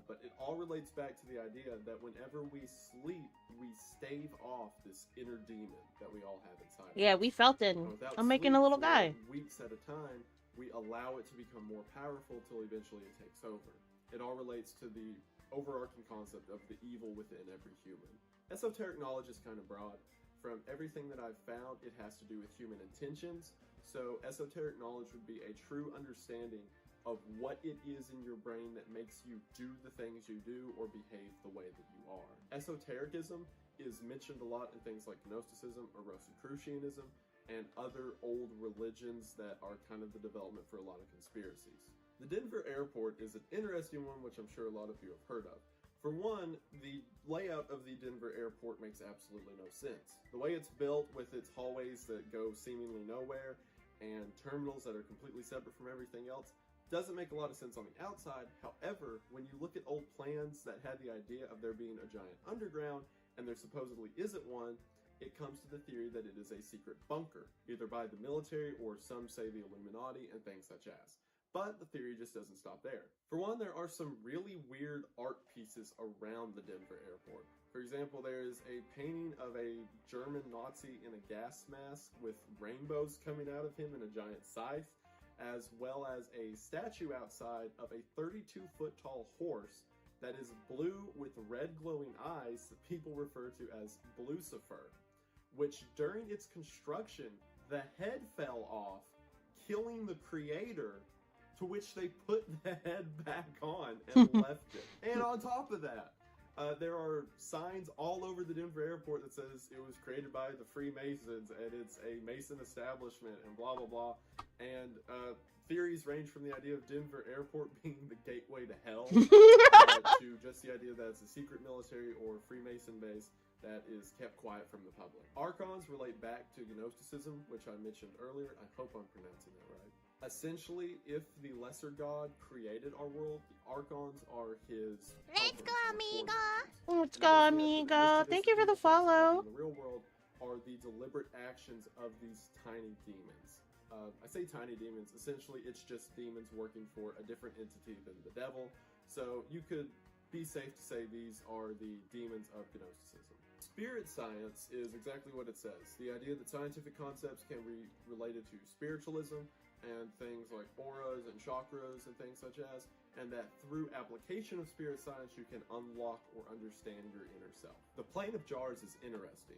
but it all relates back to the idea that whenever we sleep, we stave off this inner demon that we all have inside. Yeah, we felt it. I'm making a little guy. Weeks at a time, we allow it to become more powerful till eventually it takes over. It all relates to the overarching concept of the evil within every human. Esoteric knowledge is kind of broad. From everything that I've found, it has to do with human intentions. So esoteric knowledge would be a true understanding of what it is in your brain that makes you do the things you do or behave the way that you are. Esotericism is mentioned a lot in things like Gnosticism or Rosicrucianism and other old religions that are kind of the development for a lot of conspiracies. The Denver airport is an interesting one, which I'm sure a lot of you have heard of. For one, the layout of the Denver airport makes absolutely no sense. The way it's built with its hallways that go seemingly nowhere and terminals that are completely separate from everything else doesn't make a lot of sense on the outside. However, when you look at old plans that had the idea of there being a giant underground, and there supposedly isn't one, it comes to the theory that it is a secret bunker, either by the military or some say the Illuminati and things such as. But the theory just doesn't stop there. For one, there are some really weird art pieces around the Denver airport. For example, there is a painting of a German Nazi in a gas mask with rainbows coming out of him and a giant scythe, as well as a statue outside of a 32-foot tall horse that is blue with red glowing eyes that people refer to as Blucifer, which during its construction, the head fell off, killing the creator, to which they put the head back on and left it. And on top of that, there are signs all over the Denver airport that says it was created by the Freemasons and it's a Mason establishment and blah, blah, blah. And theories range from the idea of Denver airport being the gateway to hell to just the idea that it's a secret military or Freemason base. that is kept quiet from the public. Archons relate back to Gnosticism, which I mentioned earlier. I hope I'm pronouncing that right. Essentially, if the lesser god created our world, the Archons are his Let's go, amigo. Let's go, amigo. Thank you for the follow. In the real world are the deliberate actions of these tiny demons. I say tiny demons, essentially it's just demons working for a different entity than the devil. So you could be safe to say these are the demons of Gnosticism. Spirit science is exactly what it says. The idea that scientific concepts can be related to spiritualism and things like auras and chakras and things such as, and that through application of spirit science you can unlock or understand your inner self. The plane of jars is interesting.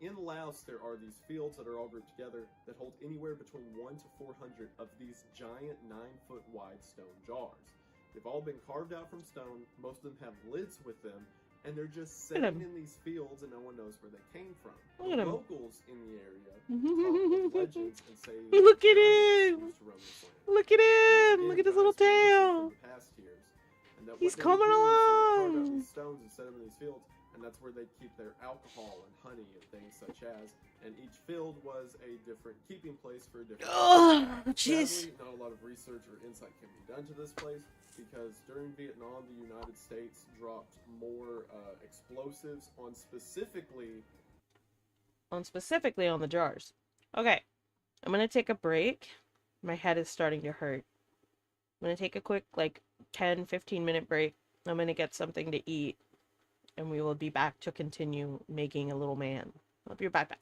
In Laos, there are these fields that are all grouped together that hold anywhere between 1 to 400 of these giant 9-foot wide stone jars. They've all been carved out from stone, most of them have lids with them, and they're just sitting in these fields and no one knows where they came from. Look at 'em. Locals in the area talk of legends and say Look at giants him! used to roam this land. Look at him! Look at his little tail! From the past years. And that He's what they would coming do is they would carve out along! these stones and set them in these fields, and that's where they keep their alcohol and honey and things such as. And each field was a different keeping place for a different. Oh, jeez. Sadly, not a lot of research or insight can be done to this place because during Vietnam, the United States dropped more explosives on specifically On the jars. Okay, I'm gonna take a break. My head is starting to hurt. I'm gonna take a quick, like, 10-15 minute break. I'm gonna get something to eat, and we will be back to continue making a little man. I'll be right back.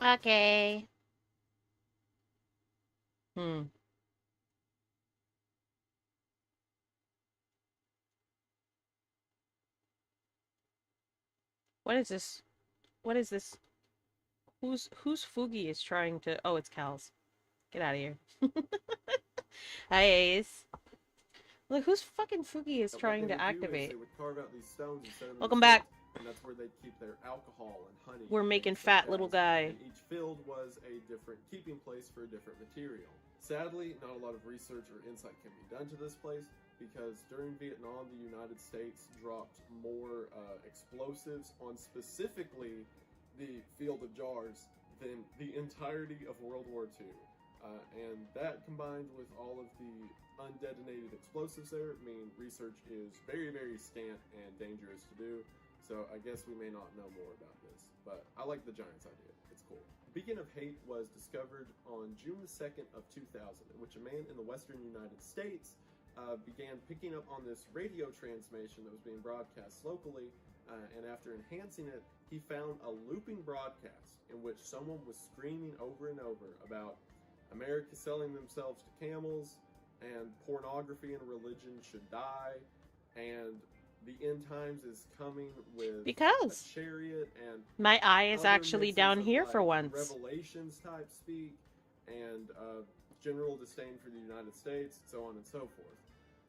Okay. Hmm. What is this? What is this? Whose Fugi is trying to? Oh, it's Cal's. Get out of here. Hi, Ace. Look, whose fucking Fugi is What trying they to would do is activate? they would carve out these stones and set them in Welcome these back. fields, and that's where they keep their alcohol and honey. We're and making things fat like little that. guy. And each field was a different keeping place for a different material. Sadly, not a lot of research or insight can be done to this place because during Vietnam, the United States dropped more explosives on specifically the field of jars than the entirety of World War II. And that combined with all of the undetonated explosives there mean research is very, very scant and dangerous to do. So I guess we may not know more about this, but I like the Giants idea. It's cool. Beacon of Hate was discovered on June the 2nd of 2000, in which a man in the western United States began picking up on this radio transmission that was being broadcast locally, and after enhancing it, he found a looping broadcast in which someone was screaming over and over about America selling themselves to camels, and pornography and religion should die, and the end times is coming with Because a chariot, and my eye is other actually mixes down of, here like, for once. Revelations type speak, and general disdain for the United States, so on and so forth.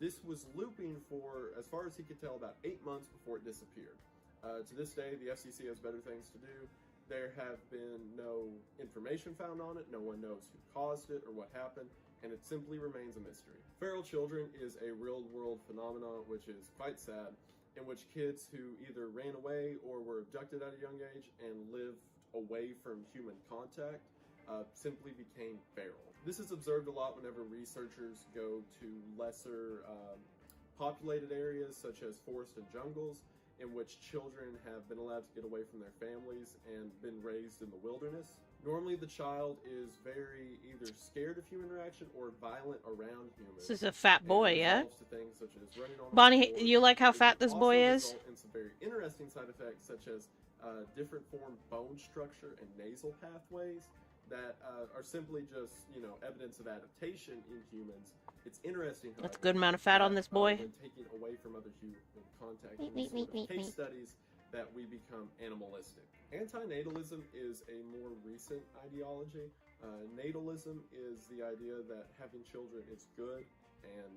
This was looping for, as far as he could tell, about 8 months before it disappeared. To this day, the FCC has better things to do. There have been no information found on it, no one knows who caused it or what happened, and it simply remains a mystery. Feral children is a real-world phenomenon which is quite sad, in which kids who either ran away or were abducted at a young age and lived away from human contact simply became feral. This is observed a lot whenever researchers go to lesser populated areas such as forest and jungles, in which children have been allowed to get away from their families and been raised in the wilderness. Normally the child is very either scared of human interaction or violent around humans. This is a fat boy, yeah? To things such as running on Bonnie, all fours. you like how It fat can this also boy is? result in some very interesting side effects such as different form bone structure and nasal pathways that are simply just, evidence of adaptation in humans. It's interesting. That's a good amount of fat on this boy. When taking away from other human contact, in Meet, these sort meet, of meet, case meet. studies, that we become animalistic. Antinatalism is a more recent ideology. Natalism is the idea that having children is good and,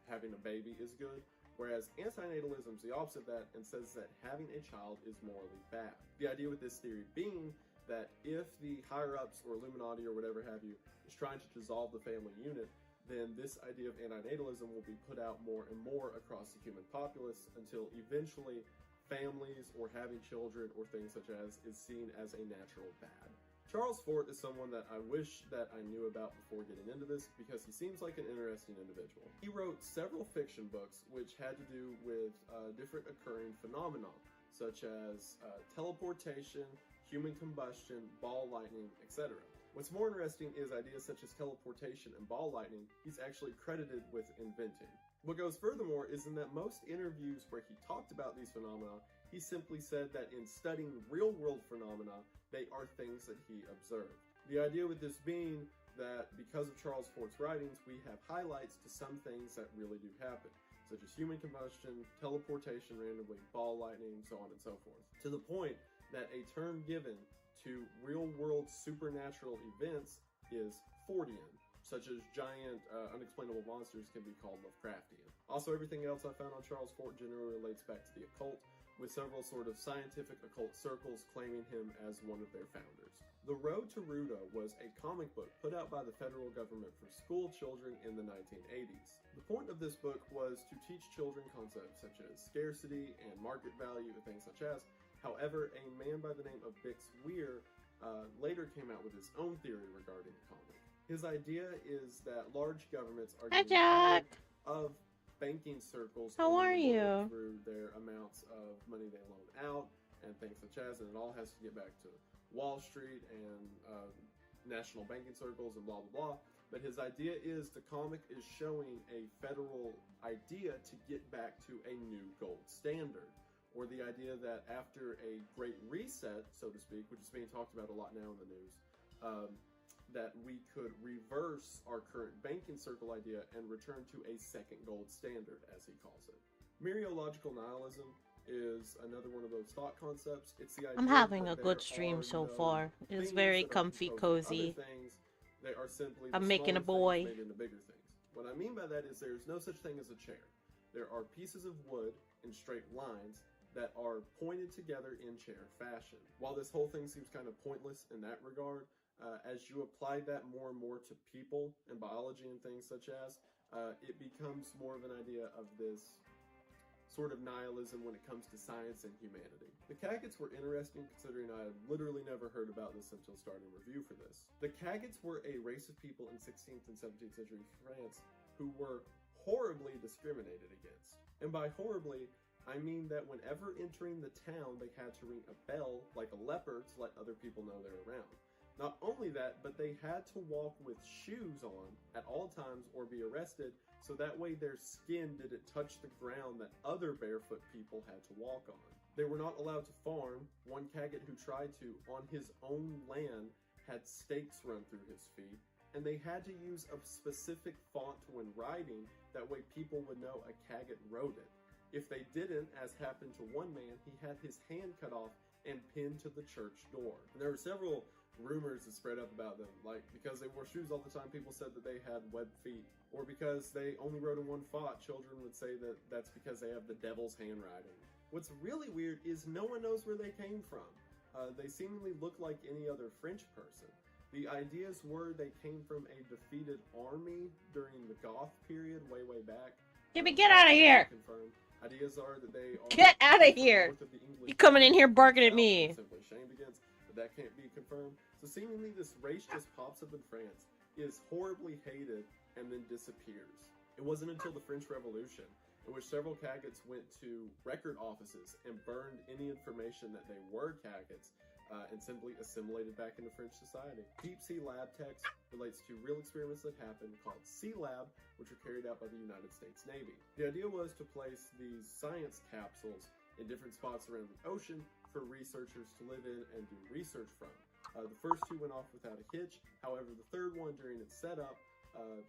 having a baby is good. Whereas antinatalism is the opposite of that and says that having a child is morally bad. The idea with this theory being that if the higher-ups or Illuminati or whatever have you is trying to dissolve the family unit, then this idea of antinatalism will be put out more and more across the human populace until eventually families or having children or things such as is seen as a natural bad. Charles Fort is someone that I wish that I knew about before getting into this because he seems like an interesting individual. He wrote several fiction books which had to do with different occurring phenomena such as teleportation, human combustion, ball lightning, etc. What's more interesting is ideas such as teleportation and ball lightning he's actually credited with inventing. What goes furthermore is in that most interviews where he talked about these phenomena, he simply said that in studying real-world phenomena, they are things that he observed. The idea with this being that because of Charles Fort's writings, we have highlights to some things that really do happen, such as human combustion, teleportation randomly, ball lightning, so on and so forth. To the point that a term given to real-world supernatural events is Fortean, such as giant unexplainable monsters can be called Lovecraftian. Also, everything else I found on Charles Fort generally relates back to the occult, with several sort of scientific occult circles claiming him as one of their founders. The Road to Ruta was a comic book put out by the federal government for school children in the 1980s. The point of this book was to teach children concepts such as scarcity and market value and things such as. However, a man by the name of Bix Weir later came out with his own theory regarding the comic. His idea is that large governments are getting tired of banking circles How are you? through their amounts of money they loan out and things such as, and it all has to get back to Wall Street and national banking circles and blah, blah, blah. But his idea is the comic is showing a federal idea to get back to a new gold standard, or the idea that after a great reset, so to speak, which is being talked about a lot now in the news, that we could reverse our current banking circle idea and return to a second gold standard, as he calls it. Mereological nihilism is another one of those thought concepts. It's the idea I'm having that a good there stream are so no far. It's things very that are comfy, composed of other cozy. things. They are simply I'm the making a smaller boy. things made into bigger things. What I mean by that is there's no such thing as a chair. There are pieces of wood in straight lines that are pointed together in chair fashion. While this whole thing seems kind of pointless in that regard, as you apply that more and more to people and biology and things such as, it becomes more of an idea of this sort of nihilism when it comes to science and humanity. The Cagots were interesting considering I had literally never heard about this until starting a review for this. The Cagots were a race of people in 16th and 17th century France who were horribly discriminated against. And by horribly, I mean that whenever entering the town, they had to ring a bell like a leopard to let other people know they're around. Not only that, but they had to walk with shoes on at all times or be arrested, so that way their skin didn't touch the ground that other barefoot people had to walk on. They were not allowed to farm. One Cagot who tried to, on his own land, had stakes run through his feet, and they had to use a specific font when writing, that way people would know a Cagot wrote it. If they didn't, as happened to one man, he had his hand cut off and pinned to the church door. And there were several rumors that spread up about them, like because they wore shoes all the time, people said that they had webbed feet, or because they only wrote in one font, children would say that that's because they have the devil's handwriting. What's really weird is no one knows where they came from. They seemingly look like any other French person. The ideas were they came from a defeated army during the Goth period, way back. Get out of here! Confirmed. Ideas are that they are Get out of here! You coming in here barking at me? Simply shamed against, but that can't be confirmed. So seemingly this race just pops up in France, is horribly hated, and then disappears. It wasn't until the French Revolution, in which several Cagots went to record offices and burned any information that they were Cagots, and simply assimilated back into French society. Deep Sea Lab text relates to real experiments that happened called Sea Lab, which were carried out by the United States Navy. The idea was to place these science capsules in different spots around the ocean for researchers to live in and do research from. The first two went off without a hitch. However, the third one, during its setup,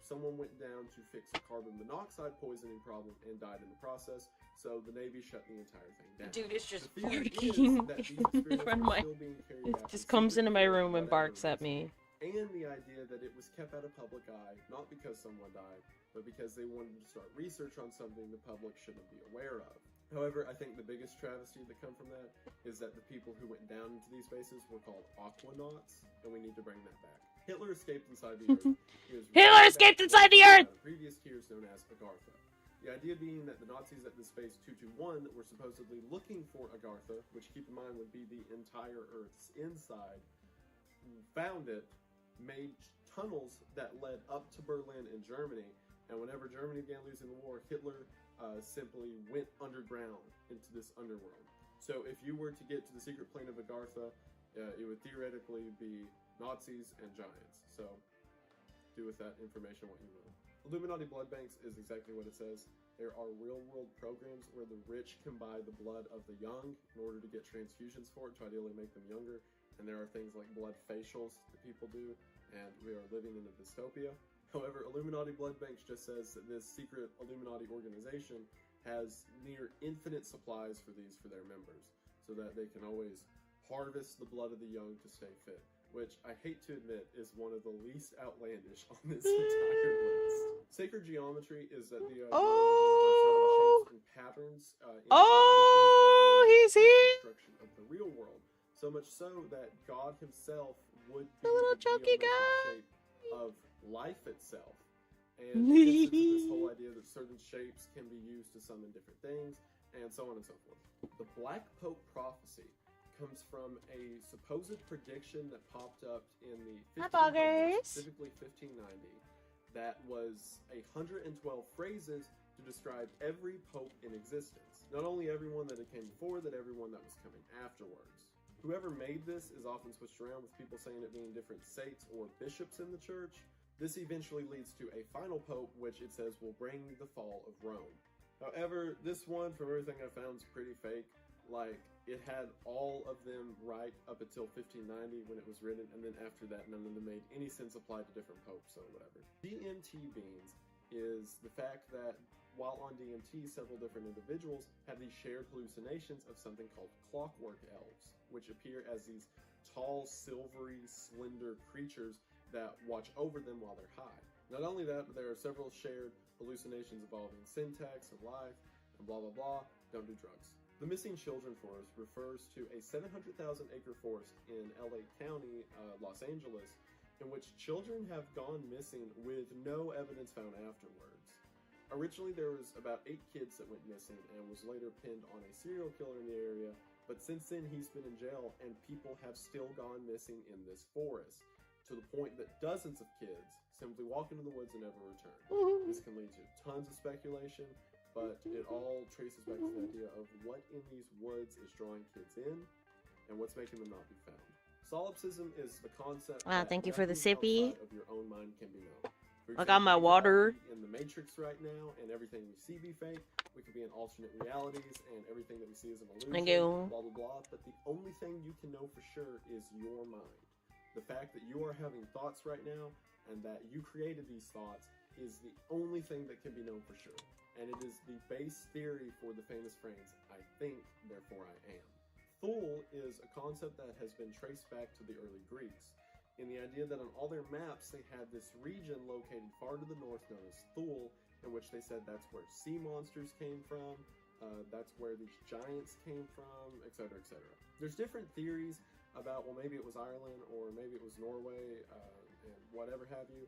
someone went down to fix a carbon monoxide poisoning problem and died in the process, so the Navy shut the entire thing down. Dude, it's just The theory barking is that these experiments from were my... still being carried It out just in comes secret into my for room and whatever barks at reason. me. And the idea that it was kept out of public eye, not because someone died, but because they wanted to start research on something the public shouldn't be aware of. However, I think the biggest travesty that come from that is that the people who went down into these bases were called aquanauts, and we need to bring that back. Hitler escaped inside the Earth. Hitler escaped inside the Earth! Previous tiers known as Agartha. The idea being that the Nazis at this base 221 were supposedly looking for Agartha, which keep in mind would be the entire Earth's inside, found it, made tunnels that led up to Berlin in Germany, and whenever Germany began losing the war, Hitler simply went underground into this underworld. So if you were to get to the secret plane of Agartha, it would theoretically be Nazis and giants. So do with that information what you will. Illuminati blood banks is exactly what it says. There are real-world programs where the rich can buy the blood of the young in order to get transfusions for it to ideally make them younger. And there are things like blood facials that people do, and we are living in a dystopia. However, Illuminati blood banks just says that this secret Illuminati organization has near infinite supplies for these for their members, so that they can always harvest the blood of the young to stay fit, which I hate to admit is one of the least outlandish on this entire list. Sacred geometry is that the shapes and patterns in he's here! construction of the real world. So much so that God himself would be the little chunky geometric guy shape of life itself. And it gets into this whole idea that certain shapes can be used to summon different things, and so on and so forth. The Black Pope prophecy comes from a supposed prediction that popped up in the 1500s, specifically 1590, that was 112 phrases to describe every pope in existence. Not only everyone that it came before, that everyone that was coming afterwards. Whoever made this is often switched around with people saying it being different saints or bishops in the church. This eventually leads to a final pope, which it says will bring the fall of Rome. However, this one, from everything I found, is pretty fake. Like, it had all of them right up until 1590 when it was written, and then after that, none of them made any sense applied to different popes or whatever. DMT beans is the fact that while on DMT, several different individuals have these shared hallucinations of something called clockwork elves, which appear as these tall, silvery, slender creatures that watch over them while they're high. Not only that, but there are several shared hallucinations involving syntax of life and blah blah blah. Don't do drugs. The Missing Children Forest refers to a 700,000 acre forest in LA County, Los Angeles, in which children have gone missing with no evidence found afterwards. Originally, there was about 8 kids that went missing and was later pinned on a serial killer in the area, but since then he's been in jail and people have still gone missing in this forest, to the point that dozens of kids simply walk into the woods and never return. This can lead to tons of speculation, but it all traces back to the idea of what in these woods is drawing kids in and what's making them not be found. Solipsism is the concept that Thank you for the nothing sippy. outside of your own mind can be known. For I got my example, we could all water. be in the Matrix right now and everything we see be fake. We could be in alternate realities and everything that we see is an illusion. Thank you. Blah blah blah. But the only thing you can know for sure is your mind. The fact that you are having thoughts right now and that you created these thoughts is the only thing that can be known for sure. And it is the base theory for the famous phrase, I think, therefore I am. Thule is a concept that has been traced back to the early Greeks, in the idea that on all their maps they had this region located far to the north known as Thule, in which they said that's where sea monsters came from, that's where these giants came from, etc., etc. There's different theories about, well, maybe it was Ireland or maybe it was Norway and whatever have you,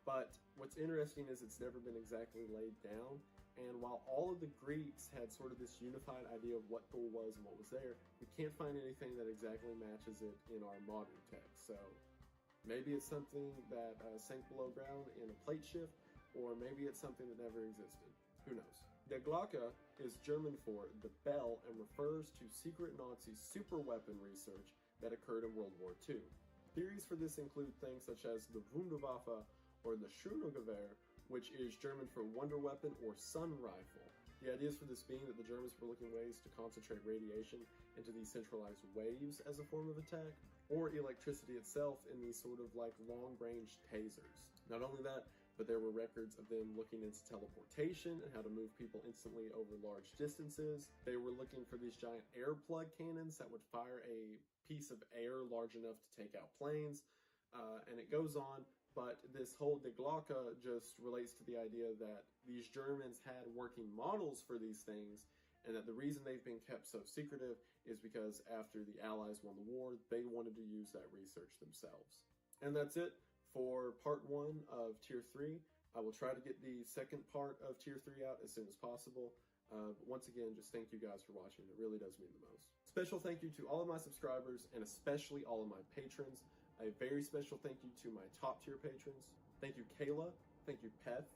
but what's interesting is it's never been exactly laid down. And while all of the Greeks had sort of this unified idea of what Thule was and what was there, we can't find anything that exactly matches it in our modern text. So maybe it's something that sank below ground in a plate shift, or maybe it's something that never existed. Who knows? Der Glocke is German for the bell and refers to secret Nazi superweapon research that occurred in World War II. Theories for this include things such as the Wunderwaffe or the Schurnegewehr, which is German for wonder weapon or sun rifle. The ideas for this being that the Germans were looking ways to concentrate radiation into these centralized waves as a form of attack, or electricity itself in these sort of like long-range tasers. Not only that, but there were records of them looking into teleportation and how to move people instantly over large distances. They were looking for these giant air plug cannons that would fire a piece of air large enough to take out planes, and it goes on. But this whole Die Glocke just relates to the idea that these Germans had working models for these things, and that the reason they've been kept so secretive is because after the Allies won the war, they wanted to use that research themselves. And that's it for part 1 of Tier 3. I will try to get the second part of Tier 3 out as soon as possible. But once again, just thank you guys for watching. It really does mean the most. Special thank you to all of my subscribers, and especially all of my patrons. A very special thank you to my top tier patrons. Thank you, Kayla. Thank you, Peth.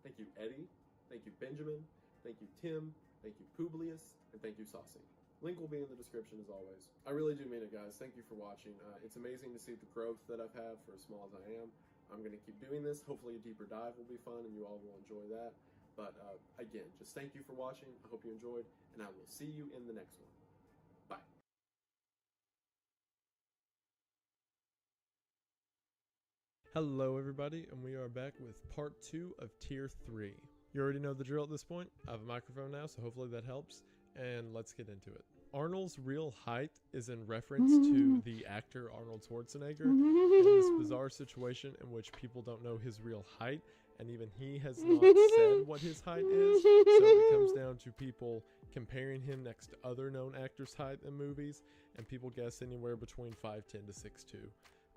Thank you, Eddie. Thank you, Benjamin. Thank you, Tim. Thank you, Publius. And thank you, Saucy. Link will be in the description as always. I really do mean it, guys. Thank you for watching. It's amazing to see the growth that I've had for as small as I am. I'm going to keep doing this. Hopefully a deeper dive will be fun and you all will enjoy that. But again, just thank you for watching. I hope you enjoyed, and I will see you in the next one. Bye. Hello everybody, and we are back with part 2 of Tier 3. You already know the drill at this point. I have a microphone now, so hopefully that helps, and let's get into it. Arnold's real height is in reference to the actor Arnold Schwarzenegger, and this bizarre situation in which people don't know his real height, and even he has not said what his height is, so it comes down to people comparing him next to other known actors' height in movies, and people guess anywhere between 5'10" to 6'2".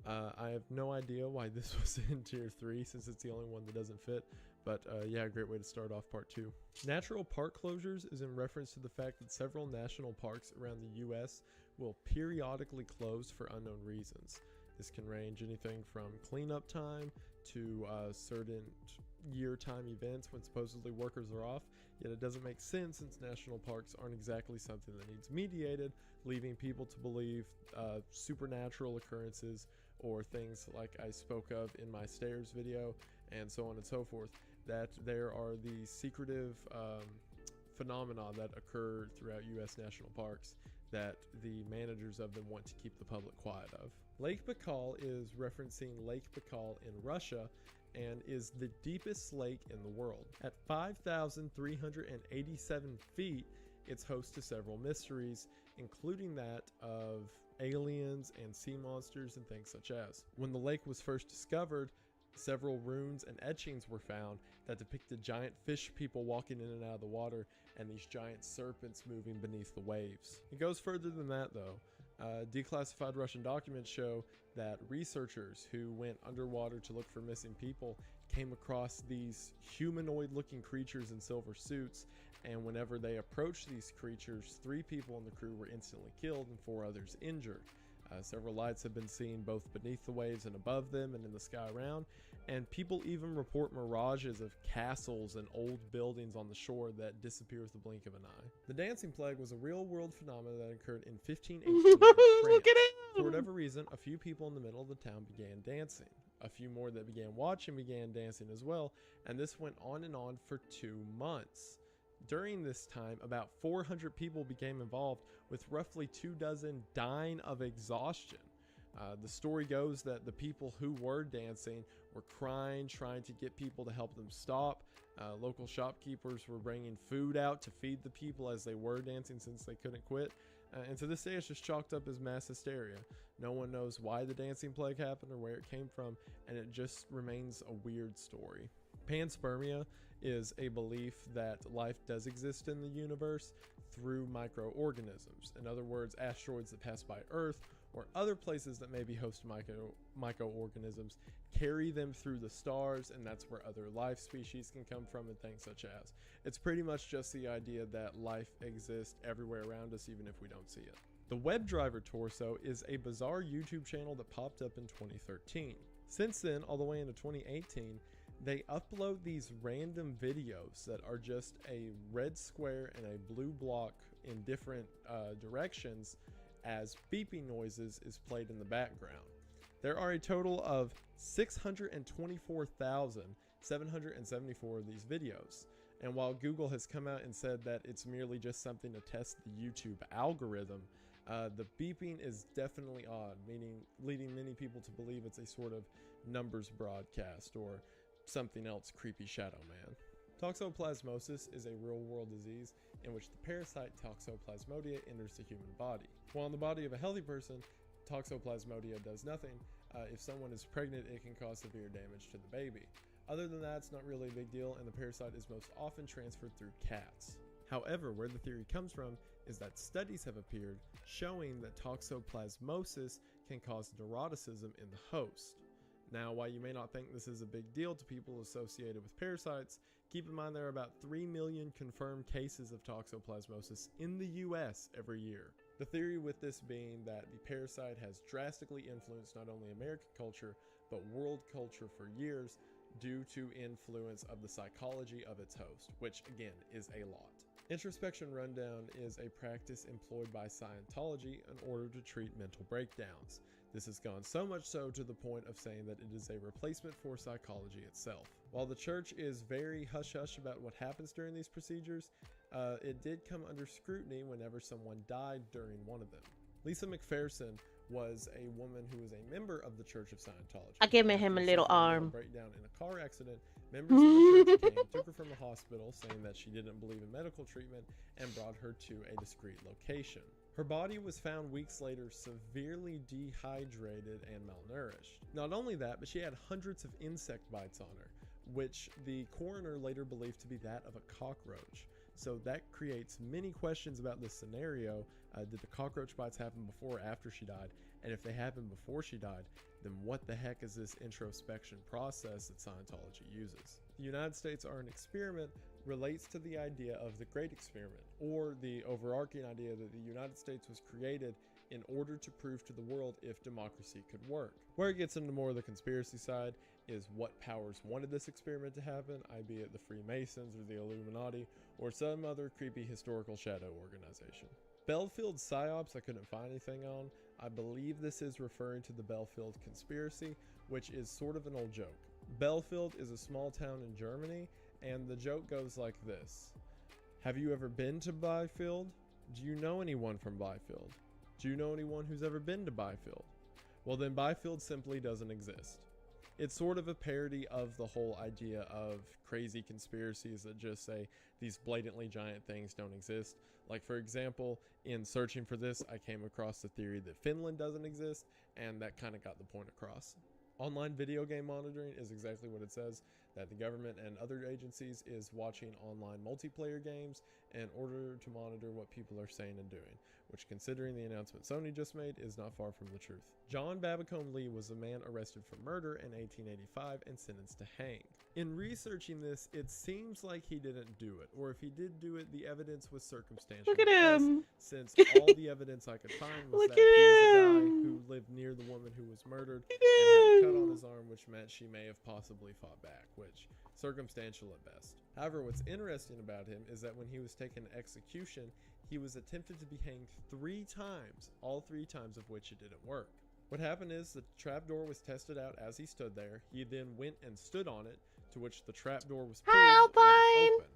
I have no idea why this was in Tier 3 since it's the only one that doesn't fit, but yeah, great way to start off part 2. Natural park closures is in reference to the fact that several national parks around the US will periodically close for unknown reasons. This can range anything from cleanup time to certain year time events when supposedly workers are off, yet it doesn't make sense since national parks aren't exactly something that needs mediated, leaving people to believe supernatural occurrences or things like I spoke of in my stairs video and so on and so forth, that there are these secretive phenomena that occur throughout U.S. national parks that the managers of them want to keep the public quiet of. Lake Baikal is referencing Lake Baikal in Russia and is the deepest lake in the world. At 5,387 feet, it's host to several mysteries, including that of aliens and sea monsters and things such as. When the lake was first discovered, several runes and etchings were found that depicted giant fish people walking in and out of the water and these giant serpents moving beneath the waves. It goes further than that though. Declassified Russian documents show that researchers who went underwater to look for missing people came across these humanoid-looking creatures in silver suits, and whenever they approached these creatures, 3 people in the crew were instantly killed and 4 others injured. Several lights have been seen both beneath the waves and above them and in the sky around, and people even report mirages of castles and old buildings on the shore that disappear with the blink of an eye. The dancing plague was a real-world phenomenon that occurred in 1518 in France. Look at it! For whatever reason, a few people in the middle of the town began dancing. A few more that began watching began dancing as well, and this went on and on for 2 months. During this time, about 400 people became involved, with roughly 24 dying of exhaustion. The story goes that the people who were dancing were crying, trying to get people to help them stop. Local shopkeepers were bringing food out to feed the people as they were dancing since they couldn't quit. And to this day, it's just chalked up as mass hysteria. No one knows why the dancing plague happened or where it came from, and it just remains a weird story. Panspermia is a belief that life does exist in the universe through microorganisms. In other words, asteroids that pass by Earth or other places that maybe host microorganisms carry them through the stars, and that's where other life species can come from and things such as. It's pretty much just the idea that life exists everywhere around us even if we don't see it. The WebDriver Torso is a bizarre YouTube channel that popped up in 2013. Since then, all the way into 2018, they upload these random videos that are just a red square and a blue block in different directions as beeping noises is played in the background. There are a total of 624,774 of these videos. And while Google has come out and said that it's merely just something to test the YouTube algorithm, the beeping is definitely odd, meaning leading many people to believe it's a sort of numbers broadcast or something else creepy shadow man. Toxoplasmosis is a real-world disease in which the parasite Toxoplasmodia enters the human body. While in the body of a healthy person, Toxoplasmodia does nothing. If someone is pregnant, it can cause severe damage to the baby. Other than that, it's not really a big deal, and the parasite is most often transferred through cats. However, where the theory comes from is that studies have appeared showing that toxoplasmosis can cause neuroticism in the host. Now, while you may not think this is a big deal to people associated with parasites, keep in mind there are about 3 million confirmed cases of toxoplasmosis in the US every year. The theory with this being that the parasite has drastically influenced not only American culture, but world culture for years due to influence of the psychology of its host, which again is a lot. Introspection rundown is a practice employed by Scientology in order to treat mental breakdowns. This has gone so much so to the point of saying that it is a replacement for psychology itself. While the church is very hush-hush about what happens during these procedures, it did come under scrutiny whenever someone died during one of them. Lisa McPherson was a woman who was a member of the Church of Scientology. I gave him a little arm. Breakdown in a car accident. Members of the church came, took her from the hospital, saying that she didn't believe in medical treatment, and brought her to a discreet location. Her body was found weeks later severely dehydrated and malnourished. Not only that, but she had hundreds of insect bites on her, which the coroner later believed to be that of a cockroach. So that creates many questions about this scenario. Did the cockroach bites happen before or after she died? And if they happened before she died, then what the heck is this introspection process that Scientology uses? The United States are an experiment relates to the idea of the Great Experiment, or the overarching idea that the United States was created in order to prove to the world if democracy could work. Where it gets into more of the conspiracy side is what powers wanted this experiment to happen, be it the Freemasons or the Illuminati, or some other creepy historical shadow organization. Belfield PSYOPs, I couldn't find anything on. I believe this is referring to the Belfield conspiracy, which is sort of an old joke. Belfield is a small town in Germany, and the joke goes like this. Have you ever been to Byfield? Do you know anyone from Byfield? Do you know anyone who's ever been to Byfield? Well, then Byfield simply doesn't exist. It's sort of a parody of the whole idea of crazy conspiracies that just say these blatantly giant things don't exist. Like, for example, in searching for this, I came across the theory that Finland doesn't exist, and that kind of got the point across. Online video game monitoring is exactly what it says, that the government and other agencies is watching online multiplayer games in order to monitor what people are saying and doing, which, considering the announcement Sony just made, is not far from the truth. John Babacone Lee was a man arrested for murder in 1885 and sentenced to hang. In researching this, it seems like he didn't do it, or if he did do it, the evidence was circumstantial. Look at him! Since all the evidence I could find was that he was a guy who lived near the woman who was murdered and had a cut on his arm, which meant she may have possibly fought back, which circumstantial at best. However, what's interesting about him is that when he was taken to execution, he was attempted to be hanged 3 times, all 3 times of which it didn't work. What happened is the trapdoor was tested out as he stood there. He then went and stood on it, to which the trapdoor was pulled and open.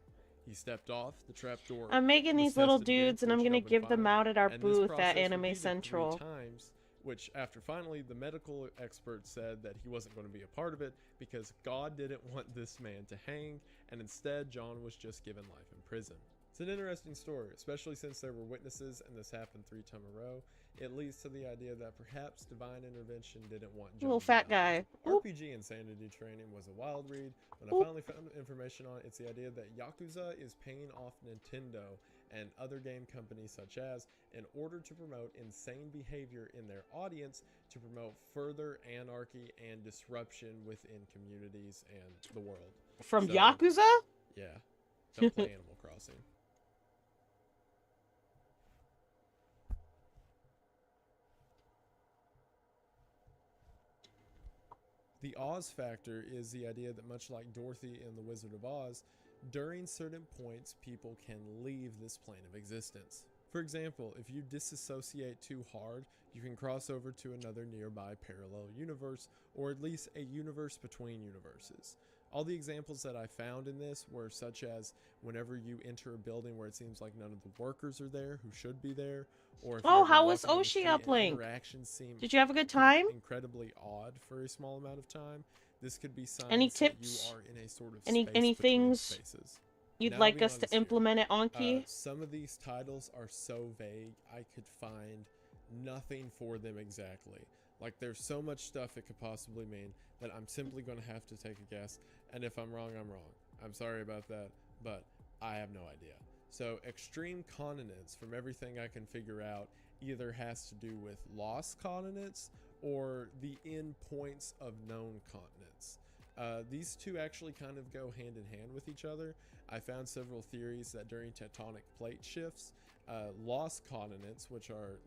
He stepped off, the trapdoor. I'm making these little tested again, dudes and I'm which it gonna opened give them fine, out at our and this booth at process Anime repeated 3 Central. times, which after finally the medical expert said that he wasn't going to be a part of it because God didn't want this man to hang, and instead John was just given life in prison. It's an interesting story, especially since there were witnesses and this happened 3 times in a row. It leads to the idea that perhaps divine intervention didn't want John Little to fat die. guy. RPG Insanity Training was a wild read. When I finally found information on it, it's the idea that Yakuza is paying off Nintendo and other game companies such as in order to promote insane behavior in their audience to promote further anarchy and disruption within communities and the world. From Yakuza? Yeah. Don't play Animal Crossing. The Oz factor is the idea that much like Dorothy in The Wizard of Oz, during certain points people can leave this plane of existence. For example, if you disassociate too hard, you can cross over to another nearby parallel universe, or at least a universe between universes. All the examples that I found in this were such as whenever you enter a building where it seems like none of the workers are there who should be there, or if how was Oshi uplink? Interactions seem Did you have a good time? Incredibly odd for a small amount of time. This could be signs Any that tips? you are in a sort of any space between things spaces. you'd Now, like be us to honest here. implement it, Anki? Some of these titles are so vague, I could find nothing for them exactly. Like, there's so much stuff it could possibly mean that I'm simply going to have to take a guess. And if I'm wrong, I'm wrong. I'm sorry about that, but I have no idea. So, extreme continents, from everything I can figure out, either has to do with lost continents or the end points of known continents. These two actually kind of go hand in hand with each other. I found several theories that during tectonic plate shifts, lost continents, which are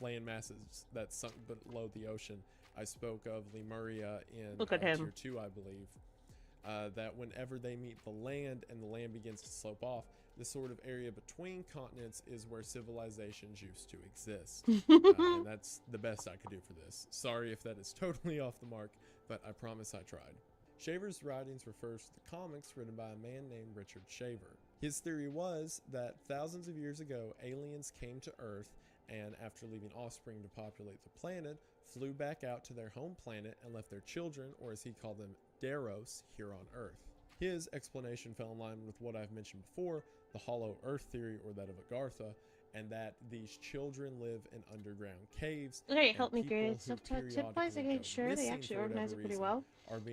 land masses that sunk below the ocean, I spoke of Lemuria in Look at him. Tier 2, I believe, that whenever they meet the land and the land begins to slope off, the sort of area between continents is where civilizations used to exist. And that's the best I could do for this. Sorry if that is totally off the mark, but I promise I tried. Shaver's writings refers to the comics written by a man named Richard Shaver. His theory was that thousands of years ago, aliens came to Earth and, after leaving offspring to populate the planet, flew back out to their home planet and left their children, or as he called them, Deros, here on Earth. His explanation fell in line with what I've mentioned before, the hollow Earth theory, or that of Agartha, and that these children live in underground caves. Okay, help me grade stuff. Tip-wise, I can sure they actually organize it pretty well.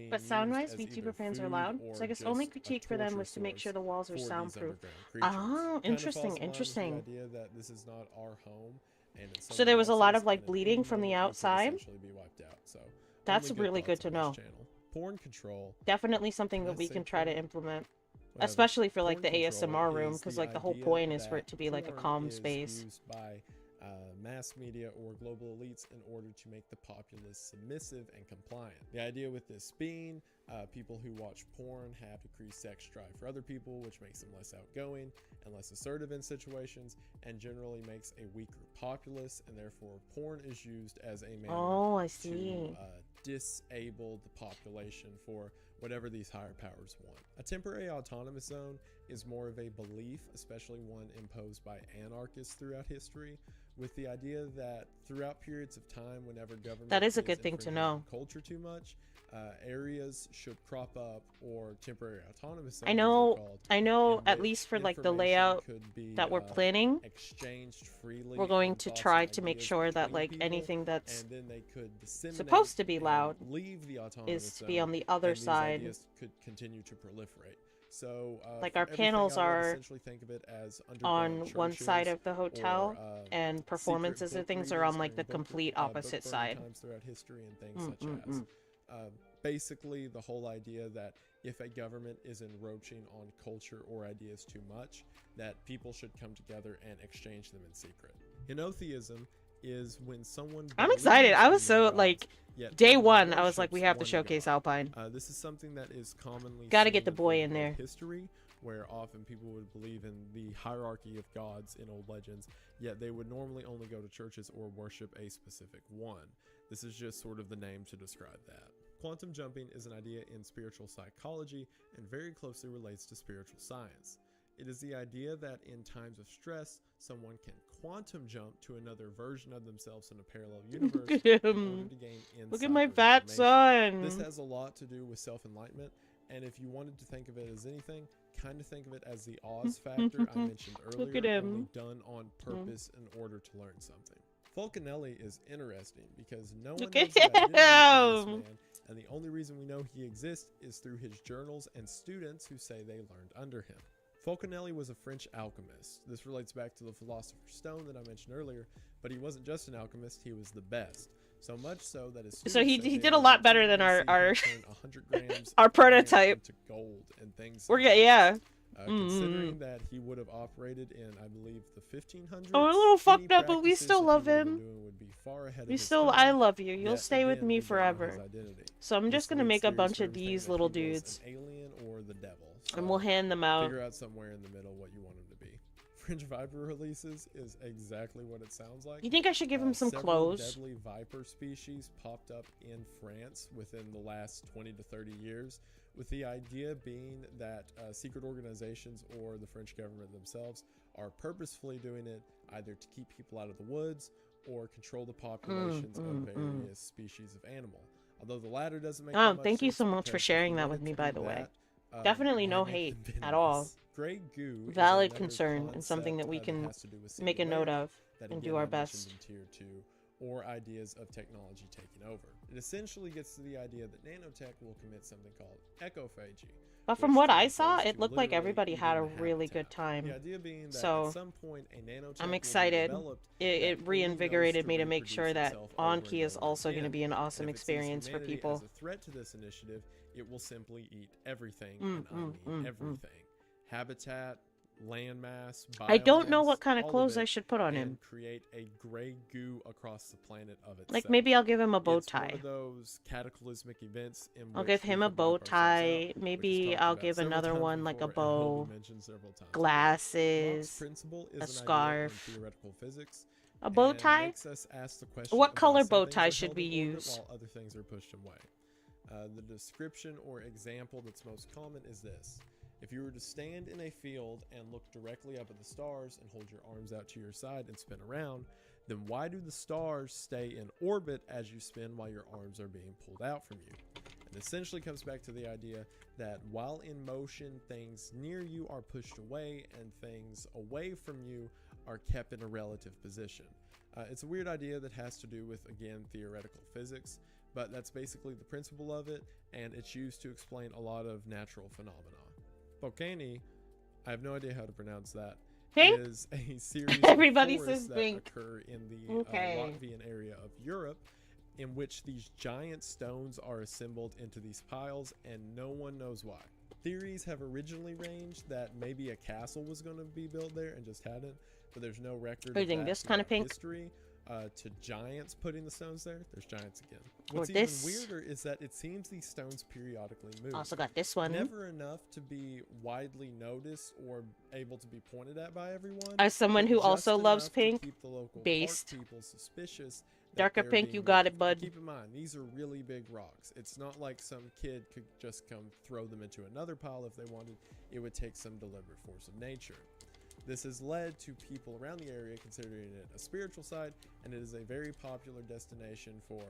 But sound-wise, VTuber fans are loud, so I guess only critique for them was to make sure the walls are soundproof. Oh, interesting, interesting. The idea that this is not our home, and it's So there was a lot of like and at bleeding any from the moment we could outside. essentially be wiped out. So That's only really good thoughts to on this know. channel. Porn control. Definitely something that When I we say can try to porn, implement. whatever. Especially for like the Porn control ASMR room, is because the like the whole idea point is for that it to be like a porn calm is space. used by mass media or global elites in order to make the populace submissive and compliant. The idea with this being people who watch porn have decreased sex drive for other people, which makes them less outgoing and less assertive in situations, and generally makes a weaker populace, and therefore porn is used as a manner Oh, I see. to disable the population for whatever these higher powers want. A temporary autonomous zone is more of a belief, especially one imposed by anarchists throughout history, with the idea that throughout periods of time, whenever government That is a good thing to infringing on know. culture too much, areas should crop up, or temporary autonomous zones, I as know, they're called, I know, in at which least for like the information layout could be, that we're planning, exchanged freely, we're going and to thoughts try and to make ideas sure that between like people, anything that's and then they could disseminate supposed to be and loud leave the autonomous is to zone, be on the other and these side. ideas could continue to proliferate. So, Like for our everything, panels I would are essentially think of it as on underground one side churches of the or, hotel, and performances secret and book things are readings on like the during complete book opposite burning side. times throughout history, and things such as. Basically, the whole idea that if a government is encroaching on culture or ideas too much, that people should come together and exchange them in secret. Henotheism is when someone I'm excited. I was believes in their so gods, like yet day only one. I was like, we worships have to one showcase god. Alpine. This is something that is commonly Gotta get seen the boy throughout in there. history, where often people would believe in the hierarchy of gods in old legends, yet they would normally only go to churches or worship a specific one. This is just sort of the name to describe that. Quantum jumping is an idea in spiritual psychology and very closely relates to spiritual science. It is the idea that in times of stress, someone can quantum jump to another version of themselves in a parallel universe Look at in order him. to gain insight Look at my or fat information. son. This has a lot to do with self-enlightenment, and if you wanted to think of it as anything, kind of think of it as the Oz factor I mentioned earlier, Look at him. only done on purpose in order to learn something. Falconelli is interesting because no one Look knows at the identity of this him. man, and the only reason we know he exists is through his journals and students who say they learned under him. Falconelli was a French alchemist. This relates back to the Philosopher's Stone that I mentioned earlier, but he wasn't just an alchemist, he was the best. So much so that his So he students say they did a would lot better than routinely our see him turn 100 grams our of iron prototype. into gold and things We're such yeah. as. Considering that he would have operated in, I believe, the 1500s, Oh, we're a little any fucked up, but we practices still that he love would have been him. doing would be far ahead of We his still, time, I love you. You'll yet stay with again, me we don't know his forever. identity. So I'm just This gonna leads make a theories bunch for of everything these that little he was dudes, an alien or the devil. and we'll hand them out. Figure out somewhere in the middle what you want him to be. Fringe Viper releases is exactly what it sounds like. You think I should give him some Several clothes? deadly viper species popped up in France within the last 20 to 30 years, with the idea being that secret organizations or the French government themselves are purposefully doing it either to keep people out of the woods or control the populations of various species of animal. Although the latter doesn't make that much Thank you sense, so much for because if sharing you that wanted with me, to by do the way. that, Definitely why no make hate them at all. venomous? Grey goo is Valid another concern and something that we concept, can has to do with make a note singularity of that, and again, do our I mentioned best. in Tier 2, or ideas of technology taking over. It essentially gets to the idea that nanotech will commit something called ecophagy. But from which what I translates saw, to it looked like literally everybody had a eating the really habitat. good time. The idea being that So at some point a nanotech I'm will be excited. developed It that reinvigorated only me to knows make reproduce sure that itself over and Anki is over also going to again. be an And awesome if it sees experience for humanity people. As a threat to this initiative, it will simply eat everything, and I mean everything. Habitat, landmass, I don't know biomass, what kind of all clothes it, I should put on and him. create a gray goo across the planet of itself. Like maybe I'll give him a bow It's one tie. of those cataclysmic events in I'll which give we him a could bow wipe ourselves tie. out, Maybe which is I'll talked give about several another times one like a before and will bow, be mentioned several times. Mach's glasses, principle is a an idea in scarf. theoretical physics, A bow and tie? makes us ask the question What of why color some bow things tie are should held we in orbit use? while other things are pushed away. The description or example that's most common is this. If you were to stand in a field and look directly up at the stars and hold your arms out to your side and spin around, then why do the stars stay in orbit as you spin while your arms are being pulled out from you? It essentially comes back to the idea that while in motion, things near you are pushed away and things away from you are kept in a relative position. It's a weird idea that has to do with, again, theoretical physics, but that's basically the principle of it, and it's used to explain a lot of natural phenomena. Volcani, I have no idea how to pronounce that, Pink? is a series Everybody of forests says that pink. occur in the Okay. Latvian area of Europe, in which these giant stones are assembled into these piles, and no one knows why. Theories have originally ranged that maybe a castle was going to be built there and just hadn't, but there's no record Are you of thinking that this kind of throughout pink? history. To giants putting the stones there, there's giants again. Or What's even this. weirder is that it seems these stones periodically move. Also got this one. Never enough to be widely noticed or able to be pointed at by everyone. As someone but who just also loves enough to pink, keep the local based. park people suspicious Darker they're pink, being you got moved. it, bud. Keep in mind, these are really big rocks. It's not like some kid could just come throw them into another pile if they wanted. It would take some deliberate force of nature. This has led to people around the area considering it a spiritual site, and it is a very popular destination for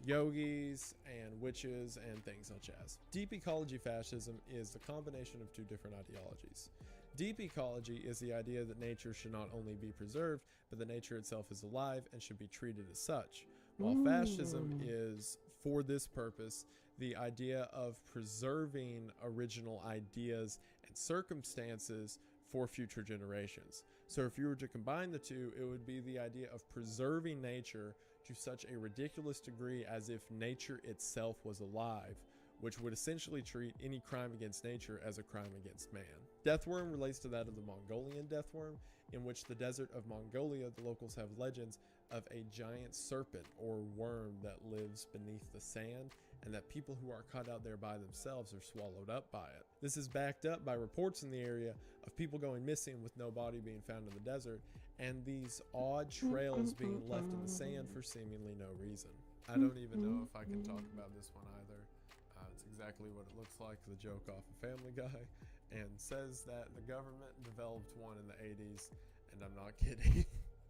yogis and witches and things such as. Deep ecology fascism is the combination of two different ideologies. Deep ecology is the idea that nature should not only be preserved, but that nature itself is alive and should be treated as such. While fascism is, for this purpose, the idea of preserving original ideas and circumstances for future generations. So if you were to combine the two, it would be the idea of preserving nature to such a ridiculous degree as if nature itself was alive, which would essentially treat any crime against nature as a crime against man. Deathworm relates to that of the Mongolian deathworm, in which the desert of Mongolia, the locals have legends of a giant serpent or worm that lives beneath the sand, and that people who are caught out there by themselves are swallowed up by it. This is backed up by reports in the area of people going missing with no body being found in the desert, and these odd trails being left in the sand for seemingly no reason. I don't even know if I can talk about this one either. It's exactly what it looks like, the joke off of Family Guy, and says that the government developed one in the 80s, and I'm not kidding.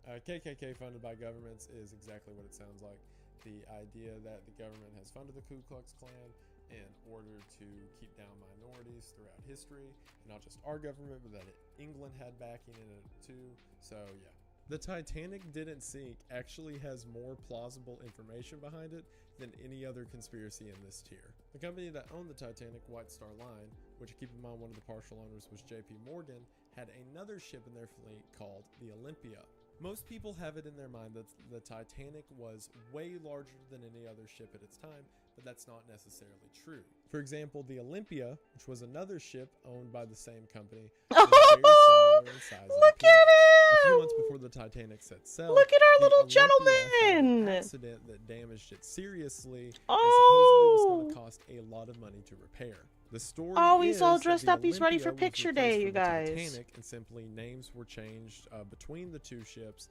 KKK funded by governments is exactly what it sounds like. The idea that the government has funded the Ku Klux Klan in order to keep down minorities throughout history, and not just our government, but that England had backing in it too. So yeah. The Titanic didn't sink actually has more plausible information behind it than any other conspiracy in this tier. The company that owned the Titanic, White Star Line, which keep in mind one of the partial owners was JP Morgan, had another ship in their fleet called the Olympia. Most people have it in their mind that the Titanic was way larger than any other ship at its time, but that's not necessarily true. For example, the Olympia, which was another ship owned by the same company, was very similar in size. Look at A few him! months before the Titanic set sail, Look at our the little Olympia had gentleman! an accident that damaged it seriously, and supposedly was going to cost a lot of money to repair. The story he's all dressed that up. the He's ready for Olympia was picture replaced day, for you the guys. Titanic, and simply names were changed between the two ships,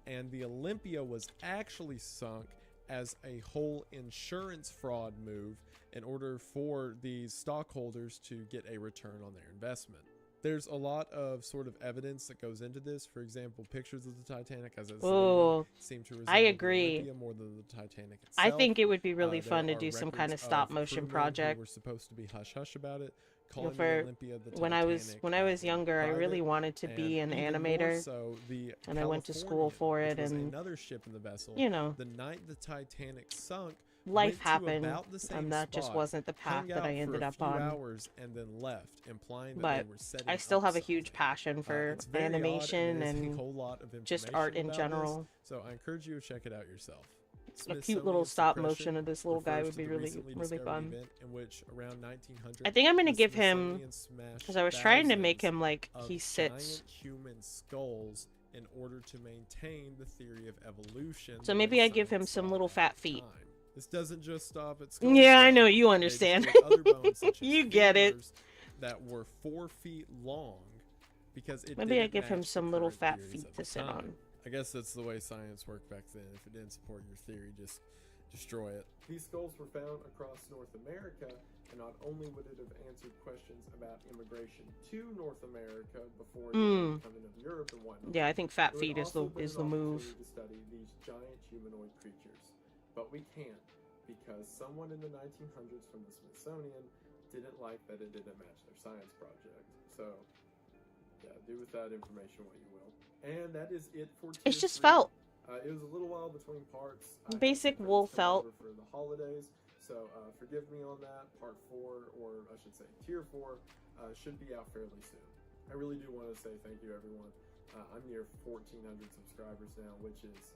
and the Olympia was actually sunk as a whole insurance fraud move in order for these stockholders to get a return on their investment. There's a lot of sort of evidence that goes into this. For example, pictures of the Titanic as it's leaving seem to resemble the Olympia more than the Titanic itself. I think it would be really There fun to are do some records kind of stop motion crewmen project. who were supposed to be hush-hush about it, You know, calling the Olympia the when I was younger, I really private, wanted to be an and even more animator, so, the and I went to school for Californian, it, which was and another ship in the vessel. you know, the night the Titanic sunk, life went to happened, about the same and that just spot, wasn't the path hung that I out for ended a up few on. hours, and then left, implying that But they were setting I still up have a huge passion for it's very odd, animation there's a and whole lot of just information art in about general. this, so I encourage you to check it out yourself. A cute little Smithsonian stop suppression motion of this little guy refers would to be the really, recently really discovered fun. event in which around 1900 I think I'm gonna the give him, Smithsonian smashed because I was trying to make thousands him like of he sits. giant human skulls in order to maintain the theory of evolution. So that maybe they I give him science some saw little at fat the feet. time. This doesn't just stop at skull Yeah, I stuff. know you They understand. destroyed other bones, such as You get it. femurs that were 4 feet long because it Maybe I didn't give him match the some little current fat theories feet of to the sit time. on. I guess that's the way science worked back then. If it didn't support your theory, just destroy it. These skulls were found across North America, and not only would it have answered questions about immigration to North America before the coming of Europe and whatnot. Yeah, I think fat it would feet is also the been is an the move. opportunity to study these giant humanoid creatures, but we can't because someone in the 1900s from the Smithsonian didn't like that it didn't match their science project. So, yeah, do with that information what you will. And that is it for tier It's just 3. felt. It was a little while between parts. I had Basic some wool friends come felt. over for the holidays, so forgive me on that. Part 4, or I should say tier 4, should be out fairly soon. I really do want to say thank you, everyone. I'm near 1,400 subscribers now, which is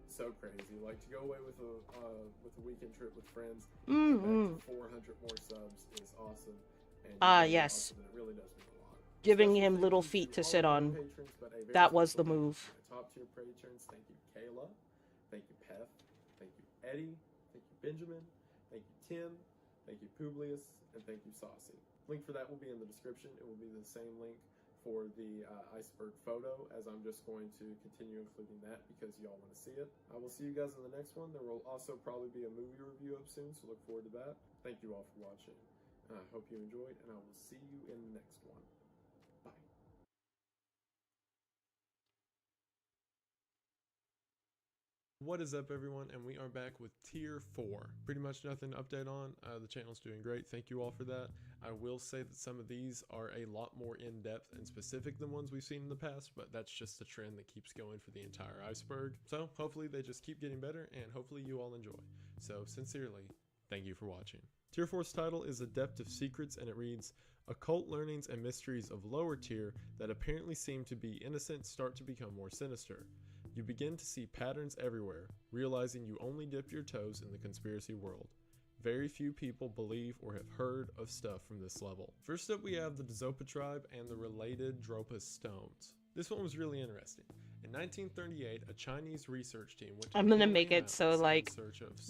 so crazy. Like, to go away with a weekend trip with friends, come back to 400 more subs is awesome. And Yes. awesome, and it really does mean a lot. Giving Special him thank little you feet to all sit of my on. patrons, but a very That was special the thank you move. to my top tier patrons. Thank you, Kayla. Thank you, Peth. Thank you, Eddie. Thank you, Benjamin. Thank you, Tim. Thank you, Publius. And thank you, Saucy. Link for that will be in the description. It will be the same link for the iceberg photo, as I'm just going to continue including that because y'all want to see it. I will see you guys in the next one. There will also probably be a movie review up soon, so look forward to that. Thank you all for watching. I hope you enjoyed, and I will see you in the next one. Bye. What is up, everyone, and we are back with tier 4. Pretty much nothing to update on. The channel's doing great. Thank you all for that. I will say that some of these are a lot more in-depth and specific than ones we've seen in the past, but that's just the trend that keeps going for the entire iceberg. So hopefully they just keep getting better, and hopefully you all enjoy. So sincerely, thank you for watching. Tier 4's title is A Depth of Secrets, and it reads, occult learnings and mysteries of lower tier that apparently seem to be innocent start to become more sinister. You begin to see patterns everywhere, realizing you only dip your toes in the conspiracy world. Very few people believe or have heard of stuff from this level. First up, we have the Dzopa tribe and the related Dropa stones. This one was really interesting. In 1938, a Chinese research team went to I'm gonna make it so like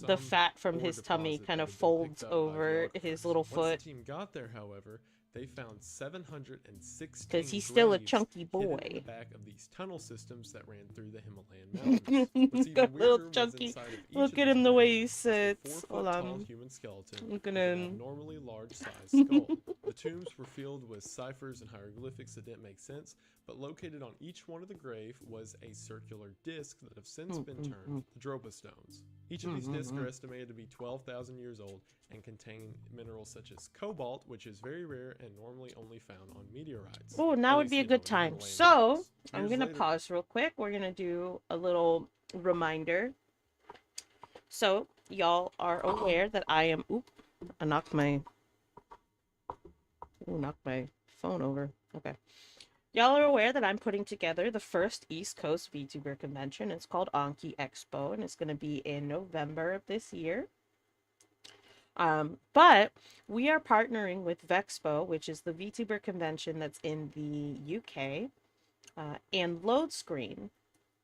the fat from his tummy kind of folds over his little foot. Once the team got there, however, they found 716 because he's still a graves chunky hidden in boy. the back of these tunnel systems that ran through the Himalayan mountains. What's even Little weirder was chunky. inside of each Look of at these him the way graves he was a sits. 4 Hold foot tall on. human skeleton Look with at an him. abnormally large sized skull. The tombs were filled with ciphers and hieroglyphics that didn't make sense, but located on each one of the grave was a circular disc that have since been turned to Dropa stones. Each of these discs are estimated to be 12,000 years old and contain minerals such as cobalt, which is very rare and normally only found on meteorites. Oh, now would be a good time. So, I'm going to pause real quick. We're going to do a little reminder. So, y'all are aware that I am... Oop, I knocked my phone over. Okay. Y'all are aware that I'm putting together the first East Coast VTuber convention. It's called Anki Expo, and it's going to be in November of this year. But we are partnering with Vexpo, which is the VTuber convention that's in the UK, and Loadscreen,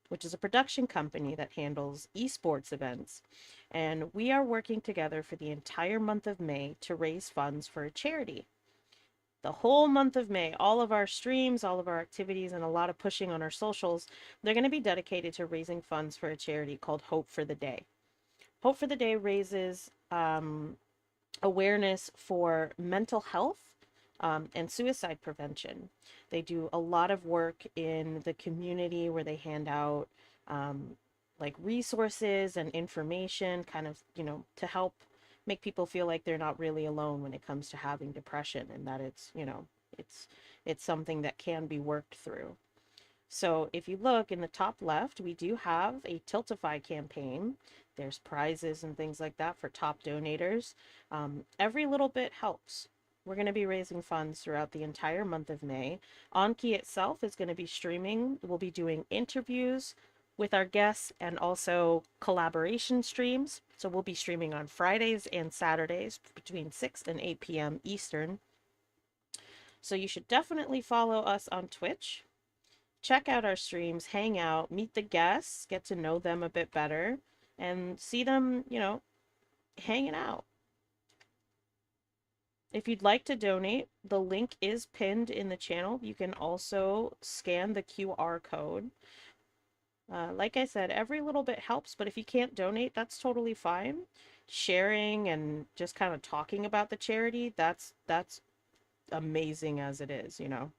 which is a production company that handles esports events. And we are working together for the entire month of May to raise funds for a charity. The whole month of May, all of our streams, all of our activities, and a lot of pushing on our socials, they're going to be dedicated to raising funds for a charity called Hope for the Day. Hope for the Day raises awareness for mental health and suicide prevention. They do a lot of work in the community where they hand out like resources and information, kind of, you know, to help make people feel like they're not really alone when it comes to having depression, and that it's, you know, it's something that can be worked through. So if you look in the top left, we do have a Tiltify campaign. There's prizes and things like that for top donators. Every little bit helps. We're going to be raising funds throughout the entire month of May. Anki itself is going to be streaming. We'll be doing interviews with our guests and also collaboration streams. So we'll be streaming on Fridays and Saturdays between 6 and 8 p.m. Eastern. So you should definitely follow us on Twitch. Check out our streams, hang out, meet the guests, get to know them a bit better, and see them, you know, hanging out. If you'd like to donate, the link is pinned in the channel. You can also scan the QR code. Like I said, every little bit helps, but if you can't donate, that's totally fine. Sharing and just kind of talking about the charity, that's amazing as it is, you know.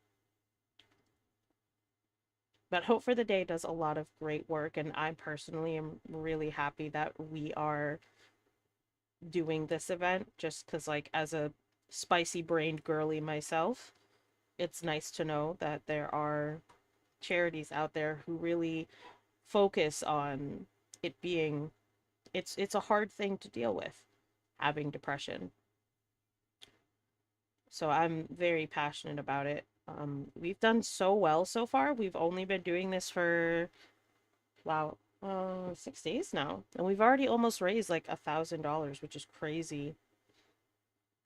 But Hope for the Day does a lot of great work, and I personally am really happy that we are doing this event, just because, like, as a spicy-brained girly myself, it's nice to know that there are charities out there who really focus on it being... It's a hard thing to deal with, having depression. So I'm very passionate about it. We've done so well so far. We've only been doing this for, wow, 6 days now. And we've already almost raised like $1,000, which is crazy.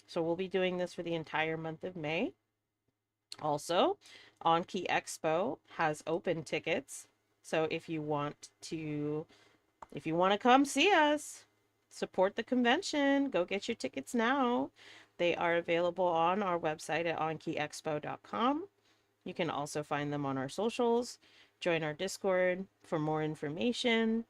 So we'll be doing this for the entire month of May. Also, Anki Expo has open tickets. So if you want to come see us, support the convention, go get your tickets now. They are available on our website at ankiexpo.com. You can also find them on our socials. Join our Discord for more information.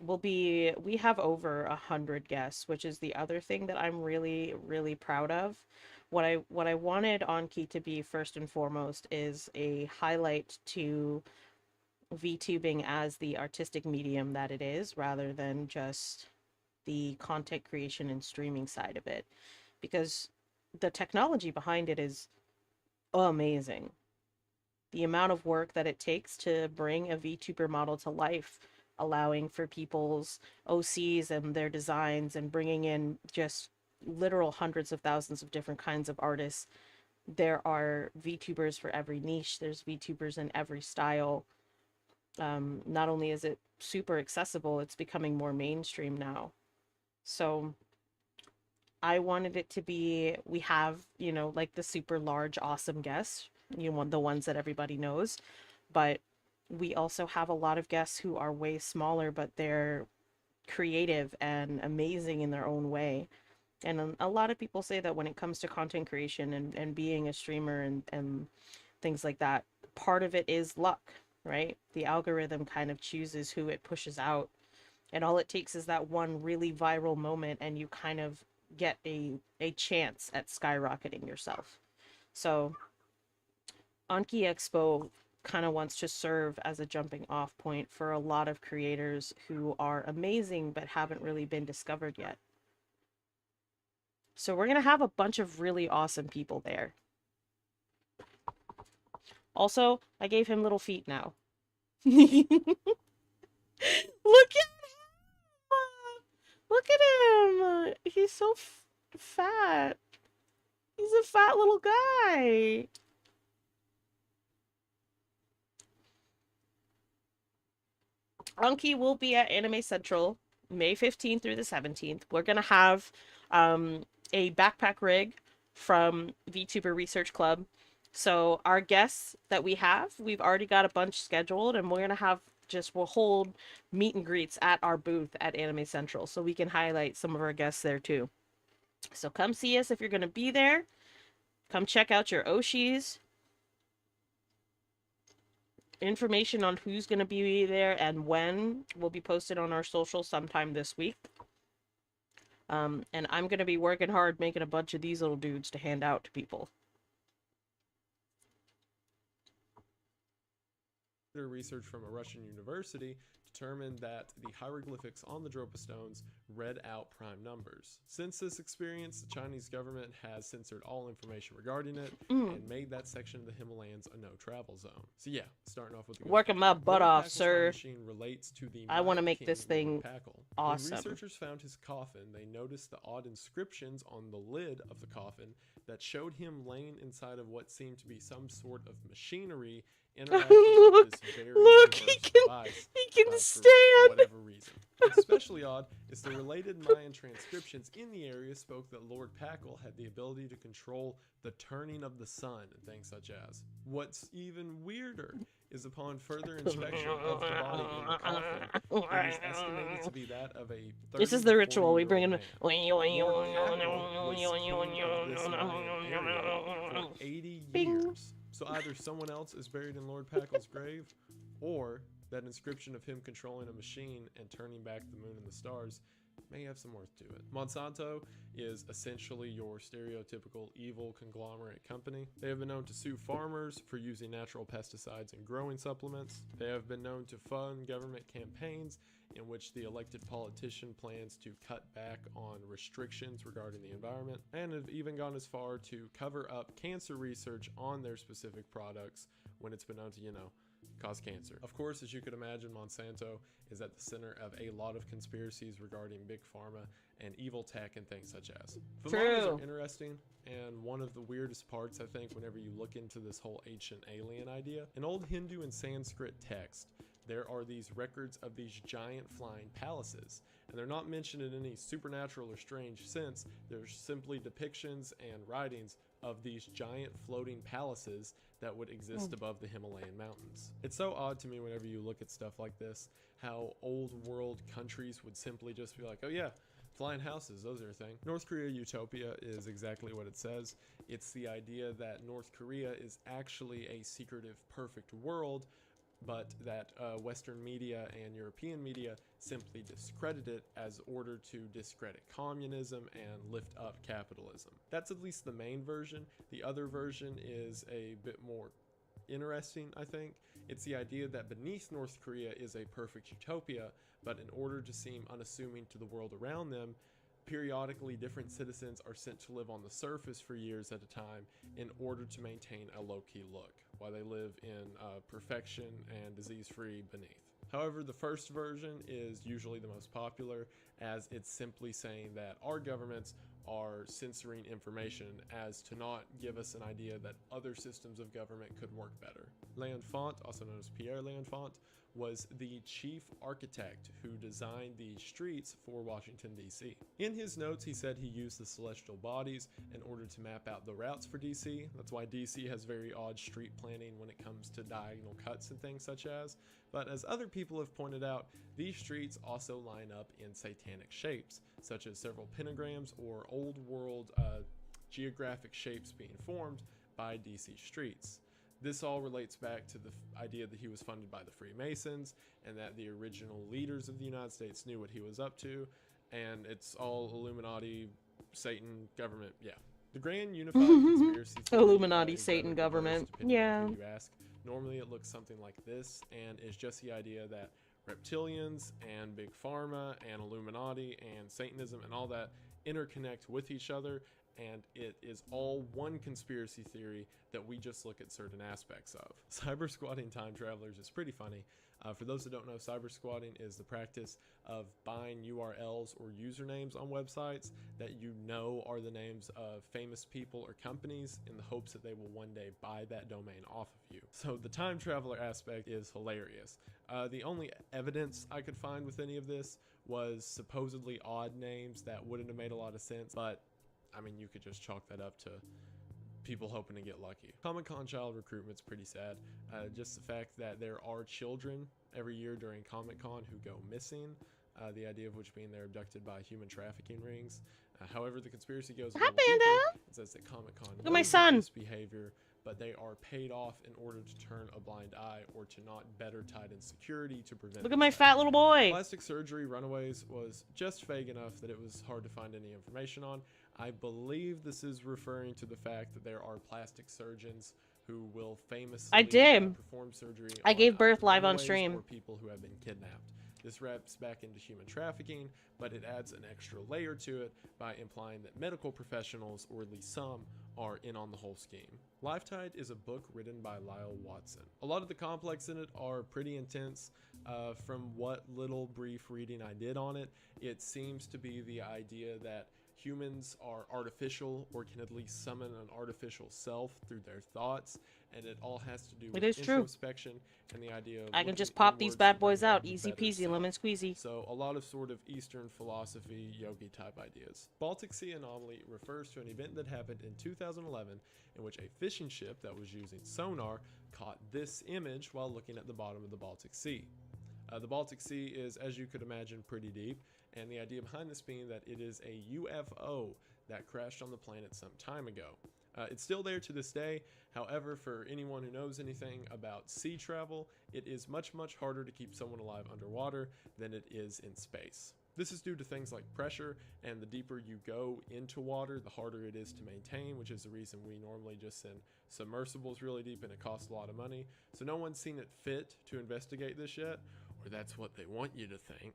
We have over 100 guests, which is the other thing that I'm really, really proud of. What I wanted Anki to be first and foremost is a highlight to VTubing as the artistic medium that it is, rather than just the content creation and streaming side of it, because the technology behind it is amazing. The amount of work that it takes to bring a VTuber model to life, allowing for people's OCs and their designs, and bringing in just literal hundreds of thousands of different kinds of artists. There are VTubers for every niche. There's VTubers in every style. Not only is it super accessible, it's becoming more mainstream now. So I wanted it to be, we have, you know, like the super large, awesome guests, you know, the ones that everybody knows, but we also have a lot of guests who are way smaller, but they're creative and amazing in their own way. And a lot of people say that when it comes to content creation and being a streamer and things like that, part of it is luck, right? The algorithm kind of chooses who it pushes out. And all it takes is that one really viral moment, and you kind of get a chance at skyrocketing yourself. So Anki Expo kind of wants to serve as a jumping off point for a lot of creators who are amazing but haven't really been discovered yet. So we're going to have a bunch of really awesome people there. Also, I gave him little feet now. Look at him! Look at him! He's so fat. He's a fat little guy. Anki will be at Anime Central May 15th through the 17th. We're going to have a backpack rig from VTuber Research Club. So our guests that we've already got a bunch scheduled, and we're going to have we'll hold meet and greets at our booth at Anime Central, so we can highlight some of our guests there too. So come see us if you're going to be there. Come check out your Oshis. Information on who's going to be there and when will be posted on our social sometime this week. And I'm going to be working hard making a bunch of these little dudes to hand out to people. Research from a Russian university determined that the hieroglyphics on the Dropa stones read out prime numbers. Since this experience, the Chinese government has censored all information regarding it and made that section of the Himalayas a no-travel zone. So yeah, starting off with the working my butt off, sir. Machine relates to the I want to make this thing awesome. When researchers found his coffin, they noticed the odd inscriptions on the lid of the coffin that showed him laying inside of what seemed to be some sort of machinery interacting with this very device, he can stand for whatever reason. What's especially odd is the related Mayan transcriptions in the area spoke that Lord Packle had the ability to control the turning of the sun and things such as. What's even weirder is upon further inspection of the body in the coffin, it is estimated to be that of a 30 This is the ritual. We bring him. for 80 years. So either someone else is buried in Lord Packle's grave, or that inscription of him controlling a machine and turning back the moon and the stars may have some worth to it. Monsanto is essentially your stereotypical evil conglomerate company. They have been known to sue farmers for using natural pesticides in growing supplements. They have been known to fund government campaigns in which the elected politician plans to cut back on restrictions regarding the environment, and have even gone as far to cover up cancer research on their specific products when it's been known to, cause cancer. Of course, as you could imagine, Monsanto is at the center of a lot of conspiracies regarding big pharma and evil tech and things such as. Fumara's are interesting, and one of the weirdest parts, I think, whenever you look into this whole ancient alien idea, in old Hindu and Sanskrit text, there are these records of these giant flying palaces, and they're not mentioned in any supernatural or strange sense. They're simply depictions and writings of these giant floating palaces that would exist above the Himalayan mountains. It's so odd to me whenever you look at stuff like this, how old world countries would simply just be like, oh yeah, Flying houses, those are a thing. North Korea utopia is exactly what it says. It's the idea that North Korea is actually a secretive, perfect world, but that Western media and European media simply discredit it as order to discredit communism and lift up capitalism. That's at least the main version. The other version is a bit more interesting, I think. It's the idea that beneath North Korea is a perfect utopia, but in order to seem unassuming to the world around them, periodically different citizens are sent to live on the surface for years at a time in order to maintain a low-key look, while they live in perfection and disease-free beneath. However, the first version is usually the most popular, as it's simply saying that our governments are censoring information as to not give us an idea that other systems of government could work better. L'Enfant, also known as Pierre L'Enfant, was the chief architect who designed the streets for Washington, D.C. In his notes, he said he used the celestial bodies in order to map out the routes for D.C. That's why D.C. has very odd street planning when it comes to diagonal cuts and things such as. But as other people have pointed out, these streets also line up in satanic shapes, such as several pentagrams or old world geographic shapes being formed by D.C. streets. This all relates back to the idea that he was funded by the Freemasons and that the original leaders of the United States knew what he was up to, and it's all Illuminati, Satan, government, yeah. The Grand Unified Conspiracy Theory Illuminati, is Satan, rather diverse government, depending on yeah. who you ask. Normally it looks something like this, and it's just the idea that reptilians and Big Pharma and Illuminati and Satanism and all that interconnect with each other, and it is all one conspiracy theory that we just look at certain aspects of. Cyber squatting time travelers is pretty funny. For those that don't know, cyber squatting is the practice of buying URLs or usernames on websites that you know are the names of famous people or companies in the hopes that they will one day buy that domain off of you. So the time traveler aspect is hilarious. The only evidence I could find with any of this was supposedly odd names that wouldn't have made a lot of sense, but I mean, you could just chalk that up to people hoping to get lucky. Comic-Con child recruitment's pretty sad. Just the fact that there are children every year during Comic-Con who go missing, the idea of which being they're abducted by human trafficking rings. However, the conspiracy goes a little deeper. It says that Comic-Con Look at my knows son. this behavior, but they are paid off in order to turn a blind eye or to not better tighten security to prevent. Look at my fat little boy. Plastic surgery runaways was just vague enough that it was hard to find any information on. I believe this is referring to the fact that there are plastic surgeons who will famously perform surgery. I gave birth live on runaways stream. or people who have been kidnapped. This wraps back into human trafficking, but it adds an extra layer to it by implying that medical professionals, or at least some, are in on the whole scheme. Lifetide is a book written by Lyle Watson. A lot of the complex in it are pretty intense. From what little brief reading I did on it, it seems to be the idea that humans are artificial or can at least summon an artificial self through their thoughts, and it all has to do with introspection and the idea of I can just pop these bad boys out, easy peasy, lemon squeezy. So a lot of sort of Eastern philosophy, yogi type ideas. Baltic Sea anomaly refers to an event that happened in 2011 in which a fishing ship that was using sonar caught this image while looking at the bottom of the Baltic Sea. The Baltic Sea is, as you could imagine, pretty deep, and the idea behind this being that it is a UFO that crashed on the planet some time ago. It's still there to this day. However, for anyone who knows anything about sea travel, it is much, much harder to keep someone alive underwater than it is in space. This is due to things like pressure, and the deeper you go into water, the harder it is to maintain, which is the reason we normally just send submersibles really deep, and it costs a lot of money. So no one's seen it fit to investigate this yet, or that's what they want you to think.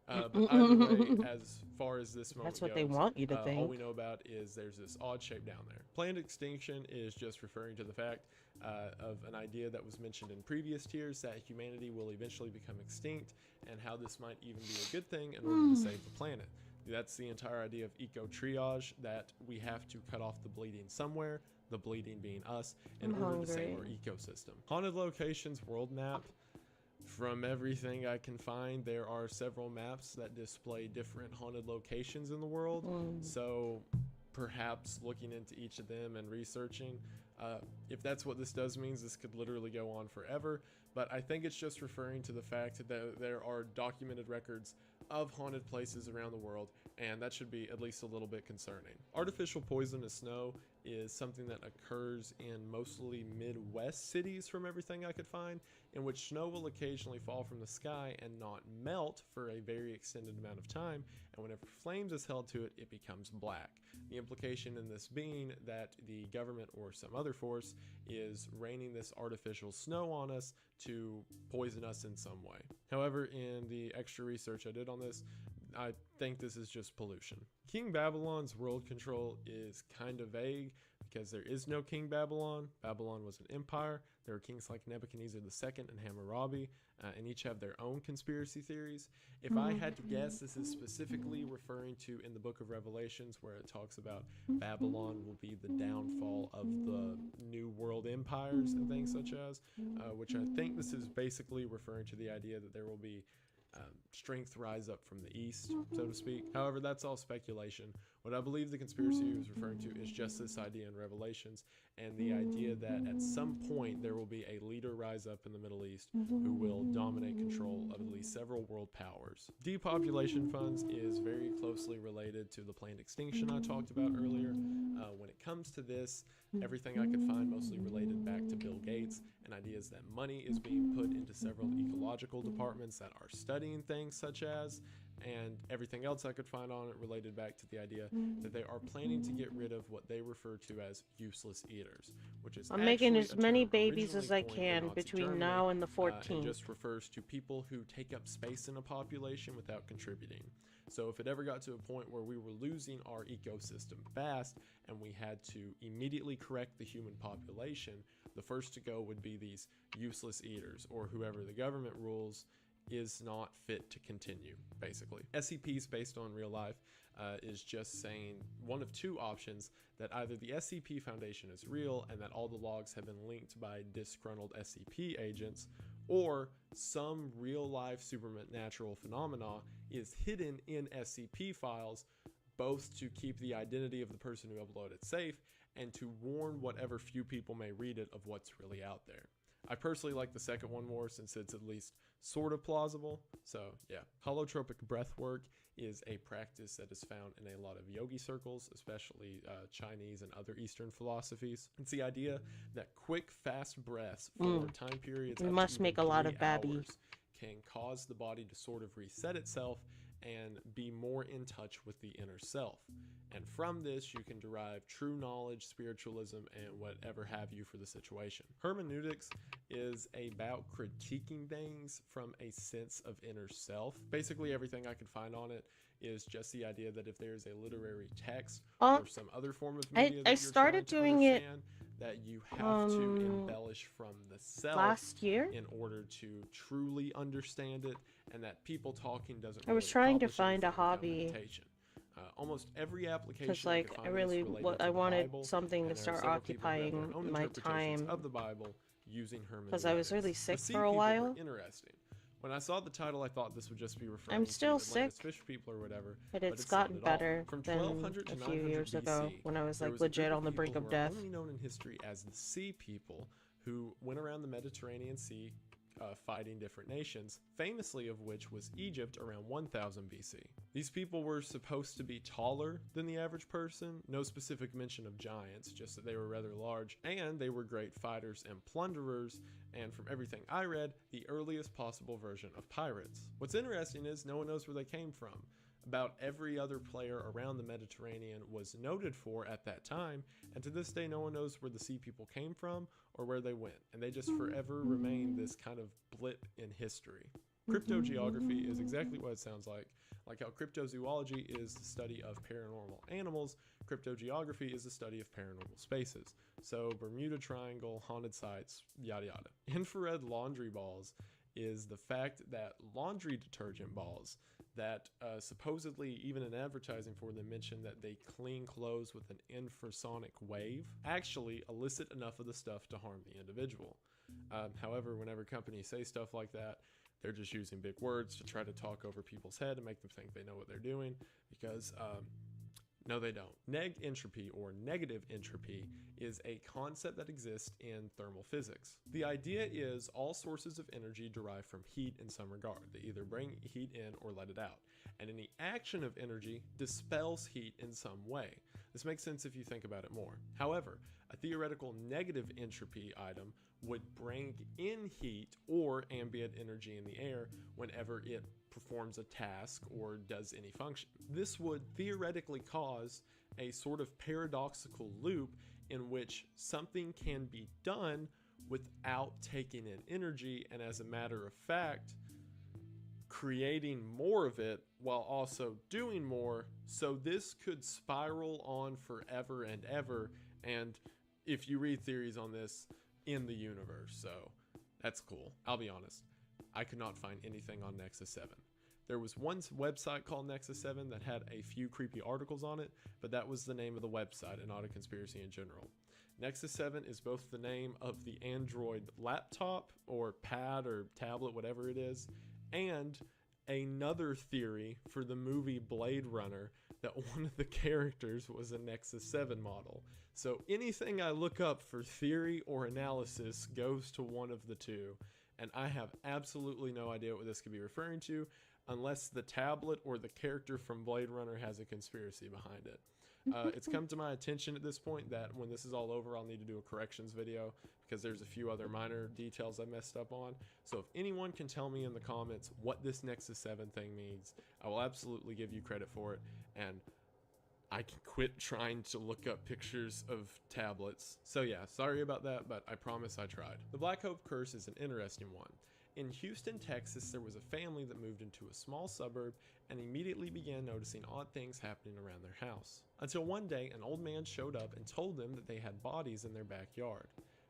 But either way, as far as this moment That's what goes, they want you to all think. we know about is there's this odd shape down there. Planned extinction is just referring to the fact of an idea that was mentioned in previous tiers, that humanity will eventually become extinct, and how this might even be a good thing in order to save the planet. That's the entire idea of eco-triage, that we have to cut off the bleeding somewhere, the bleeding being us, in order to save our ecosystem. Haunted locations world map. From everything I can find, there are several maps that display different haunted locations in the world. So perhaps looking into each of them and researching, if that's what this does means, this could literally go on forever. But I think it's just referring to the fact that there are documented records of haunted places around the world, and that should be at least a little bit concerning. Artificial poisonous snow is something that occurs in mostly Midwest cities from everything I could find, in which snow will occasionally fall from the sky and not melt for a very extended amount of time, and whenever flames is held to it, it becomes black. The implication in this being that the government or some other force is raining this artificial snow on us to poison us in some way. However, in the extra research I did on this, I think this is just pollution. King Babylon's world control is kind of vague because there is no King Babylon. Babylon was an empire. There are kings like Nebuchadnezzar II and Hammurabi, and each have their own conspiracy theories. If I had to guess, this is specifically referring to in the book of Revelations, where it talks about Babylon will be the downfall of the new world empires and things such as, which I think this is basically referring to the idea that there will be strength rise up from the east, so to speak. However, that's all speculation. What I believe the conspiracy is referring to is just this idea in Revelations, and the idea that at some point there will be a leader rise up in the Middle East who will dominate control of at least several world powers. Depopulation funds is very closely related to the planned extinction I talked about earlier. When it comes to this, everything I could find mostly related back to Bill Gates and ideas that money is being put into several ecological departments that are studying things such as, and everything else I could find on it related back to the idea that they are planning to get rid of what they refer to as useless eaters, which is I'm making actually as a many term babies as I originally coined in can Nazi between Germany, now and the and 14th. just refers to people who take up space in a population without contributing. So if it ever got to a point where we were losing our ecosystem fast and we had to immediately correct the human population, the first to go would be these useless eaters, or whoever the government rules is not fit to continue, basically. SCPs based on real life is just saying one of two options: that either the SCP Foundation is real and that all the logs have been linked by disgruntled SCP agents, or some real life supernatural phenomena is hidden in SCP files, both to keep the identity of the person who uploaded safe and to warn whatever few people may read it of what's really out there. I personally like the second one more since it's at least sort of plausible. So yeah, holotropic breathwork is a practice that is found in a lot of yogi circles, especially Chinese and other Eastern philosophies. It's the idea that quick, fast breaths for time periods We of must even make a lot 3 of babby. hours can cause the body to sort of reset itself and be more in touch with the inner self. And from this, you can derive true knowledge, spiritualism, and whatever have you for the situation. Hermeneutics is about critiquing things from a sense of inner self. Basically, everything I could find on it is just the idea that if there's a literary text or some other form of media that I you're started trying to doing it understand, that you have to embellish from the self last year in order to truly understand it, and that people talking doesn't I was really trying to accomplish find a anything without hobby. meditation. Almost every application Because, like, could I find really, this related to I the wanted Bible, something and to there are start several people who have occupying their own my interpretations time. of the Bible using hermeneutics. Because I was really sick The sea for a people while. were interesting. When I saw the title, I thought this would just be referring I'm still to Atlantis sick, fish people or whatever, but it's not gotten at all. better From than 1200 to a few 900 years ago BC, when I was there like was a group legit of on the brink people of who are death. only known in history as the Sea People, who went around the Mediterranean Sea fighting different nations, famously of which was Egypt around 1000 BC. These people were supposed to be taller than the average person, no specific mention of giants, just that they were rather large, and they were great fighters and plunderers, and from everything I read, the earliest possible version of pirates. What's interesting is no one knows where they came from. About every other player around the Mediterranean was noted for at that time, and to this day no one knows where the sea people came from or where they went, and they just forever remain this kind of blip in history. Cryptogeography is exactly what it sounds like how cryptozoology is the study of paranormal animals, cryptogeography is the study of paranormal spaces. So Bermuda Triangle, haunted sites, yada yada. Infrared laundry balls is the fact that laundry detergent balls that supposedly even in advertising for them mention that they clean clothes with an infrasonic wave actually elicit enough of the stuff to harm the individual. However, whenever companies say stuff like that, they're just using big words to try to talk over people's head and make them think they know what they're doing, because No, they don't. Neg entropy, or negative entropy, is a concept that exists in thermal physics. The idea is all sources of energy derive from heat in some regard. They either bring heat in or let it out. And any action of energy dispels heat in some way. This makes sense if you think about it more. However, a theoretical negative entropy item would bring in heat or ambient energy in the air whenever it performs a task or does any function. This would theoretically cause a sort of paradoxical loop in which something can be done without taking in energy, and as a matter of fact, creating more of it while also doing more. So this could spiral on forever and ever, and if you read theories on this, in the universe. So that's cool. I'll be honest, I could not find anything on Nexus 7. There was one website called Nexus 7 that had a few creepy articles on it, but that was the name of the website and not a conspiracy in general. Nexus 7 is both the name of the Android laptop or pad or tablet, whatever it is, and another theory for the movie Blade Runner that one of the characters was a Nexus 7 model. So anything I look up for theory or analysis goes to one of the two, and I have absolutely no idea what this could be referring to unless the tablet or the character from Blade Runner has a conspiracy behind it. It's come to my attention at this point that when this is all over, I'll need to do a corrections video because there's a few other minor details I messed up on. So if anyone can tell me in the comments what this Nexus 7 thing means, I will absolutely give you credit for it, and I can quit trying to look up pictures of tablets. So yeah, sorry about that, but I promise I tried. The Black Hope curse is an interesting one. In Houston, Texas, there was a family that moved into a small suburb and immediately began noticing odd things happening around their house. Until one day, an old man showed up and told them that they had bodies in their backyard.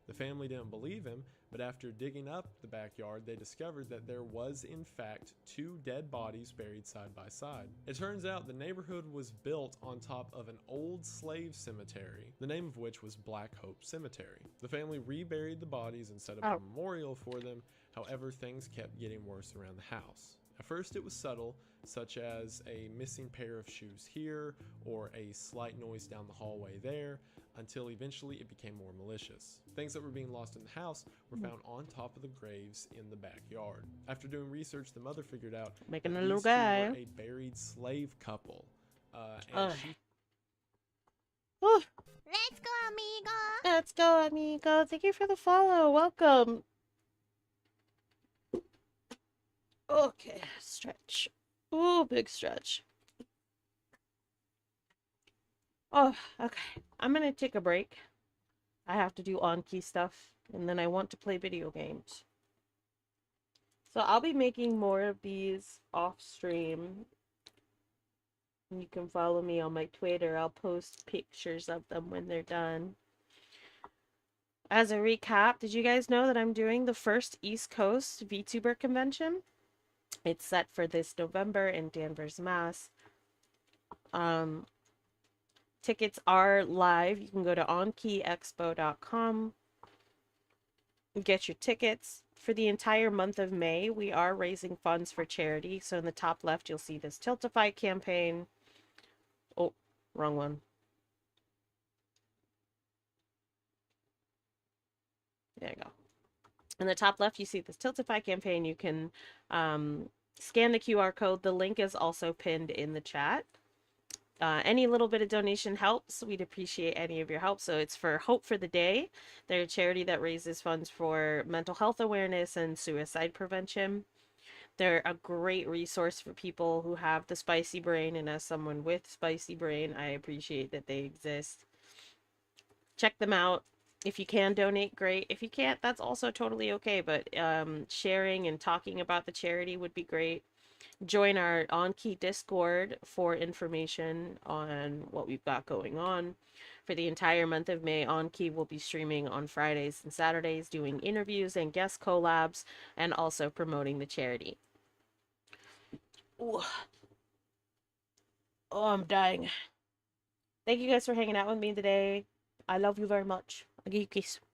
The family didn't believe him, but after digging up the backyard, they discovered that there was in fact 2 dead bodies buried side by side. It turns out the neighborhood was built on top of an old slave cemetery, the name of which was Black Hope Cemetery. The family reburied the bodies and set up a memorial for them. However, things kept getting worse around the house. At first it was subtle, such as a missing pair of shoes here or a slight noise down the hallway there, until eventually it became more malicious. Things that were being lost in the house were found on top of the graves in the backyard. After doing research, the mother figured out Making that a little these two guy. were a buried slave couple. And she Let's go, amigo. Let's go, amigo. Thank you for the follow. Welcome. Okay, stretch. Ooh, big stretch. Oh, okay. I'm gonna take a break. I have to do on-key stuff, and then I want to play video games. So I'll be making more of these off-stream. You can follow me on my Twitter. I'll post pictures of them when they're done. As a recap, did you guys know that I'm doing the first East Coast VTuber convention? It's set for this November in Danvers, Mass. Tickets are live. You can go to onkeyexpo.com, get your tickets. For the entire month of May, we are raising funds for charity. So in the top left, you'll see this Tiltify campaign. Oh, wrong one. There you go. In the top left, you see this Tiltify campaign. You can scan the QR code. The link is also pinned in the chat. Any little bit of donation helps. We'd appreciate any of your help. So it's for Hope for the Day. They're a charity that raises funds for mental health awareness and suicide prevention. They're a great resource for people who have the spicy brain, and as someone with spicy brain, I appreciate that they exist. Check them out. If you can donate, great. If you can't, that's also totally okay, but sharing and talking about the charity would be great. Join our on-key Discord for information on what we've got going on. For the entire month of May, on-key will be streaming on Fridays and Saturdays, doing interviews and guest collabs, and also promoting the charity. Ooh. Oh, I'm dying. Thank you guys for hanging out with me today. I love you very much. I'll give you a kiss.